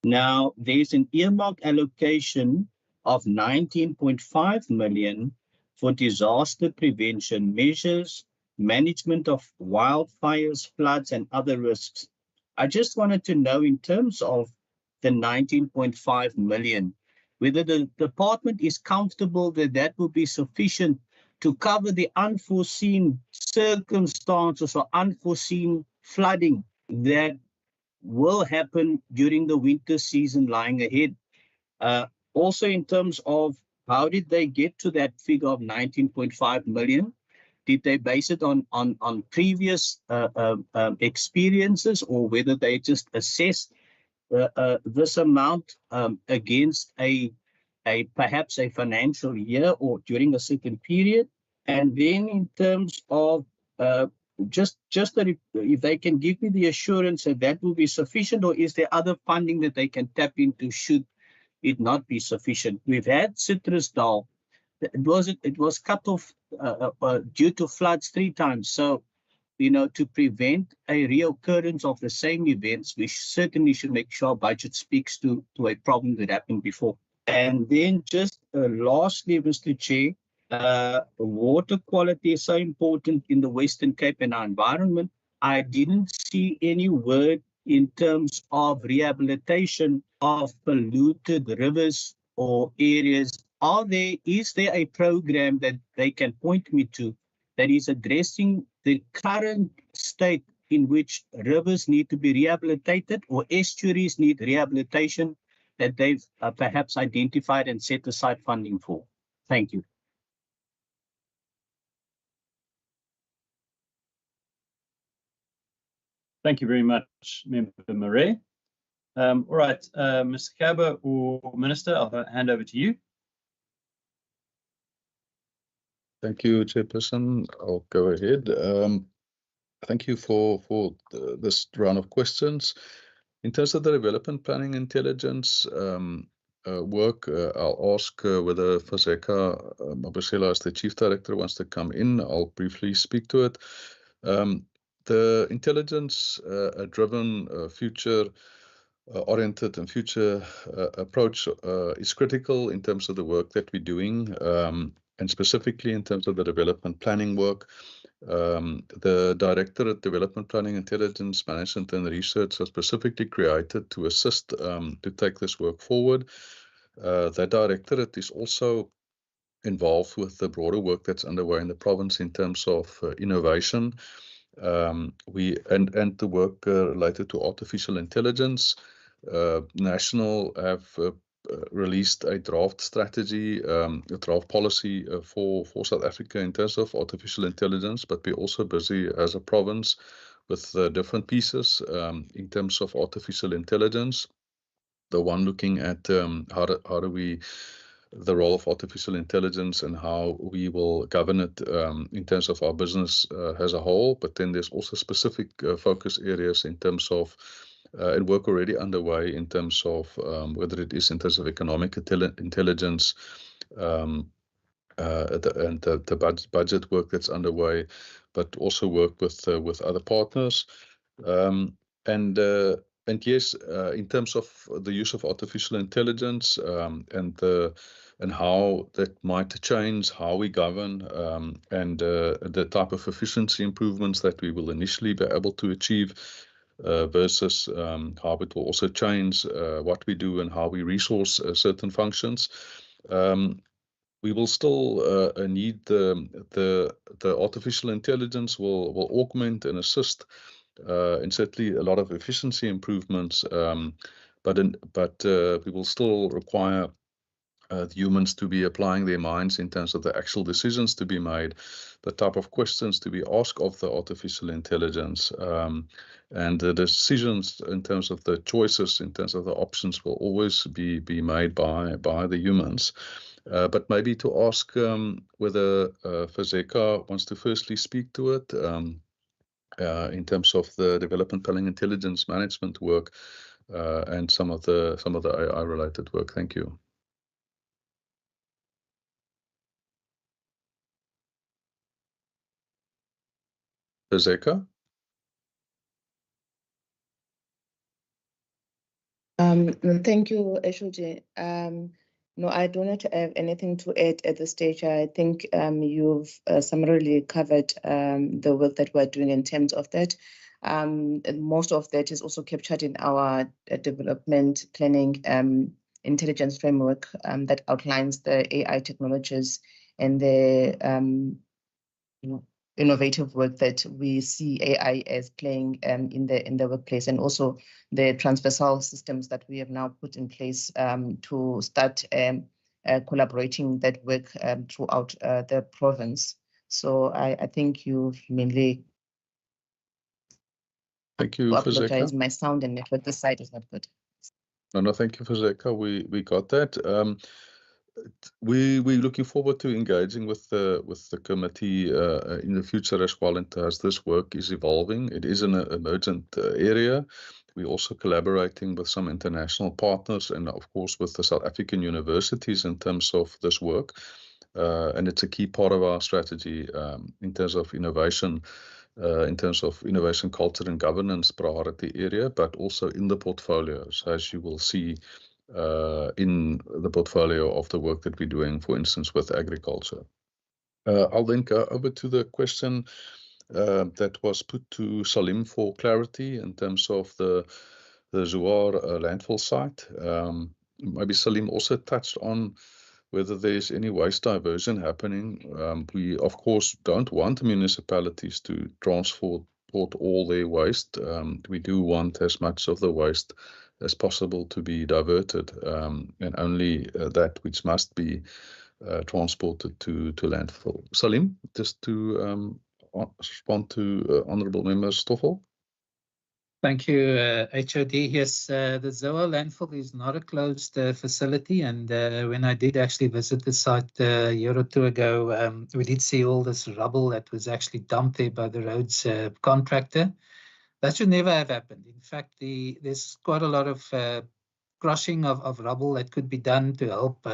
Now, there's an earmark allocation of 19.5 million for disaster prevention measures, management of wildfires, floods, and other risks. I just wanted to know, in terms of the 19.5 million, whether the department is comfortable that that will be sufficient to cover the unforeseen circumstances or unforeseen flooding that will happen during the winter season lying ahead. Also, in terms of how did they get to that figure of 19.5 million? Did they base it on previous experiences, or whether they just assessed this amount against perhaps a financial year or during a certain period? And then in terms of if they can give me the assurance that that will be sufficient, or is there other funding that they can tap into should it not be sufficient? We've had Citrusdal it was cut off due to floods 3 times. So, you know, to prevent a reoccurrence of the same events, we certainly should make sure our budget speaks to a problem that happened before. And then just lastly, Mr. Chair, water quality is so important in the Western Cape and our environment. I didn't see any word in terms of rehabilitation of polluted rivers or areas. Is there a program that they can point me to that is addressing the current state in which rivers need to be rehabilitated or estuaries need rehabilitation that they've perhaps identified and set aside funding for? Thank you. Thank you very much, Member Murray. All right, Mr. Kaba or Minister, I'll hand over to you. Thank you, Chairperson. I'll go ahead. Thank you for this round of questions. In terms of the development planning intelligence work, I'll ask whether Fazeka Mabusela, as the Chief Director, wants to come in. I'll briefly speak to it. The intelligence-driven, future-oriented and future approach is critical in terms of the work that we're doing, and specifically in terms of the development planning work. The Directorate of Development Planning, Intelligence Management and Research was specifically created to assist to take this work forward. That Directorate is also involved with the broader work that's underway in the province in terms of innovation. And the work related to artificial intelligence. National have released a draft strategy, a draft policy for South Africa in terms of artificial intelligence, but we're also busy as a province with different pieces in terms of artificial intelligence. The one looking at how do we the role of artificial intelligence and how we will govern it in terms of our business as a whole. But then there's also specific focus areas in terms of and work already underway in terms of whether it is in terms of economic intelligence and the budget work that's underway, but also work with other partners. And yes, in terms of the use of artificial intelligence and how that might change how we govern and the type of efficiency improvements that we will initially be able to achieve versus how it will also change what we do and how we resource certain functions. We will still need the artificial intelligence will augment and assist. And certainly a lot of efficiency improvements, but we will still require the humans to be applying their minds in terms of the actual decisions to be made, the type of questions to be asked of the artificial intelligence, and the decisions in terms of the choices, in terms of the options, will always be made by the humans. But maybe to ask whether Fazeka wants to firstly speak to it. In terms of the development planning intelligence management work and some of the AI related work. Thank you. Fazeka? Thank you, Eshoji. No, I do not have anything to add at this stage. I think you've summarily covered the work that we're doing in terms of that. And most of that is also captured in our development planning intelligence framework that outlines the AI technologies and the innovative work that we see AI as playing in the workplace, and also the transversal systems that we have now put in place to start collaborating that work throughout the province. So I think you've mainly. Thank you, Fazeka. My sound and network this side is not good. No, thank you, Fazeka. We got that. We're looking forward to engaging with the committee in the future as well, and as this work is evolving. It is an emergent area. We're also collaborating with some international partners and, of course, with the South African universities in terms of this work. and it's a key part of our strategy in terms of innovation, culture and governance priority area, but also in the portfolios, as you will see in the portfolio of the work that we're doing, for instance, with agriculture. I'll then go over to the question that was put to Salim for clarity in terms of the Zuar landfill site. Maybe Salim also touched on whether there's any waste diversion happening. We, of course, don't want municipalities to transport all their waste. We do want as much of the waste as possible to be diverted, and only that which must be transported to landfill. Salim, just to respond to Honourable Member Stoffel. Thank you, HOD. Yes, the Zoa landfill is not a closed facility, and when I did actually visit the site a year or two ago, we did see all this rubble that was actually dumped there by the roads contractor. That should never have happened. In fact, there's quite a lot of crushing of rubble that could be done to help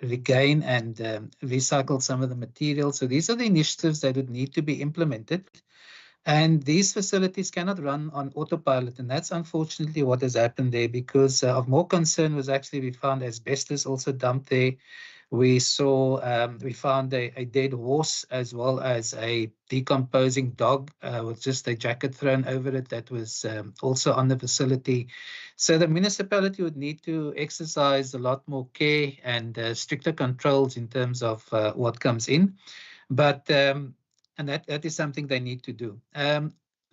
regain and recycle some of the material. So these are the initiatives that would need to be implemented. And these facilities cannot run on autopilot. And that's unfortunately what has happened there, because of more concern was actually we found asbestos also dumped there. We found a dead horse as well as a decomposing dog with just a jacket thrown over it that was also on the facility. So the municipality would need to exercise a lot more care and stricter controls in terms of what comes in. But and that is something they need to do.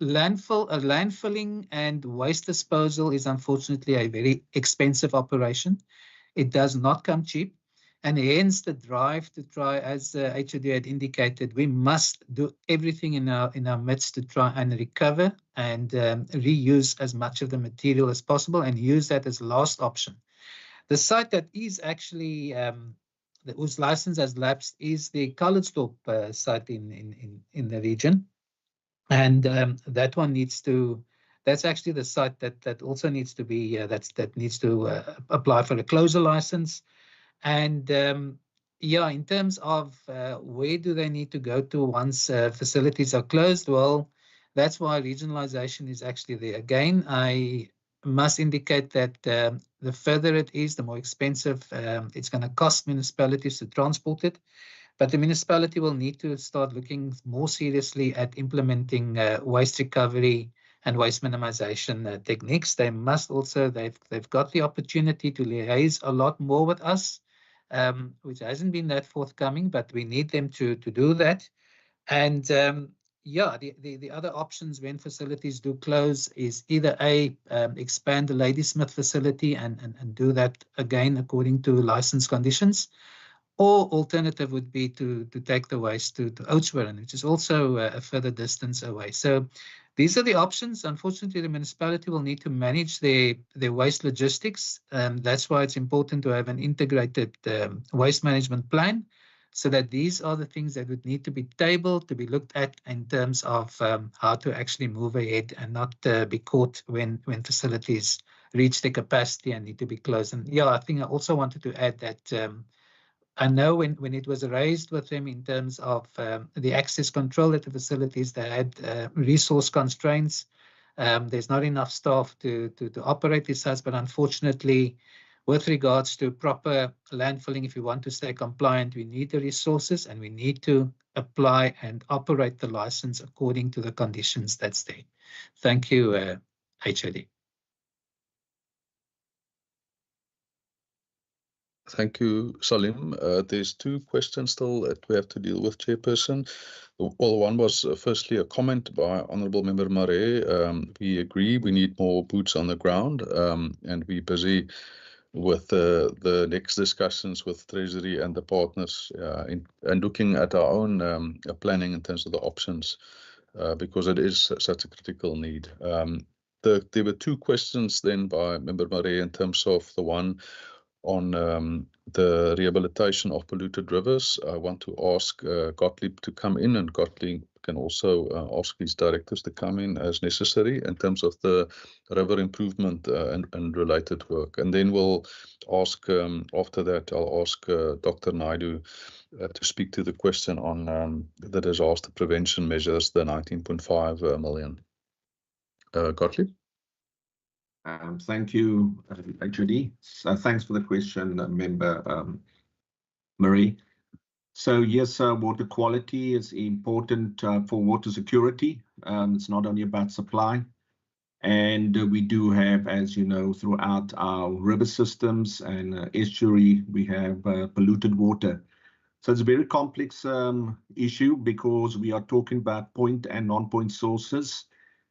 Landfilling and waste disposal is unfortunately a very expensive operation. It does not come cheap, and hence the drive to try, as HOD had indicated, we must do everything in our midst to try and recover and reuse as much of the material as possible and use that as last option. The site that is actually whose license has lapsed is the Calitzdorp site in the region, and that one needs to. That's actually the site that also needs to be that needs to apply for a closure license, and yeah, in terms of where do they need to go to once facilities are closed? Well, that's why regionalization is actually there. Again, I must indicate that the further it is, the more expensive it's going to cost municipalities to transport it. But the municipality will need to start looking more seriously at implementing waste recovery and waste minimization techniques. They must also, they've got the opportunity to liaise a lot more with us, which hasn't been that forthcoming, but we need them to do that. And yeah, the other options when facilities do close is either expand the Ladysmith facility and do that again according to license conditions, or alternative would be to take the waste to Oudtshoorn, which is also a further distance away. So these are the options. Unfortunately, the municipality will need to manage their waste logistics. That's why it's important to have an integrated waste management plan, so that these are the things that would need to be tabled, to be looked at in terms of how to actually move ahead and not be caught when facilities reach their capacity and need to be closed. And yeah, I think I also wanted to add that I know when it was raised with them in terms of the access control at the facilities, they had resource constraints. There's not enough staff to operate these sites, but unfortunately, with regards to proper landfilling, if we want to stay compliant, we need the resources and we need to apply and operate the license according to the conditions that's there. Thank you, HOD. Thank you, Salim. There's two questions still that we have to deal with, Chairperson. Well, one was firstly a comment by Honourable Member Marais. We agree we need more boots on the ground, and we're busy with the next discussions with Treasury and the partners and looking at our own planning in terms of the options, because it is such a critical need. There were two questions then by Member Marais in terms of the one on the rehabilitation of polluted rivers. I want to ask Gottlieb to come in, and Gottlieb can also ask these directors to come in as necessary in terms of the river improvement and related work. And then we'll ask, after that, I'll ask Dr. Naidu to speak to the question on the disaster prevention measures, the 19.5 million. Gottlieb? Thank you, HOD. Thanks for the question, Member Marie. So yes, water quality is important for water security. It's not only about supply. And we do have, as you know, throughout our river systems and estuary, we have polluted water. So it's a very complex issue because we are talking about point and non-point sources.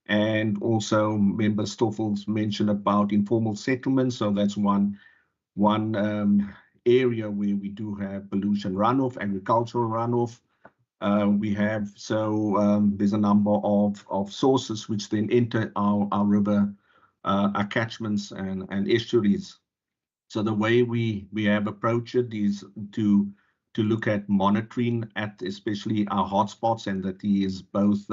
And also Member Stoffels mentioned about informal settlements. So that's one area where we do have pollution runoff, agricultural runoff. There's a number of sources which then enter our river, our catchments and estuaries. So the way we have approached it is to look at monitoring at especially our hotspots, and that is both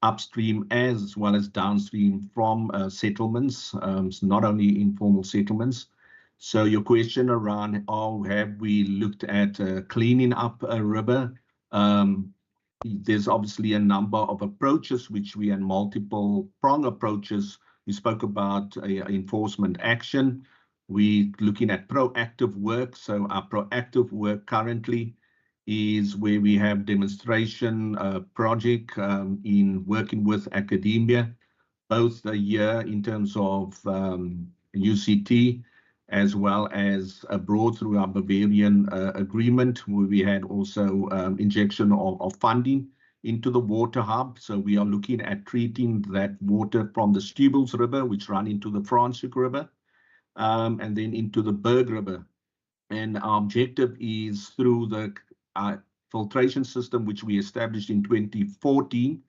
upstream as well as downstream from settlements, so not only informal settlements. So your question around how have we looked at cleaning up a river? There's obviously a number of approaches which we had multiple prong approaches. We spoke about enforcement action. We're looking at proactive work. So our proactive work currently is where we have demonstration project in working with academia, both a year in terms of UCT, as well as abroad through our Bavarian agreement, where we had also injection of funding into the water hub. So we are looking at treating that water from the Stubbles River, which run into the Franschhoek River, and then into the Berg River. And our objective is through the filtration system, which we established in 2014.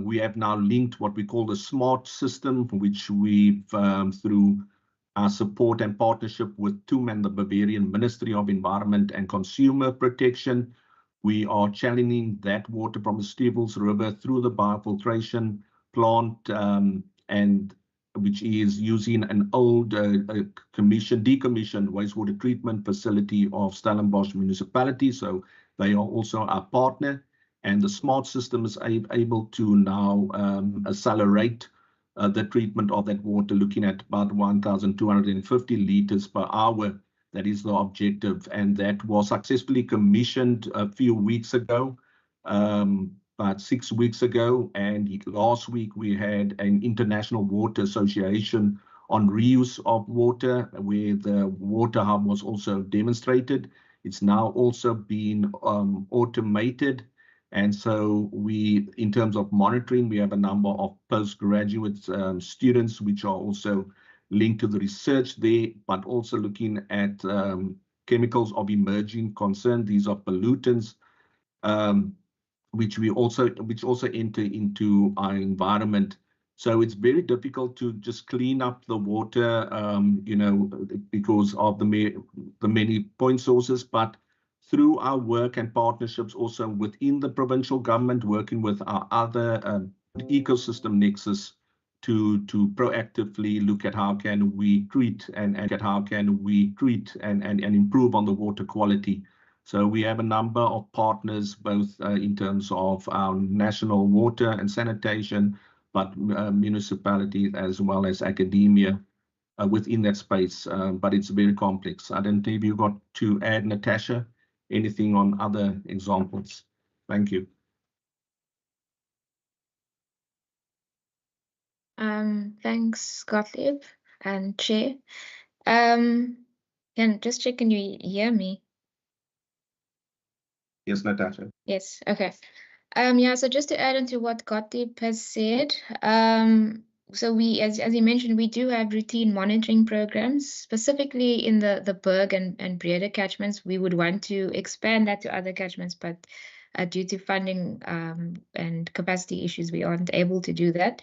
We have now linked what we call the smart system, which we've through our support and partnership with TUM and the Bavarian Ministry of Environment and Consumer Protection. We are channeling that water from the Stubbles River through the biofiltration plant, and which is using an old decommissioned wastewater treatment facility of Stellenbosch municipality. So they are also our partner, and the smart system is able to now accelerate the treatment of that water, looking at about 1,250 liters per hour. That is the objective, and that was successfully commissioned a few weeks ago, about 6 weeks ago. And last week we had an International Water Association on reuse of water, where the water hub was also demonstrated. It's now also been automated. And so we, in terms of monitoring, we have a number of postgraduate students which are also linked to the research there, but also looking at chemicals of emerging concern. These are pollutants, which also enter into our environment. So it's very difficult to just clean up the water, because of the many point sources, but through our work and partnerships also within the provincial government, working with our other ecosystem nexus to proactively look at how can we treat and improve on the water quality. So we have a number of partners, both in terms of our national water and sanitation, but municipalities as well as academia within that space. But it's very complex. I don't know if you got to add, Natasha, anything on other examples. Thank you. Thanks, Gottlieb and Chair. Just check, can you hear me? Yes, Natasha. Yes, okay. So just to add on to what Gottlieb has said, so we, as you mentioned, we do have routine monitoring programs, specifically in the Berg and Breede catchments. We would want to expand that to other catchments, but due to funding and capacity issues, we aren't able to do that.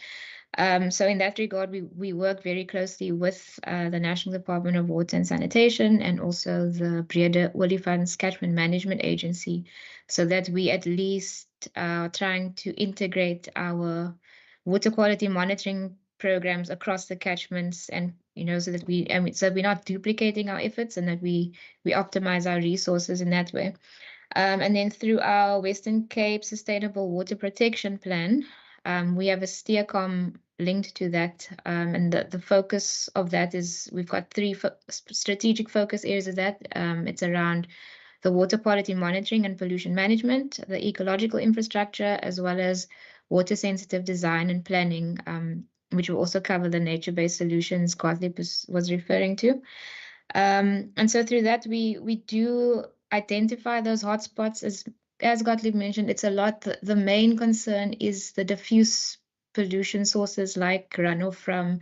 So in that regard, we work very closely with the National Department of Water and Sanitation and also the Breede Olifants Catchment Management Agency, so that we at least trying to integrate our water quality monitoring programs across the catchments, and so that we're not duplicating our efforts, and that we optimize our resources in that way. And then through our Western Cape Sustainable Water Protection Plan, we have a steercom linked to that, and the focus of that is we've got three strategic focus areas of that. It's around the water quality monitoring and pollution management, the ecological infrastructure, as well as water sensitive design and planning, which will also cover the nature-based solutions Gottlieb was referring to. And so through that, we do identify those hotspots. As Gottlieb mentioned, it's a lot. The main concern is the diffuse pollution sources like runoff from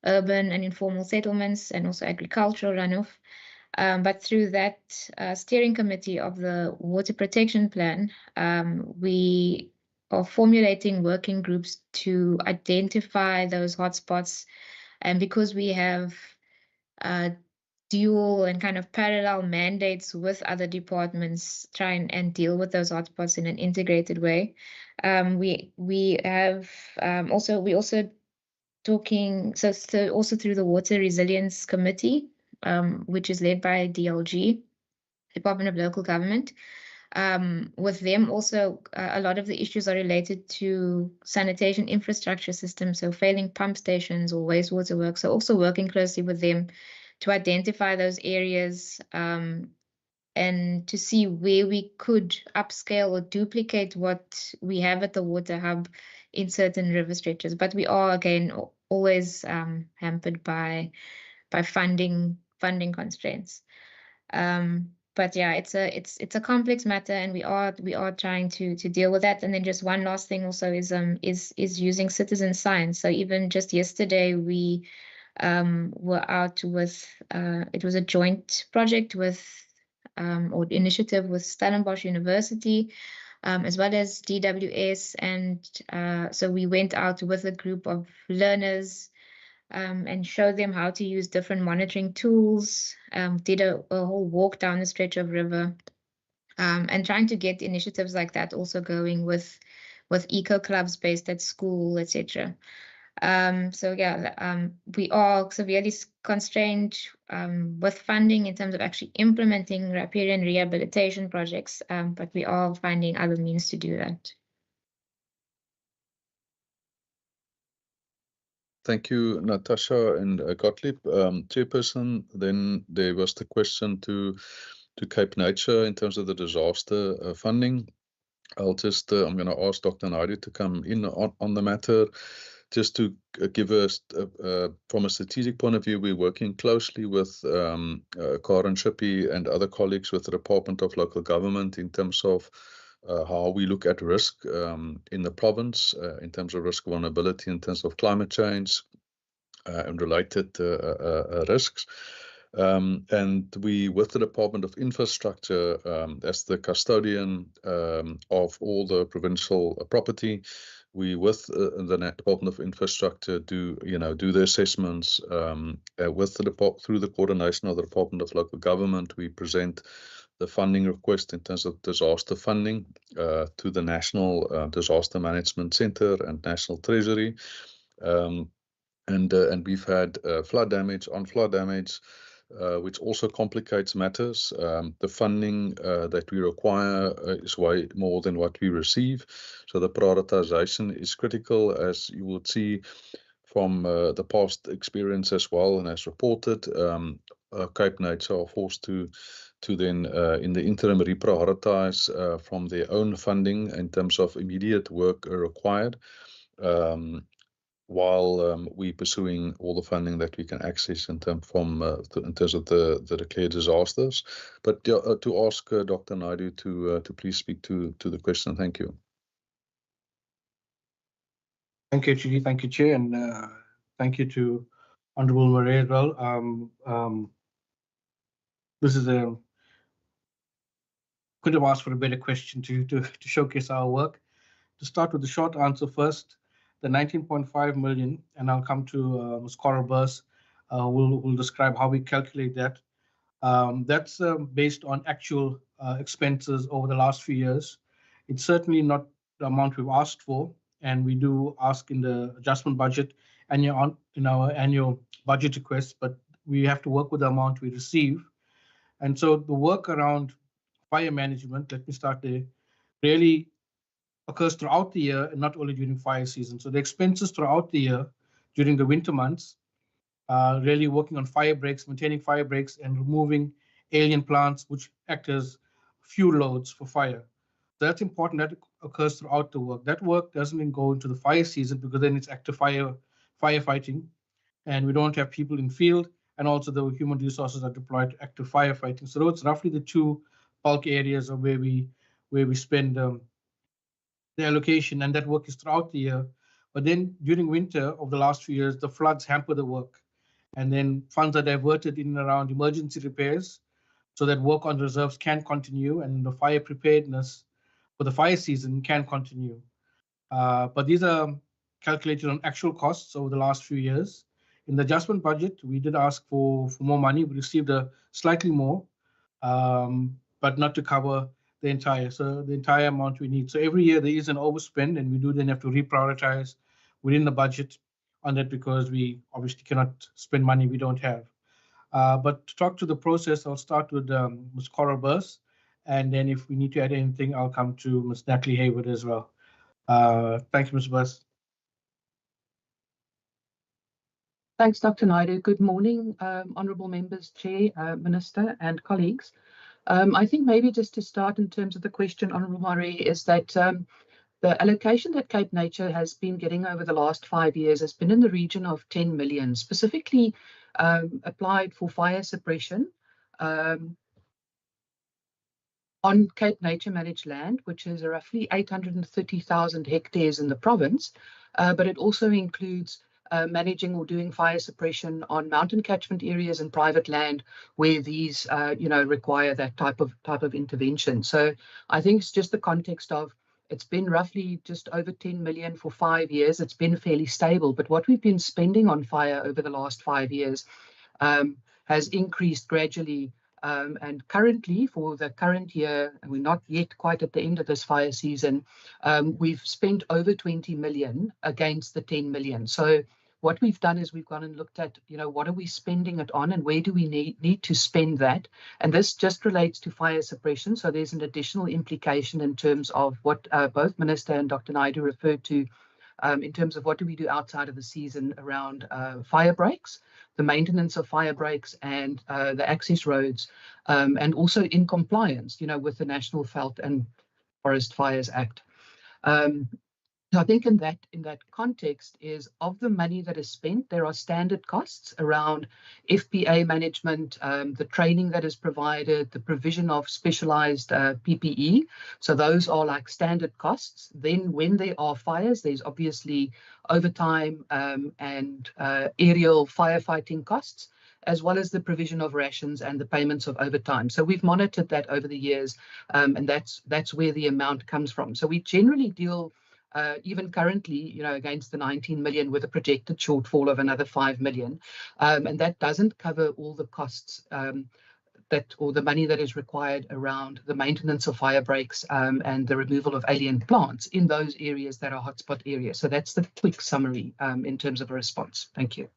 urban and informal settlements, and also agricultural runoff. But through that steering committee of the water protection plan, we are formulating working groups to identify those hotspots. And because we have dual and kind of parallel mandates with other departments, try and deal with those hotspots in an integrated way. We have also talking, so also through the Water Resilience Committee, which is led by DLG, Department of Local Government. With them also, a lot of the issues are related to sanitation infrastructure systems, so failing pump stations or wastewater work. So also working closely with them to identify those areas and to see where we could upscale or duplicate what we have at the water hub in certain river stretches. But we are, again, always hampered by funding constraints. But yeah, it's a complex matter, and we are trying to deal with that. And then just one last thing also is using citizen science. So even just yesterday, we were out with it was a joint project with or initiative with Stellenbosch University, as well as DWS, and so we went out with a group of learners and showed them how to use different monitoring tools, did a whole walk down the stretch of river, and trying to get initiatives like that also going with eco clubs based at school, etc. So yeah, we are severely constrained with funding in terms of actually implementing riparian rehabilitation projects, but we are finding other means to do that. Thank you, Natasha and Gottlieb. Chairperson, then there was the question to Cape Nature in terms of the disaster funding. I'm going to ask Dr. Naidoo to come in on the matter. Just to give us, from a strategic point of view, we're working closely with Karen Shippey and other colleagues with the Department of Local Government in terms of how we look at risk in the province, in terms of risk vulnerability, in terms of climate change and related risks. And we, with the Department of Infrastructure, as the custodian of all the provincial property, we, with the Department of Infrastructure, do the assessments through the coordination of the Department of Local Government. We present the funding request in terms of disaster funding to the National Disaster Management Center and National Treasury. And we've had flood damage on flood damage, which also complicates matters. The funding that we require is way more than what we receive. So the prioritization is critical, as you would see from the past experience as well, and as reported. Cape Nature are forced to then in the interim reprioritize from their own funding in terms of immediate work required, while we're pursuing all the funding that we can access in terms of the declared disasters. But to ask Dr. Naidoo to please speak to the question. Thank you. Thank you, Chidi. Thank you, Chair, and thank you to Honourable Murray as well. This is could have asked for a better question to showcase our work. To start with the short answer first, the 19.5 million, and I'll come to Ms. Coral Burse, will describe how we calculate that. That's based on actual expenses over the last few years. It's certainly not the amount we've asked for, and we do ask in the adjustment budget and in our annual budget requests, but we have to work with the amount we receive. And so the work around fire management, let me start there, really occurs throughout the year and not only during fire season. So the expenses throughout the year during the winter months, really working on fire breaks, maintaining fire breaks, and removing alien plants which act as fuel loads for fire. So that's important. That occurs throughout the work. That work doesn't even go into the fire season because then it's active firefighting, and we don't have people in field, and also the human resources are deployed to active firefighting. So those roughly the two bulk areas of where we spend the allocation, and that work is throughout the year. But then during winter of the last few years, the floods hamper the work, and then funds are diverted in and around emergency repairs so that work on reserves can continue and the fire preparedness for the fire season can continue. But these are calculated on actual costs over the last few years. In the adjustment budget, we did ask for more money. We received slightly more, but not to cover the entire amount we need. So every year there is an overspend, and we do then have to reprioritize within the budget on that because we obviously cannot spend money we don't have. But to talk to the process, I'll start with Ms. Cora Burse, and then if we need to add anything, I'll come to Ms. Natalie Hayward as well. Thank you, Ms. Burse. Thanks, Dr. Naidu. Good morning, honourable members, Chair, Minister and colleagues. I think maybe just to start in terms of the question, Honourable Marie, is that the allocation that Cape Nature has been getting over the last 5 years has been in the region of 10 million, specifically applied for fire suppression on Cape Nature managed land, which is roughly 830,000 hectares in the province, but it also includes managing or doing fire suppression on mountain catchment areas and private land where these, require that type of intervention. So I think it's just the context of it's been roughly just over 10 million for 5 years. It's been fairly stable, but what we've been spending on fire over the last 5 years has increased gradually. And currently, for the current year, and we're not yet quite at the end of this fire season, we've spent over 20 million against the 10 million. So what we've done is we've gone and looked at, what are we spending it on and where do we need to spend that? And this just relates to fire suppression. So there's an additional implication in terms of what both Minister and Dr. Naidu referred to in terms of what do we do outside of the season around fire breaks, the maintenance of fire breaks and the access roads, and also in compliance, with the National Veld and Forest Fires Act. I think in that context is of the money that is spent, there are standard costs around FPA management, the training that is provided, the provision of specialized PPE. So those are like standard costs. Then when there are fires, there's obviously overtime and aerial firefighting costs, as well as the provision of rations and the payments of overtime. So we've monitored that over the years, and that's where the amount comes from. So we generally deal even currently, against the 19 million with a projected shortfall of another 5 million. And that doesn't cover all the costs or the money that is required around the maintenance of fire breaks and the removal of alien plants in those areas that are hotspot areas. So that's the quick summary in terms of a response. Thank you.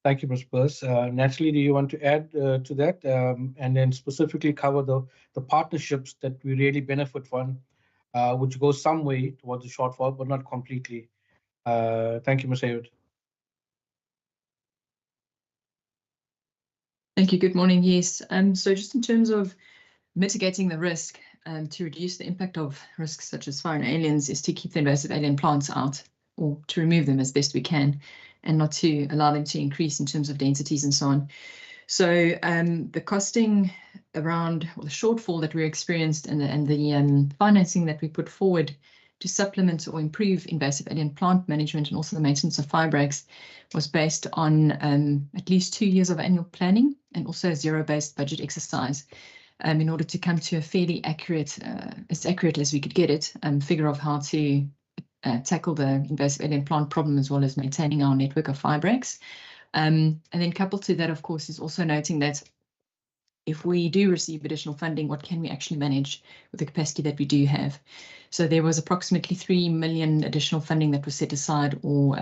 Thank you, Ms. Burse. Natalie, do you want to add to that and then specifically cover the partnerships that we really benefit from, which goes some way towards the shortfall, but not completely? Thank you, Ms. Hayward. Thank you. Good morning. Yes. So just in terms of mitigating the risk to reduce the impact of risks such as fire and aliens is to keep the invasive alien plants out or to remove them as best we can and not to allow them to increase in terms of densities and so on. So the costing around the shortfall that we experienced and the financing that we put forward to supplement or improve invasive alien plant management and also the maintenance of fire breaks was based on at least 2 years of annual planning and also a zero-based budget exercise in order to come to a fairly accurate, as accurate as we could get it, figure of how to tackle the invasive alien plant problem as well as maintaining our network of fire breaks. And then coupled to that, of course, is also noting that if we do receive additional funding, what can we actually manage with the capacity that we do have? So there was approximately 3 million additional funding that was set aside or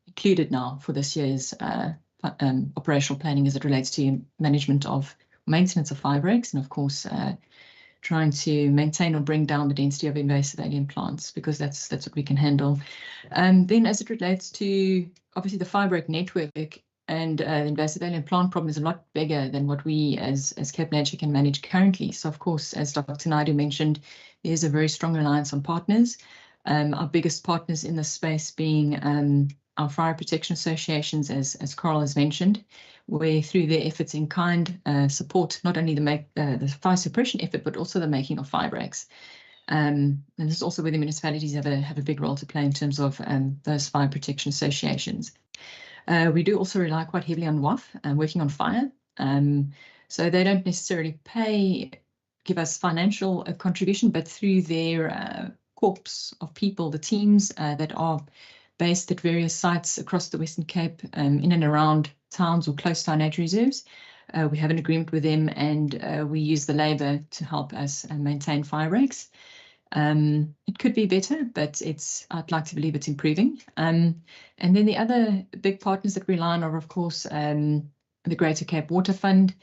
included now for this year's operational planning as it relates to management of maintenance of fire breaks, and of course trying to maintain or bring down the density of invasive alien plants, because that's what we can handle. Then as it relates to obviously the fire break network, and the invasive alien plant problem is a lot bigger than what we as Cape Nature can manage currently. So of course, as Dr. Naidu mentioned, there's a very strong reliance on partners. Our biggest partners in this space being our fire protection associations, as Carl has mentioned, where through their efforts in kind support not only the fire suppression effort, but also the making of fire breaks. And this is also where the municipalities have a big role to play in terms of those fire protection associations. We do also rely quite heavily on WAF, working on fire. So they don't necessarily give us financial contribution, but through their corps of people, the teams that are based at various sites across the Western Cape, in and around towns or close to our nature reserves. We have an agreement with them, and we use the labour to help us maintain fire breaks. It could be better, but I'd like to believe it's improving. And then the other big partners that we rely on are, of course, the Greater Cape Water Fund,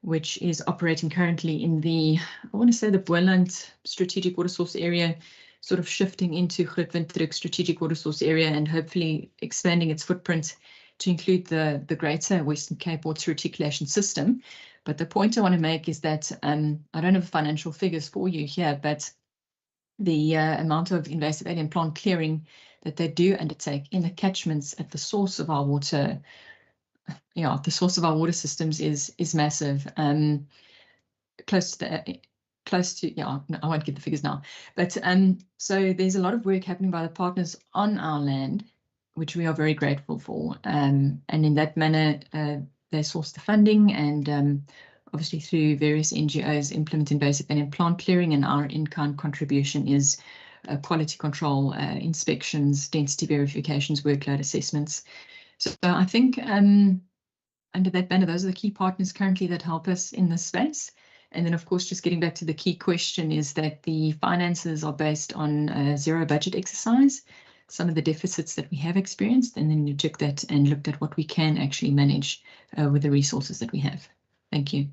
which is operating currently in the Boland Strategic Water Source Area, sort of shifting into Grootwindrug Strategic Water Source Area and hopefully expanding its footprint to include the Greater Western Cape Water Reticulation System. But the point I want to make is that I don't have financial figures for you here, but the amount of invasive alien plant clearing that they do undertake in the catchments at the source of our water, the source of our water systems is massive. Close to, no, I won't give the figures now. But so there's a lot of work happening by the partners on our land, which we are very grateful for. And in that manner, they source the funding, and obviously through various NGOs implement invasive alien plant clearing, and our in-kind contribution is quality control, inspections, density verifications, workload assessments. So I think under that banner, those are the key partners currently that help us in this space. And then, of course, just getting back to the key question is that the finances are based on a zero budget exercise, some of the deficits that we have experienced, and then you took that and looked at what we can actually manage with the resources that we have. Thank you.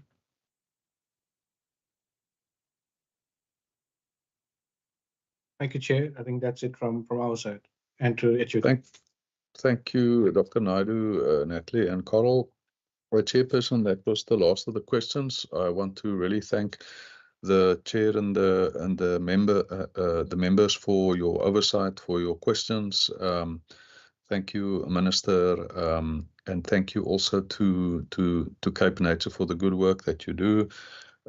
Thank you, Chair. I think that's it from our side. And to Etude. Thank you, Dr. Naidu, Natalie, and Carl. Chairperson, that was the last of the questions. I want to really thank the chair and the members for your oversight, for your questions. Thank you, Minister, and thank you also to Cape Nature for the good work that you do.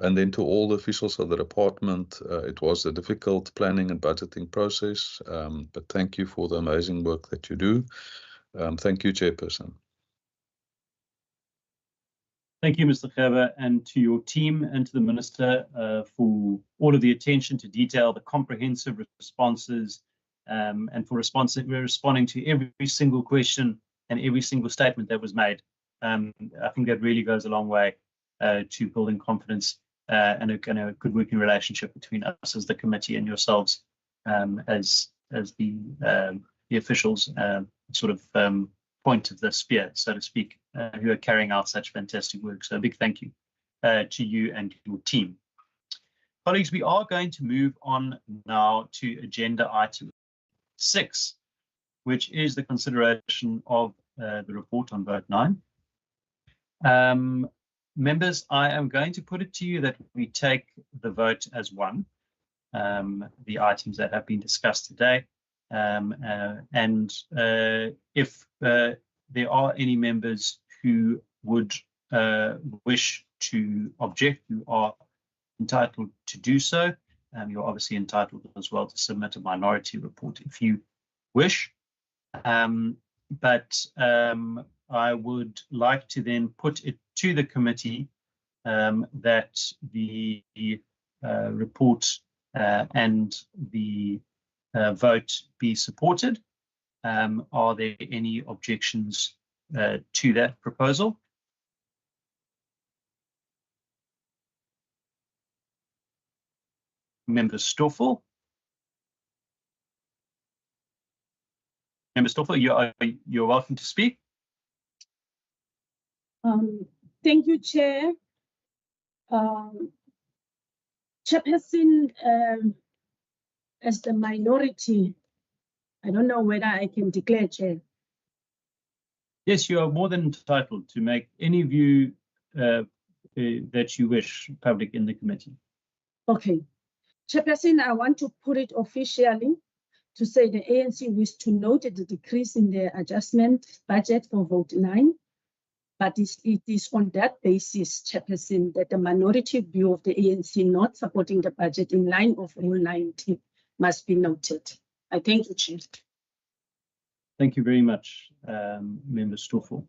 And then to all the officials of the department, it was a difficult planning and budgeting process, but thank you for the amazing work that you do. Thank you, Chairperson. Thank you, Mr. Gerber, and to your team and to the Minister for all of the attention to detail, the comprehensive responses, and for responding to every single question and every single statement that was made. I think that really goes a long way to building confidence and a good working relationship between us as the committee and yourselves as the officials, sort of point of the spear, so to speak, who are carrying out such fantastic work. So a big thank you to you and your team. Colleagues, we are going to move on now to agenda item 6, which is the consideration of the report on vote 9. Members, I am going to put it to you that we take the vote as one, the items that have been discussed today. And if there are any members who would wish to object, you are entitled to do so. You're obviously entitled as well to submit a minority report if you wish. But I would like to then put it to the committee that the report and the vote be supported. Are there any objections to that proposal? Member Stoffel. Member Stoffel, you're welcome to speak. Thank you, Chair. Chairperson, as the minority, I don't know whether I can declare, Chair. Yes, you are more than entitled to make any view that you wish public in the committee. Okay. Chairperson, I want to put it officially to say the ANC wish to note the decrease in the adjustment budget for vote 9, but it is on that basis, Chairperson, that the minority view of the ANC not supporting the budget in line of Rule 90 must be noted. I thank you, Chair. Thank you very much, Member Stoffel.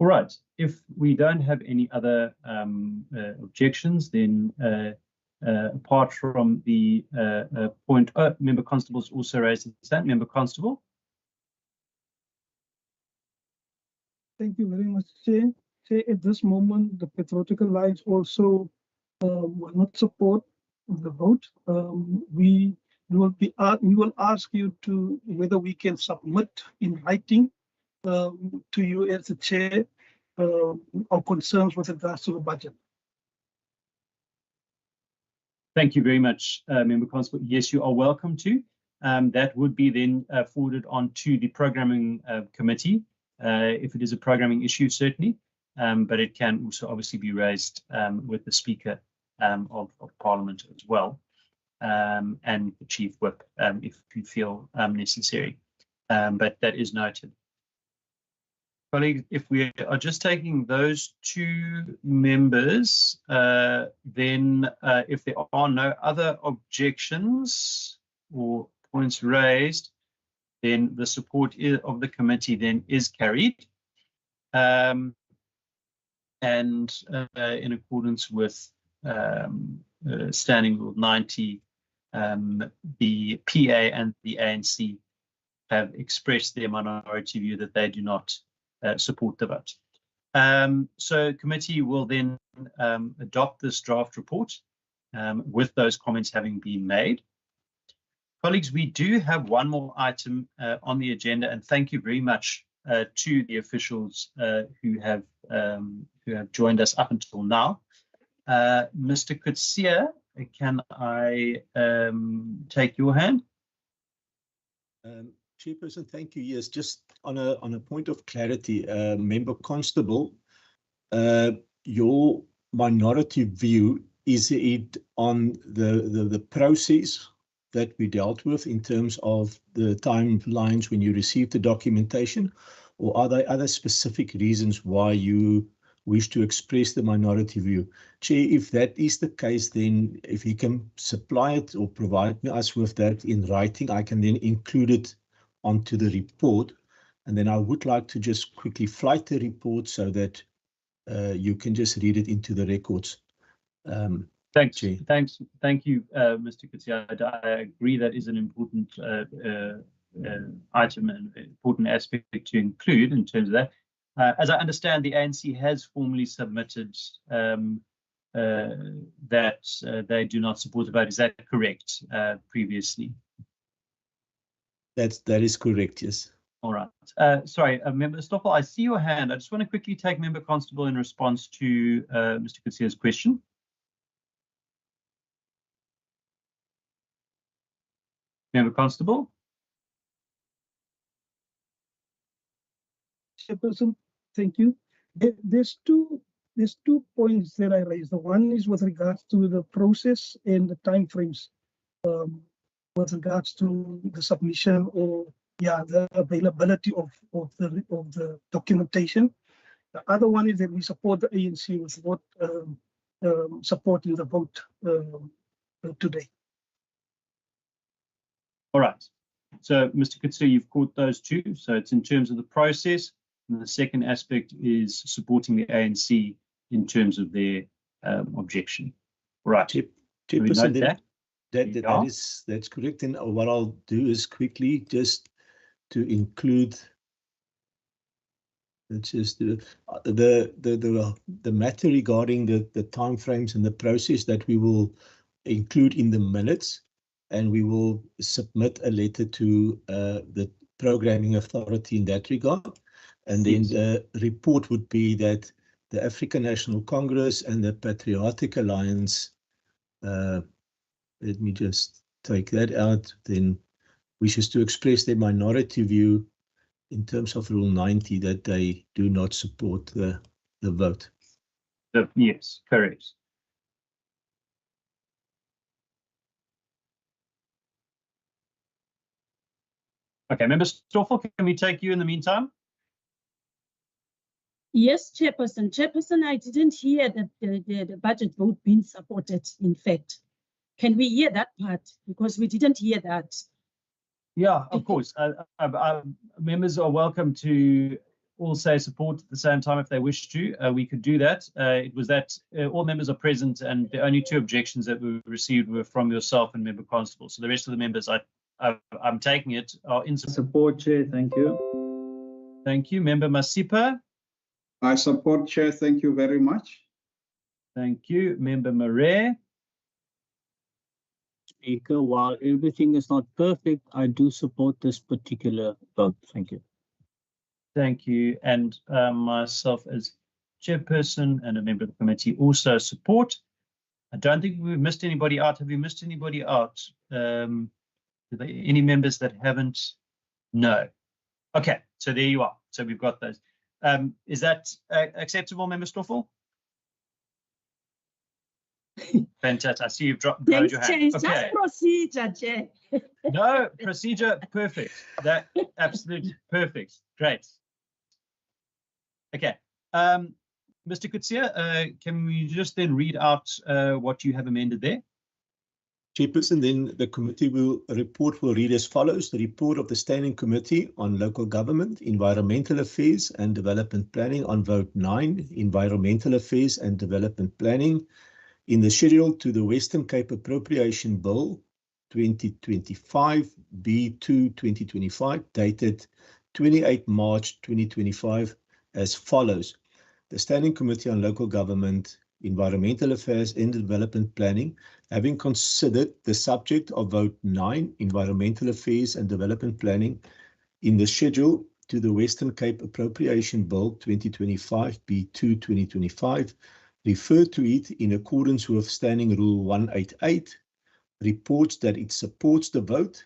All right, if we don't have any other objections, then apart from the point, Member Constable's also raised his hand. Member Constable. Thank you very much, Chair. Chair, at this moment, the Patriotic Alliance also will not support the vote. We will ask you to whether we can submit in writing to you as the Chair our concerns with regards to the budget. Thank you very much, Member Constable. Yes, you are welcome to. That would be then forwarded on to the programming committee, if it is a programming issue, certainly, but it can also obviously be raised with the Speaker of Parliament as well, and the Chief Whip, if you feel necessary. But that is noted. Colleagues, if we are just taking those two members, then if there are no other objections or points raised, then the support of the committee then is carried. And in accordance with Standing Rule 90, the PA and the ANC have expressed their minority view that they do not support the vote. So committee will then adopt this draft report with those comments having been made. Colleagues, we do have one more item on the agenda, and thank you very much to the officials who have joined us up until now. Mr. Kutsia, can I take your hand? Chairperson, thank you. Yes, just on a point of clarity, Member Constable, your minority view, is it on the process that we dealt with in terms of the timelines when you received the documentation, or are there other specific reasons why you wish to express the minority view? Chair, if that is the case, then if you can supply it or provide us with that in writing, I can then include it onto the report. And then I would like to just quickly flight the report so that you can just read it into the records. Thank you, Mr. Kutsia. I agree that is an important item and important aspect to include in terms of that. As I understand, the ANC has formally submitted that they do not support the vote. Is that correct? Previously, that is correct. Yes. All right. Sorry, Member Stoffel, I see your hand. I just want to quickly take Member Constable in response to Mr. Kutsia's question. Member Constable. Chairperson, thank you. There's two points that I raised. The one is with regards to the process and the timeframes, with regards to the submission or the availability of the documentation. The other one is that we support the ANC with what supporting the vote today. All right. So, Mr. Kutsia, you've caught those two. So it's in terms of the process. And the second aspect is supporting the ANC in terms of their objection. Right. That's correct. And what I'll do is quickly just to include the matter regarding the timeframes and the process that we will include in the minutes, and we will submit a letter to the programming authority in that regard. And then the report would be that the African National Congress and the Patriotic Alliance, let me just take that out, then wishes to express their minority view in terms of Rule 90 that they do not support the vote. Yes, correct. Okay, Member Stoffel, can we take you in the meantime? Yes, Chairperson. Chairperson, I didn't hear that the budget vote being supported, in fact. Can we hear that part? Because we didn't hear that. Yeah, of course. Members are welcome to all say support at the same time if they wish to. We could do that. It was that all members are present, and the only two objections that we received were from yourself and Member Constable. So the rest of the members, I'm taking it, are in support. Chair, thank you. Thank you. Member Masipa? I support, Chair. Thank you very much. Thank you. Member Murray? Speaker, while everything is not perfect, I do support this particular vote. Thank you. Thank you. And myself as chairperson and a member of the committee also support. I don't think we've missed anybody out. Have we missed anybody out? Any members that haven't? No. Okay, so there you are. So we've got those. Is that acceptable, Member Stoffel? Fantastic. I see you've dropped your hand. It's just procedure, Chair. No, procedure, perfect. That absolutely perfect. Great. Okay. Mr. Kutsia, can we just then read out what you have amended there? Chairperson, then the committee report will read as follows. The report of the Standing Committee on Local Government, Environmental Affairs and Development Planning on Vote 9, Environmental Affairs and Development Planning, in the schedule to the Western Cape Appropriation Bill 2025 B2 2025, dated 28 March 2025, as follows. The Standing Committee on Local Government, Environmental Affairs and Development Planning, having considered the subject of Vote 9, Environmental Affairs and Development Planning, in the schedule to the Western Cape Appropriation Bill 2025 B2 2025, refer to it in accordance with Standing Rule 188, reports that it supports the vote.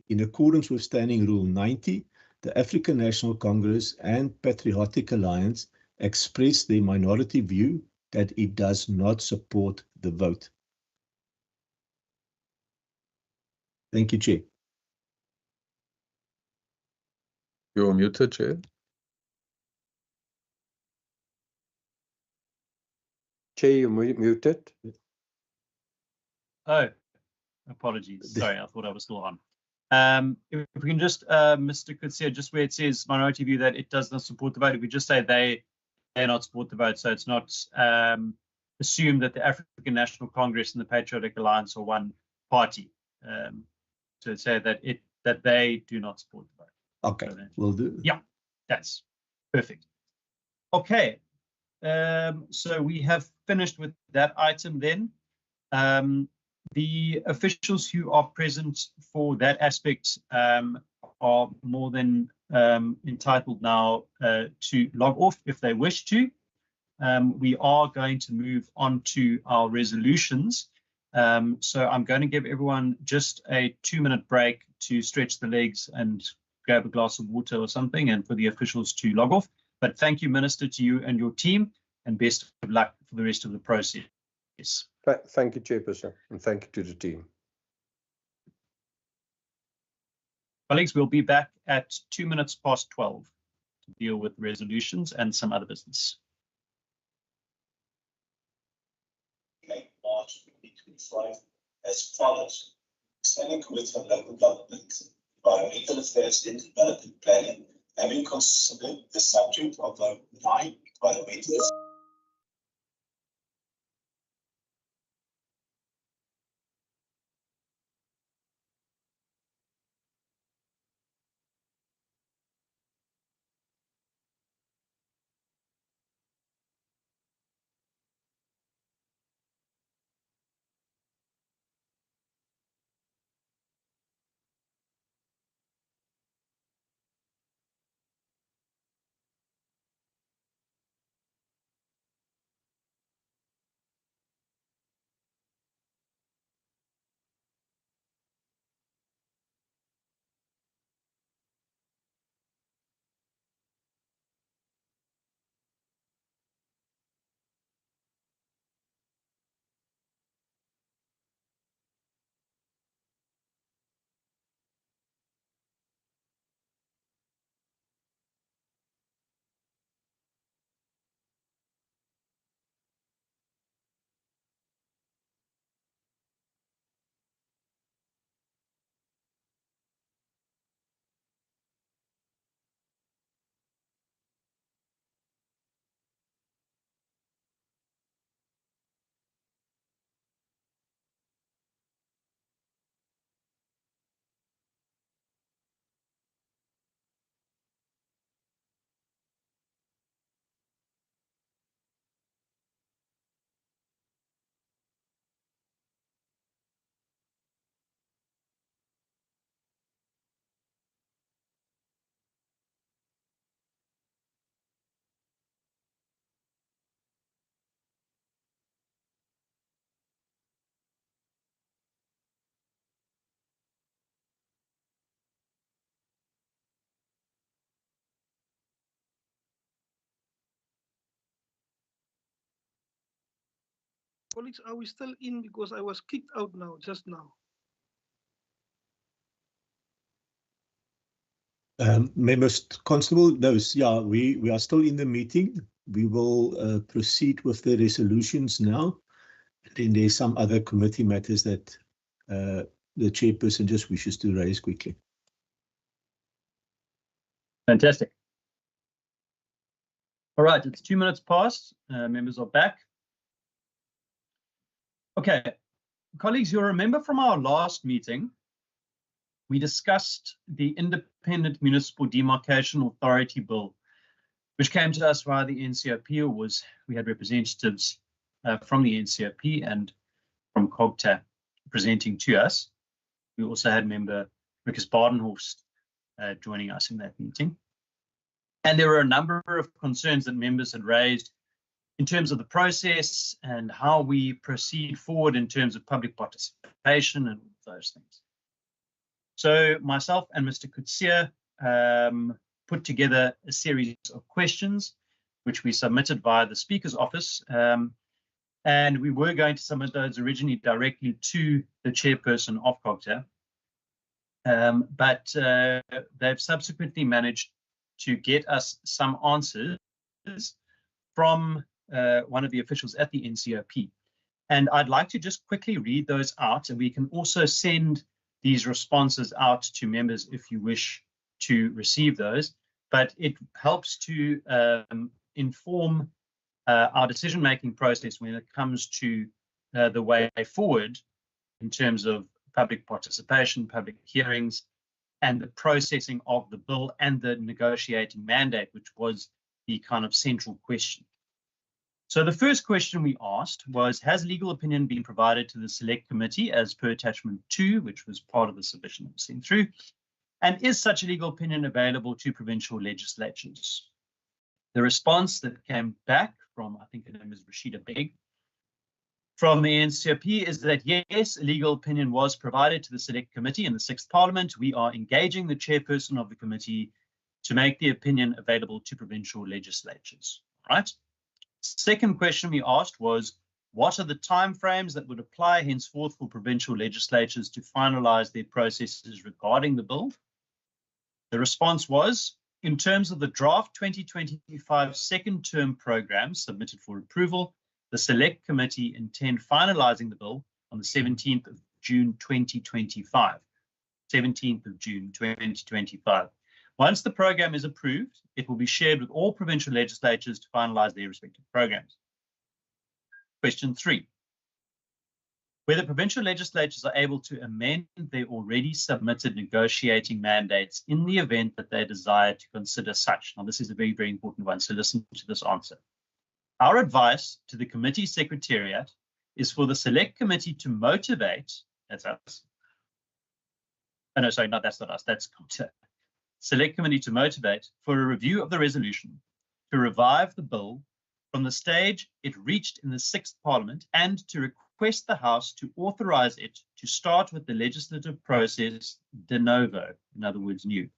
In accordance with Standing Rule 90, the African National Congress and Patriotic Alliance express their minority view that it does not support the vote. Thank you, Chair. You're muted, Chair. Chair, you're muted. Oh, apologies. Sorry, I thought I was still on. If we can just, Mr. Kutsia, just where it says minority view that it does not support the vote, if we just say they not support the vote, so it's not assumed that the African National Congress and the Patriotic Alliance are one party. So say that they do not support the vote. Okay, will do. Yeah, that's perfect. Okay, so we have finished with that item then. The officials who are present for that aspect are more than entitled now to log off if they wish to. We are going to move on to our resolutions. So I'm going to give everyone just a 2-minute break to stretch the legs and grab a glass of water or something, and for the officials to log off. But thank you, Minister, to you and your team, and best of luck for the rest of the process. Yes. Thank you, Chairperson, and thank you to the team. Colleagues, we'll be back at 12:02 to deal with resolutions and some other business. Okay, March 2025, as follows. Standing Committee on Local Government, Environmental Affairs and Development Planning, having considered the subject of Vote 9, Environmental Colleagues, are we still in? Because I was kicked out now, just now. Members, Constable, those, yeah, we are still in the meeting. We will proceed with the resolutions now. Then there's some other committee matters that the chairperson just wishes to raise quickly. Fantastic. All right, it's 2 minutes past. Members are back. Okay, colleagues, you'll remember from our last meeting, we discussed the Independent Municipal Demarcation Authority Bill, which came to us via the NCOP, or we had representatives from the NCOP and from COGTA presenting to us. We also had member Rikus Badenhorst joining us in that meeting. And there were a number of concerns that members had raised in terms of the process and how we proceed forward in terms of public participation and those things. So myself and Mr. Kutsia put together a series of questions, which we submitted via the Speaker's Office. And we were going to submit those originally directly to the chairperson of COGTA. But they've subsequently managed to get us some answers from one of the officials at the NCOP. And I'd like to just quickly read those out, and we can also send these responses out to members if you wish to receive those. But it helps to inform our decision-making process when it comes to the way forward in terms of public participation, public hearings, and the processing of the bill and the negotiating mandate, which was the kind of central question. So the first question we asked was, has legal opinion been provided to the Select Committee as per Attachment 2, which was part of the submission that was sent through? And is such a legal opinion available to provincial legislatures? The response that came back from, I think her name is Rashida Beg, from the NCOP is that yes, a legal opinion was provided to the Select Committee in the 6th Parliament. We are engaging the chairperson of the committee to make the opinion available to provincial legislatures. All right. Second question we asked was, what are the timeframes that would apply henceforth for provincial legislatures to finalise their processes regarding the bill? The response was, in terms of the draft 2025 second term programme submitted for approval, the Select Committee intend finalising the bill on the 17th of June 2025. 17th of June 2025. Once the programme is approved, it will be shared with all provincial legislatures to finalise their respective programmes. Question 3. Whether provincial legislatures are able to amend their already submitted negotiating mandates in the event that they desire to consider such. Now, this is a very, very important one, so listen to this answer. Our advice to the committee secretariat is for the Select Committee to motivate, that's us. Oh, no, sorry, no, that's not us, that's COGTA. Select Committee to motivate for a review of the resolution to revive the bill from the stage it reached in the 6th Parliament and to request the House to authorise it to start with the legislative process de novo, in other words, new.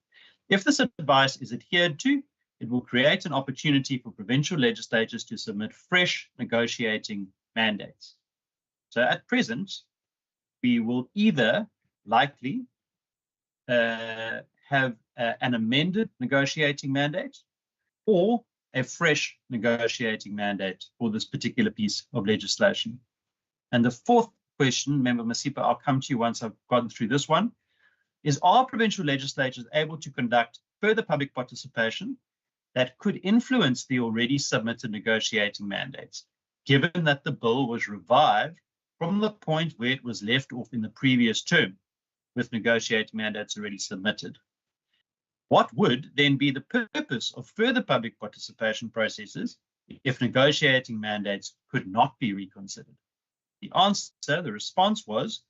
If this advice is adhered to, it will create an opportunity for provincial legislatures to submit fresh negotiating mandates. So at present, we will either likely have an amended negotiating mandate or a fresh negotiating mandate for this particular piece of legislation. And the fourth question, Member Masipa, I'll come to you once I've gotten through this one, is are provincial legislatures able to conduct further public participation that could influence the already submitted negotiating mandates, given that the bill was revived from the point where it was left off in the previous term, with negotiating mandates already submitted? What would then be the purpose of further public participation processes if negotiating mandates could not be reconsidered? The answer, the response was,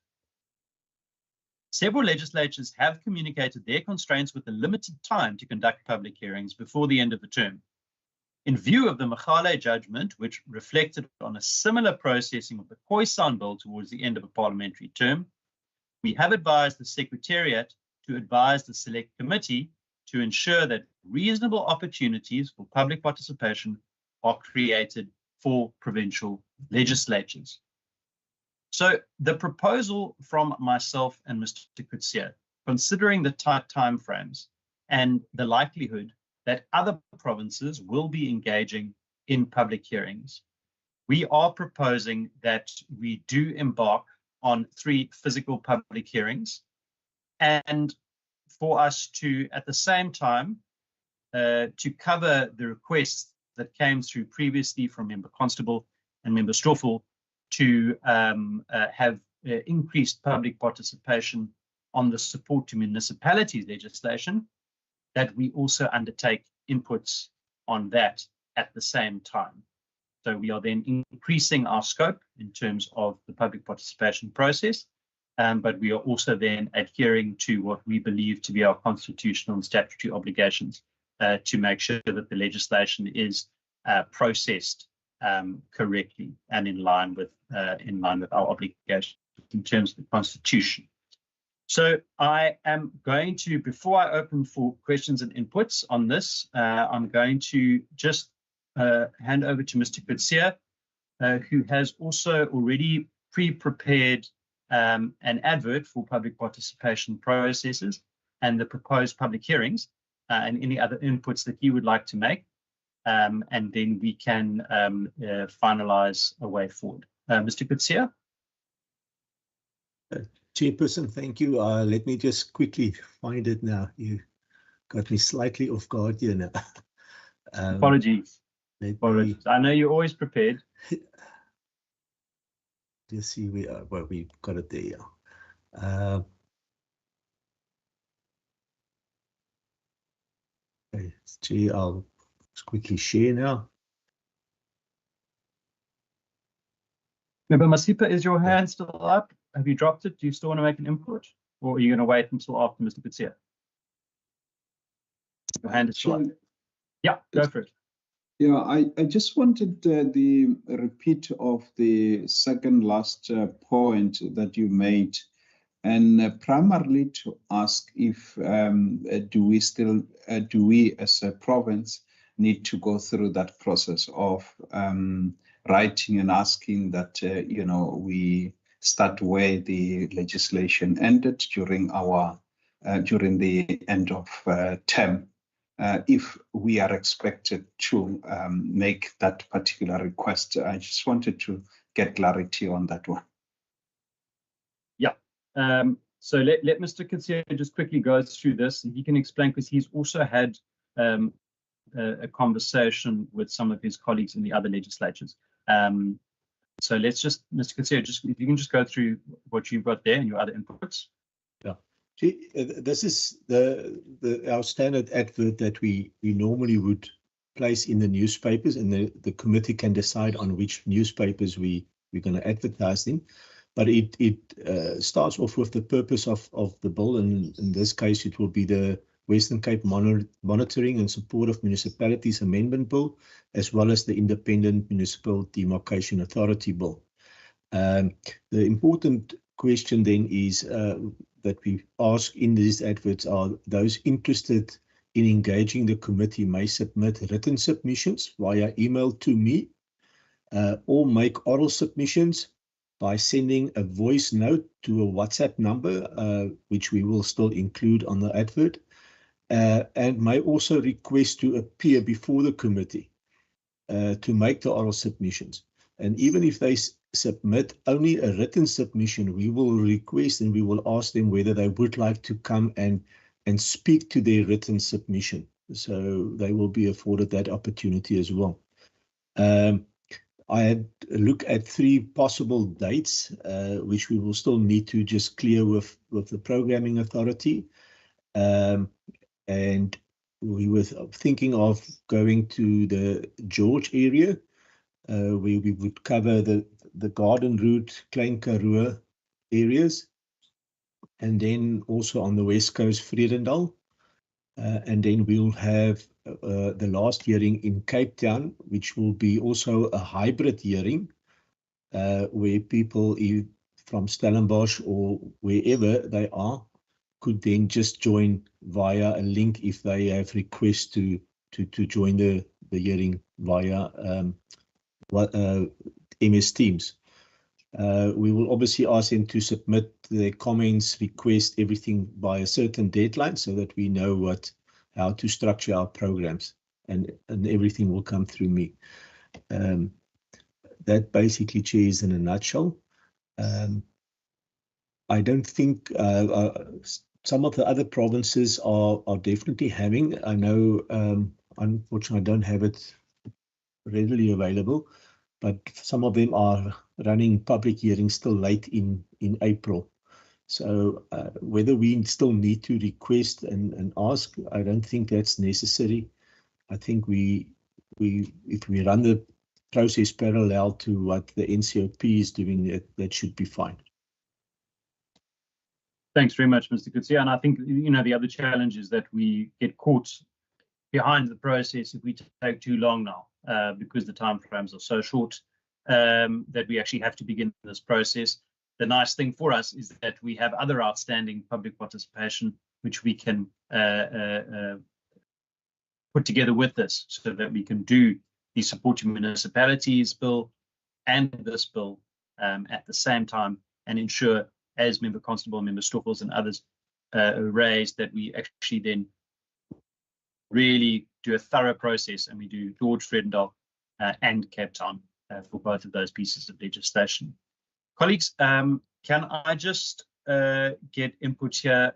several legislatures have communicated their constraints with a limited time to conduct public hearings before the end of the term. In view of the Machale judgment, which reflected on a similar processing of the Khoisan bill towards the end of a parliamentary term, we have advised the Secretariat to advise the Select Committee to ensure that reasonable opportunities for public participation are created for provincial legislatures. So the proposal from myself and Mr. Coetzee, considering the tight timeframes and the likelihood that other provinces will be engaging in public hearings, we are proposing that we do embark on 3 physical public hearings, and for us to, at the same time, to cover the requests that came through previously from Member Constable and Member Stoffel to have increased public participation on the support to municipalities legislation, that we also undertake inputs on that at the same time. So we are then increasing our scope in terms of the public participation process, but we are also then adhering to what we believe to be our constitutional and statutory obligations to make sure that the legislation is processed correctly and in line with our obligations in terms of the Constitution. So I am going to, before I open for questions and inputs on this, I'm going to just hand over to Mr. Coetzee, who has also already pre-prepared an advert for public participation processes and the proposed public hearings and any other inputs that he would like to make. And then we can finalize a way forward. Mr. Coetzee? Chairperson, thank you. Let me just quickly find it now. You got me slightly off guard here now. Apologies. Apologies. I know you're always prepared. Just see where we got it there. Okay, gee, I'll just quickly share now. Member Masipa, is your hand still up? Have you dropped it? Do you still want to make an input? Or are you going to wait until after Mr. Coetzee? Your hand is still up. Yeah, go for it. Yeah, I just wanted the repeat of the second last point that you made, and primarily to ask if do we as a province need to go through that process of writing and asking that we start where the legislation ended during the end of term. If we are expected to make that particular request. I just wanted to get clarity on that one. Yeah, so let Mr. Coetzee just quickly go through this, and he can explain, because he's also had a conversation with some of his colleagues in the other legislatures. So let's just, Mr. Coetzee, if you can just go through what you've got there and your other inputs. Yeah. This is our standard advert that we normally would place in the newspapers, and the committee can decide on which newspapers we're going to advertise in. But it starts off with the purpose of the bill, and in this case it will be the Western Cape Monitoring and Support of Municipalities Amendment Bill, as well as the Independent Municipal Demarcation Authority Bill. The important question then is that we ask in these adverts are those interested in engaging the committee may submit written submissions via email to me or make oral submissions by sending a voice note to a WhatsApp number, which we will still include on the advert, and may also request to appear before the committee to make the oral submissions. And even if they submit only a written submission, we will request and we will ask them whether they would like to come and speak to their written submission. So they will be afforded that opportunity as well. I had a look at 3 possible dates, which we will still need to just clear with the programming authority. And we were thinking of going to the George area, where we would cover the Garden Route, Klein Karoo areas, and then also on the west coast, Vredendal. And then we'll have the last hearing in Cape Town, which will be also a hybrid hearing, where people from Stellenbosch or wherever they are could then just join via a link if they have requests to join the hearing via MS Teams. We will obviously ask them to submit their comments, request, everything by a certain deadline so that we know how to structure our programs, and everything will come through me. That basically, Chair, is in a nutshell. I don't think some of the other provinces are definitely having. I know, unfortunately, I don't have it readily available, but some of them are running public hearings still late in April. So whether we still need to request and ask, I don't think that's necessary. I think if we run the process parallel to what the NCOP is doing, that should be fine. Thanks very much, Mr. Kutsia. And I think, the other challenge is that we get caught behind the process if we take too long now, because the timeframes are so short, that we actually have to begin this process. The nice thing for us is that we have other outstanding public participation, which we can put together with this, so that we can do the supporting municipalities bill and this bill at the same time, and ensure, as Member Constable, Member Stoffels and others raised, that we actually then really do a thorough process, and we do George, Vredendal and Cape Town for both of those pieces of legislation. Colleagues, can I just get input here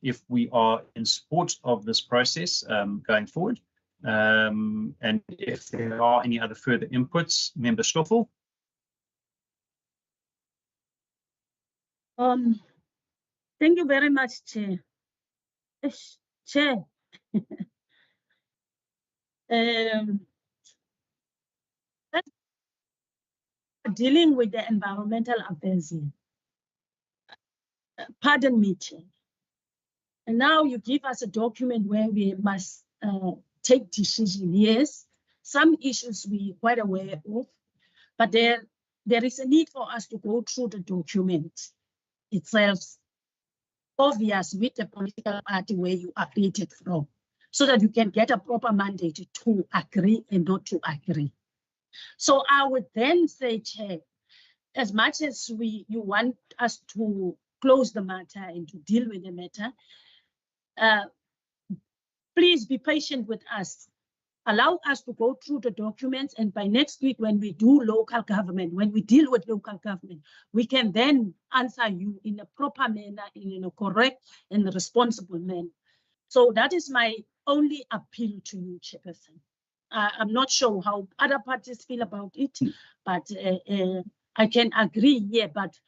if we are in support of this process going forward, and if there are any other further inputs? Member Stoffel. Thank you very much, Chair. Chair. Dealing with the environmental affairs here. Pardon me, Chair. And now you give us a document where we must take decision. Yes, some issues we are quite aware of, but there is a need for us to go through the document itself, obvious with the political party where you updated from, so that you can get a proper mandate to agree and not to agree. So I would then say, Chair, as much as you want us to close the matter and to deal with the matter, please be patient with us. Allow us to go through the documents, and by next week, when we do local government, when we deal with local government, we can then answer you in a proper manner, in a correct and responsible manner. So that is my only appeal to you, Chairperson. I'm not sure how other parties feel about it, but I can agree here, but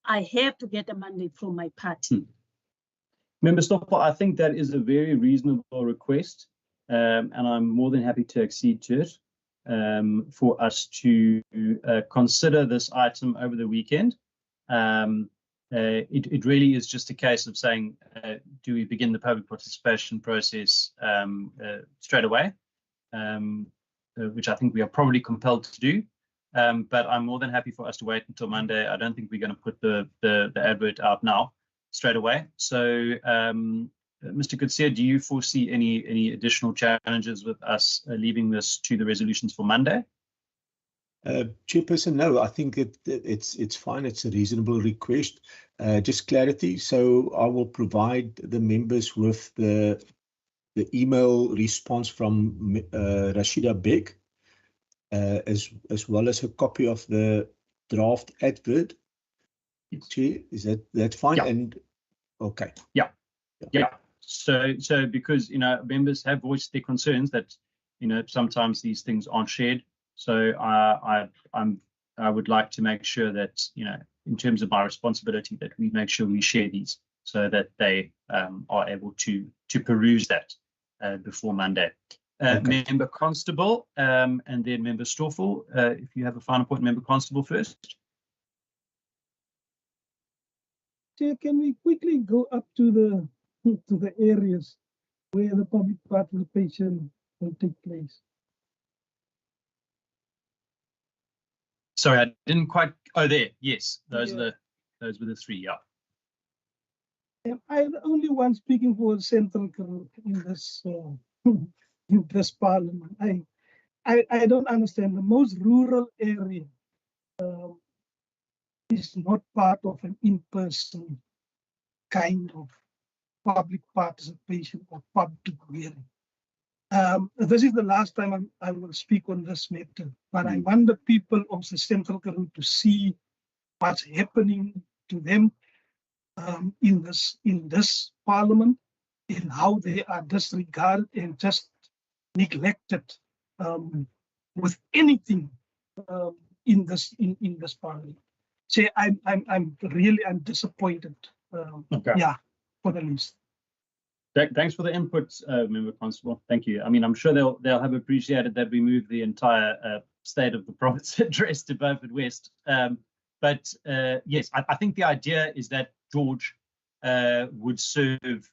I have to get a mandate from my party. Member Stoffel, I think that is a very reasonable request, and I'm more than happy to accede to it, for us to consider this item over the weekend. It really is just a case of saying, do we begin the public participation process straight away, which I think we are probably compelled to do. But I'm more than happy for us to wait until Monday. I don't think we're going to put the advert out now straight away. So, Mr. Kutsia, do you foresee any additional challenges with us leaving this to the resolutions for Monday? Chairperson, no, I think it's fine. It's a reasonable request. Just clarity. So I will provide the members with the email response from Rashida Beg, as well as a copy of the draft advert. Chair, is that fine? Yeah. And okay. Yeah. So because members have voiced their concerns that sometimes these things aren't shared. So I would like to make sure that in terms of my responsibility, that we make sure we share these so that they are able to peruse that before Monday. Okay. Member Constable, and then Member Stoffel. If you have a final point, Member Constable first. Chair, can we quickly go up to the areas where the public participation will take place? Sorry, I didn't quite. Oh, there. Yes, those were the three. Yeah. I'm the only one speaking for the Central Group in this in this Parliament. I don't understand the most rural area. is not part of an in-person kind of public participation or public hearing. This is the last time I will speak on this matter, but I want the people of the Central Karoo to see what's happening to them in this parliament, and how they are disregarded and just neglected with anything in this parliament. So I'm really disappointed. Okay. Yeah, for the least. Thanks for the input, Member Constable. Thank you. I mean, I'm sure they'll have appreciated that we moved the entire state of the province address to Beaufort West. But yes, I think the idea is that George would serve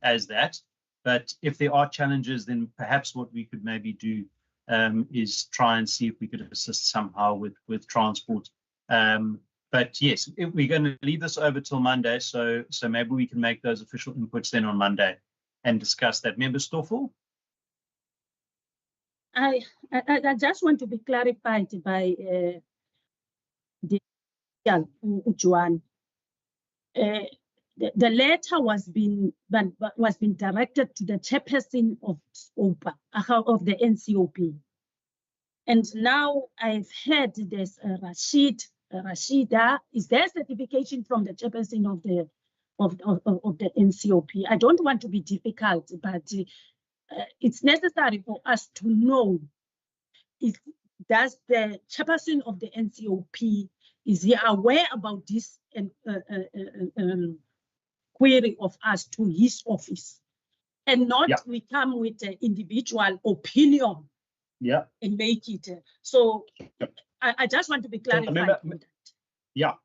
as that. But if there are challenges, then perhaps what we could maybe do is try and see if we could assist somehow with transport. But yes, we're going to leave this over till Monday, so maybe we can make those official inputs then on Monday and discuss that. Member Stoffel? I just want to be clarified by the Ujuan. The letter was being directed to the chairperson of OPA, of the NCOP, and now I've heard there's Rashida. Is there certification from the chairperson of the NCOP? I don't want to be difficult, but it's necessary for us to know if does the chairperson of the NCOP, is he aware about this query of us to his office, and not we come with an individual opinion and make it. So I just want to be clarified.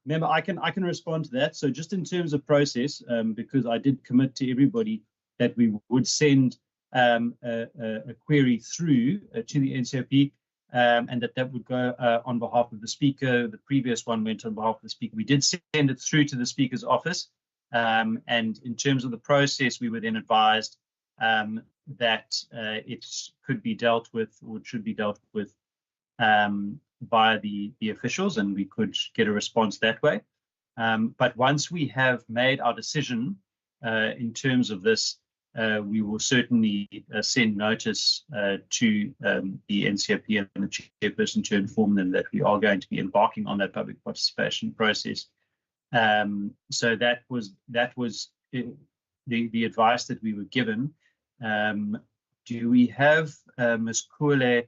Member, I can respond to that. So just in terms of process, because I did commit to everybody that we would send a query through to the NCOP, and that would go on behalf of the Speaker. The previous one went on behalf of the Speaker. We did send it through to the Speaker's office. And in terms of the process, we were then advised that it could be dealt with, or it should be dealt with via the officials, and we could get a response that way. But once we have made our decision in terms of this, we will certainly send notice to the NCOP and the chairperson to inform them that we are going to be embarking on that public participation process. So that was the advice that we were given. Do we have Ms. Kule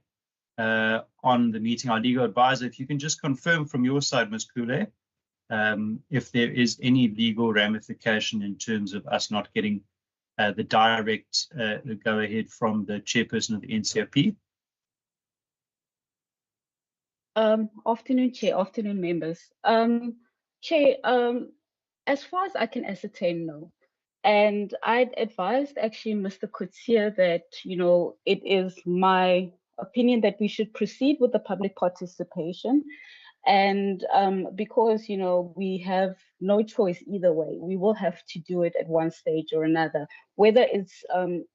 on the meeting, our legal advisor? If you can just confirm from your side, Ms. Kule, if there is any legal ramification in terms of us not getting the direct go-ahead from the chairperson of the NCOP. Afternoon, Chair. Afternoon, members. Chair, as far as I can ascertain, no. And I'd advised actually Mr. Kutsia that, it is my opinion that we should proceed with the public participation. And because, we have no choice either way, we will have to do it at one stage or another, whether it's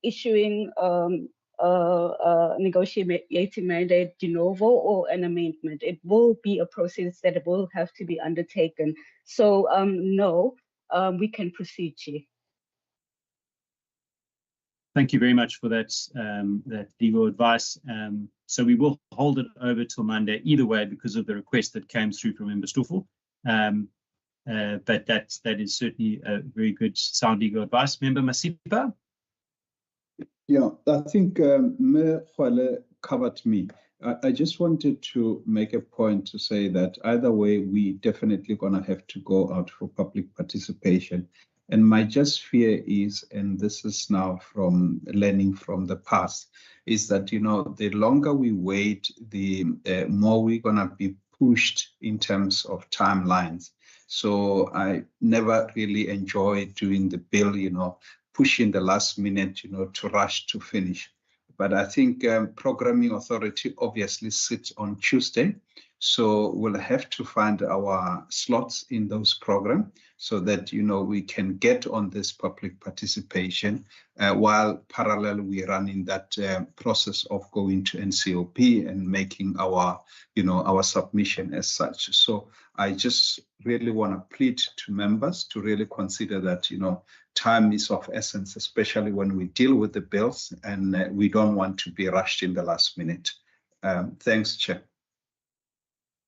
issuing a negotiating mandate de novo or an amendment. It will be a process that will have to be undertaken. So no, we can proceed, Chair. Thank you very much for that legal advice. So we will hold it over till Monday either way because of the request that came through from Member Stoffel. But that is certainly a very good sound legal advice. Member Masipa? Yeah, I think Mayor Khwale covered me. I just wanted to make a point to say that either way, we definitely going to have to go out for public participation. And my just fear is, and this is now from learning from the past, is that, the longer we wait, the more we're going to be pushed in terms of timelines. So I never really enjoy doing the bill, pushing the last minute, to rush to finish. But I think Programming Authority obviously sits on Tuesday. So we'll have to find our slots in those programs so that, we can get on this public participation while parallel we run in that process of going to NCOP and making our, our submission as such. So I just really want to plead to members to really consider that, time is of essence, especially when we deal with the bills, and we don't want to be rushed in the last minute. Thanks, Chair.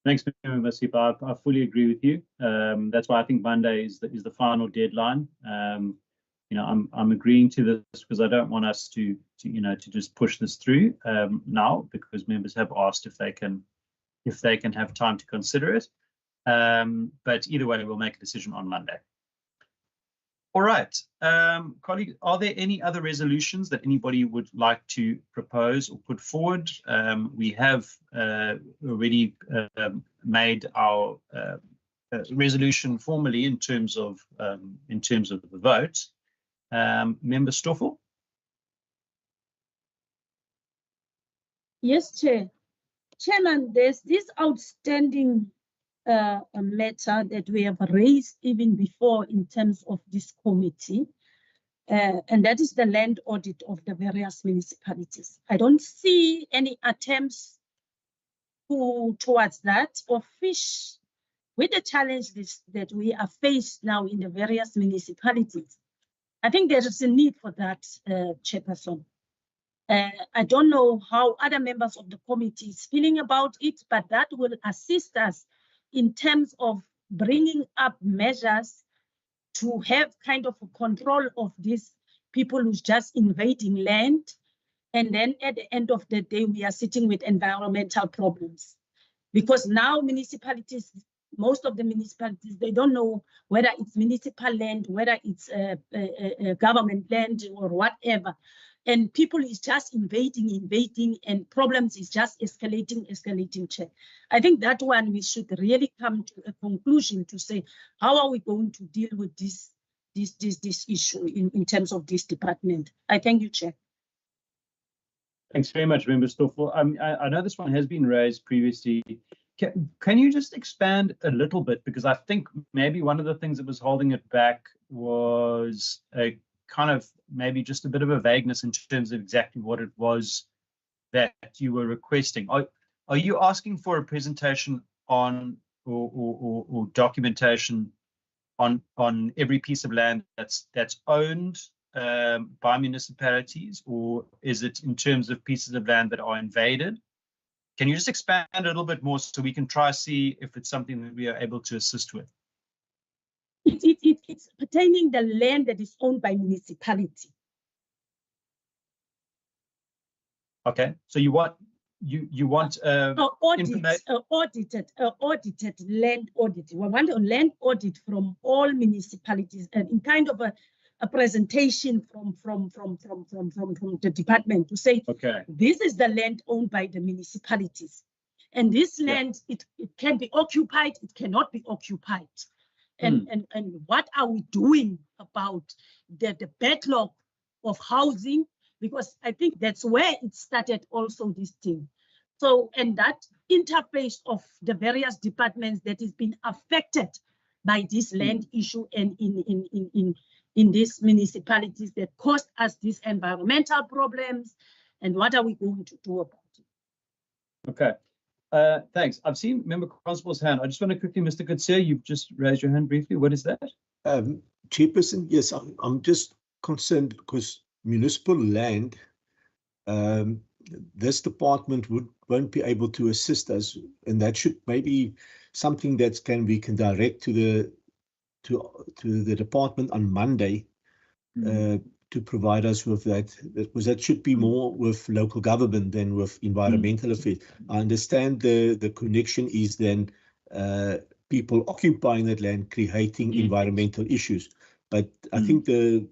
Thanks, Mr. Masipa. I fully agree with you. That's why I think Monday is the final deadline. I'm agreeing to this because I don't want us to just push this through now, because members have asked if they can have time to consider it. But either way, we'll make a decision on Monday. All right, colleagues, are there any other resolutions that anybody would like to propose or put forward? We have already made our resolution formally in terms of the vote. Member Stoffel? Yes, Chair. Chairman, there's this outstanding a matter that we have raised even before in terms of this committee, and that is the land audit of the various municipalities. I don't see any attempts towards that or fish with the challenges that we are faced now in the various municipalities. I think there is a need for that, Chairperson. I don't know how other members of the committee is feeling about it, but that will assist us in terms of bringing up measures to have kind of a control of these people who's just invading land. And then at the end of the day, we are sitting with environmental problems. Because now municipalities, most of the municipalities, they don't know whether it's municipal land, whether it's government land or whatever. And people is just invading, and problems is just escalating, Chair. I think that one we should really come to a conclusion to say, how are we going to deal with this issue in terms of this department? I thank you, Chair. Thanks very much, Member Stoffel. I know this one has been raised previously. Can you just expand a little bit? Because I think maybe one of the things that was holding it back was a kind of maybe just a bit of a vagueness in terms of exactly what it was that you were requesting. Are you asking for a presentation on or documentation on every piece of land that's owned by municipalities, or is it in terms of pieces of land that are invaded? Can you just expand a little bit more so we can try to see if it's something that we are able to assist with? It's pertaining the land that is owned by municipality. Okay, so you want audited land audit. We want a land audit from all municipalities, and in kind of a presentation from the department to say, okay, this is the land owned by the municipalities, and this land, it can be occupied, it cannot be occupied. And what are we doing about the backlog of housing? Because I think that's where it started also, this thing. So, and that interface of the various departments that has been affected by this land issue and in these municipalities that caused us these environmental problems, and what are we going to do about it? Okay. Thanks. I've seen Member Constable's hand. I just want to quickly, Mr. Kutsia, you've just raised your hand briefly. What is that? Chairperson, yes, I'm just concerned because municipal land, this department won't be able to assist us, and that should maybe something that we can direct to the department on Monday to provide us with that, because that should be more with local government than with environmental affairs. I understand the connection is then people occupying that land creating environmental issues, but I think the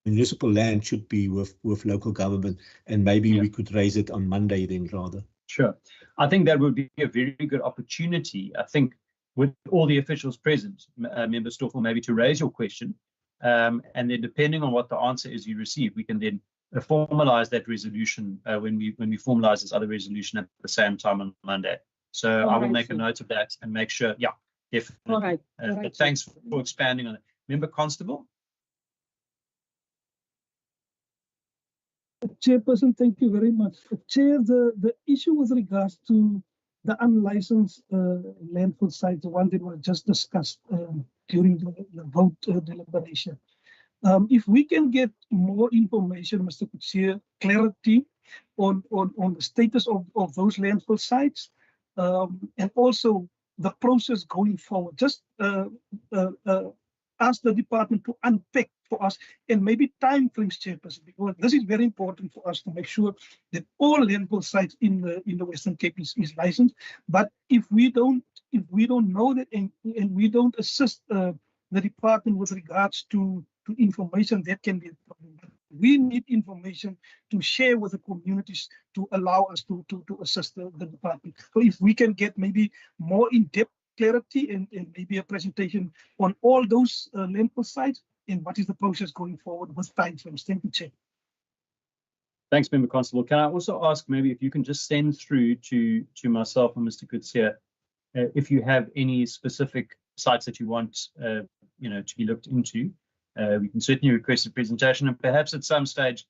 municipal land should be with local government, and maybe we could raise it on Monday then rather. Sure. I think that would be a very good opportunity. I think with all the officials present, Member Stoffel, maybe to raise your question, and then depending on what the answer is you receive, we can then formalize that resolution when we formalize this other resolution at the same time on Monday. So I will make a note of that and make sure. Yeah, definitely. All right. But thanks for expanding on it. Member Constable. Chairperson, thank you very much. Chair, the issue with regards to the unlicensed landfill sites, the one that was just discussed during the vote deliberation. If we can get more information, Mr. Kutsia, clarity on the status of those landfill sites, and also the process going forward, just ask the department to unpack for us and maybe time frames, Chairperson, because this is very important for us to make sure that all landfill sites in the Western Cape is licensed. But if we don't know that and we don't assist the department with regards to information, that can be a problem. We need information to share with the communities to allow us to assist the department. So if we can get maybe more in-depth clarity and maybe a presentation on all those landfill sites and what is the process going forward with time frames. Thank you, Chair. Thanks, Member Constable. Can I also ask maybe if you can just send through to myself and Mr. Kutsia if you have any specific sites that you want to be looked into. We can certainly request a presentation and perhaps at some stage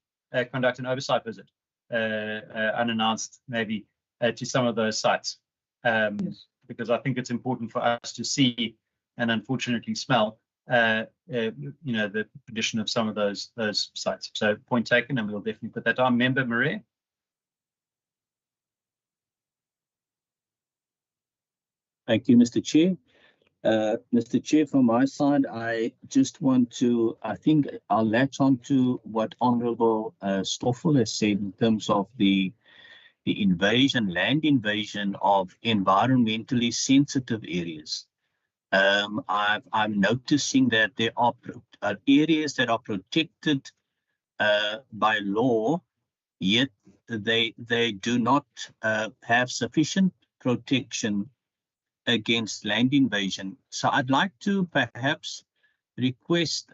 conduct an oversight visit, unannounced maybe, to some of those sites. Yes. Because I think it's important for us to see and unfortunately smell, the condition of some of those sites. So point taken, and we'll definitely put that down. Member Marais. Thank you, Mr. Chair. Mr. Chair, from my side, I just want to, I think I'll latch on to what Honourable Stoffel has said in terms of the land invasion of environmentally sensitive areas. I'm noticing that there are areas that are protected by law, yet they do not have sufficient protection against land invasion. So I'd like to perhaps request,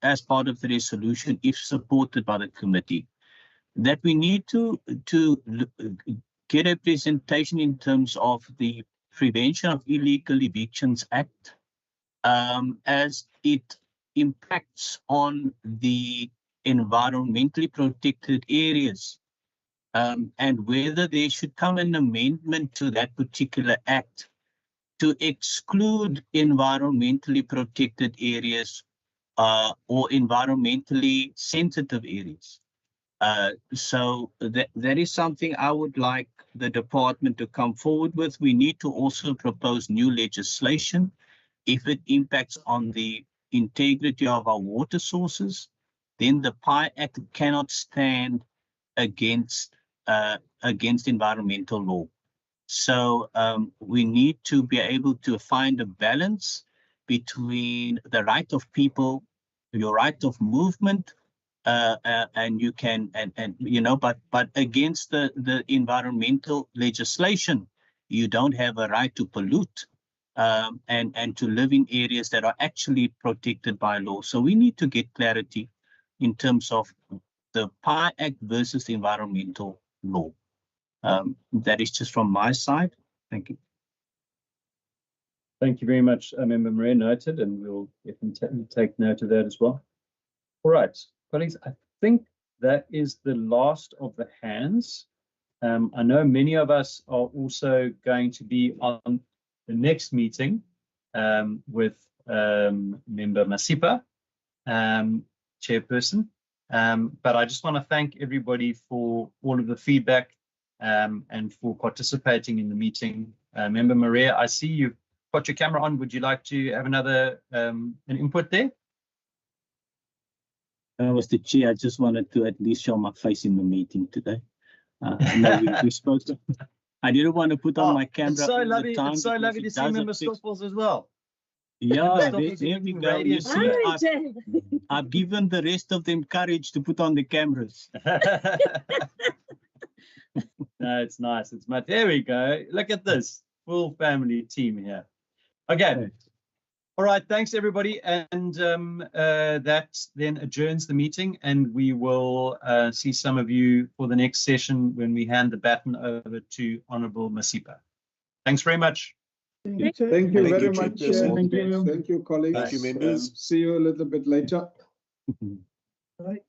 as part of the resolution, if supported by the committee, that we need to get a presentation in terms of the Prevention of Illegal Evictions Act, as it impacts on the environmentally protected areas, and whether there should come an amendment to that particular act to exclude environmentally protected areas or environmentally sensitive areas. So that is something I would like the department to come forward with. We need to also propose new legislation if it impacts on the integrity of our water sources. Then the PI Act cannot stand against environmental law. So we need to be able to find a balance between the right of people, your right of movement, and you can, but against the environmental legislation, you don't have a right to pollute and to live in areas that are actually protected by law. So we need to get clarity in terms of the PI Act versus the environmental law. That is just from my side. Thank you. Thank you very much, Member Marais, noted, and we'll definitely take note of that as well. All right, colleagues, I think that is the last of the hands. I know many of us are also going to be on the next meeting with Member Masipa, Chairperson. But I just want to thank everybody for all of the feedback and for participating in the meeting. Member Marais, I see you've got your camera on. Would you like to have another an input there? Mr. Chair, I just wanted to at least show my face in the meeting today. No, we spoke. I didn't want to put on my camera. It's so lovely. It's so lovely to see Member Stoffels as well. Yeah, there we go. You see, I've given the rest of them courage to put on the cameras. No, it's nice. It's much. There we go. Look at this full family team here. Okay. All right, thanks everybody, and that then adjourns the meeting, and we will see some of you for the next session when we hand the baton over to Honourable Masipa. Thanks very much. Thank you Thank you very much. Thank you. Thank you, colleagues. Thank you, members. See you a little bit later. Bye.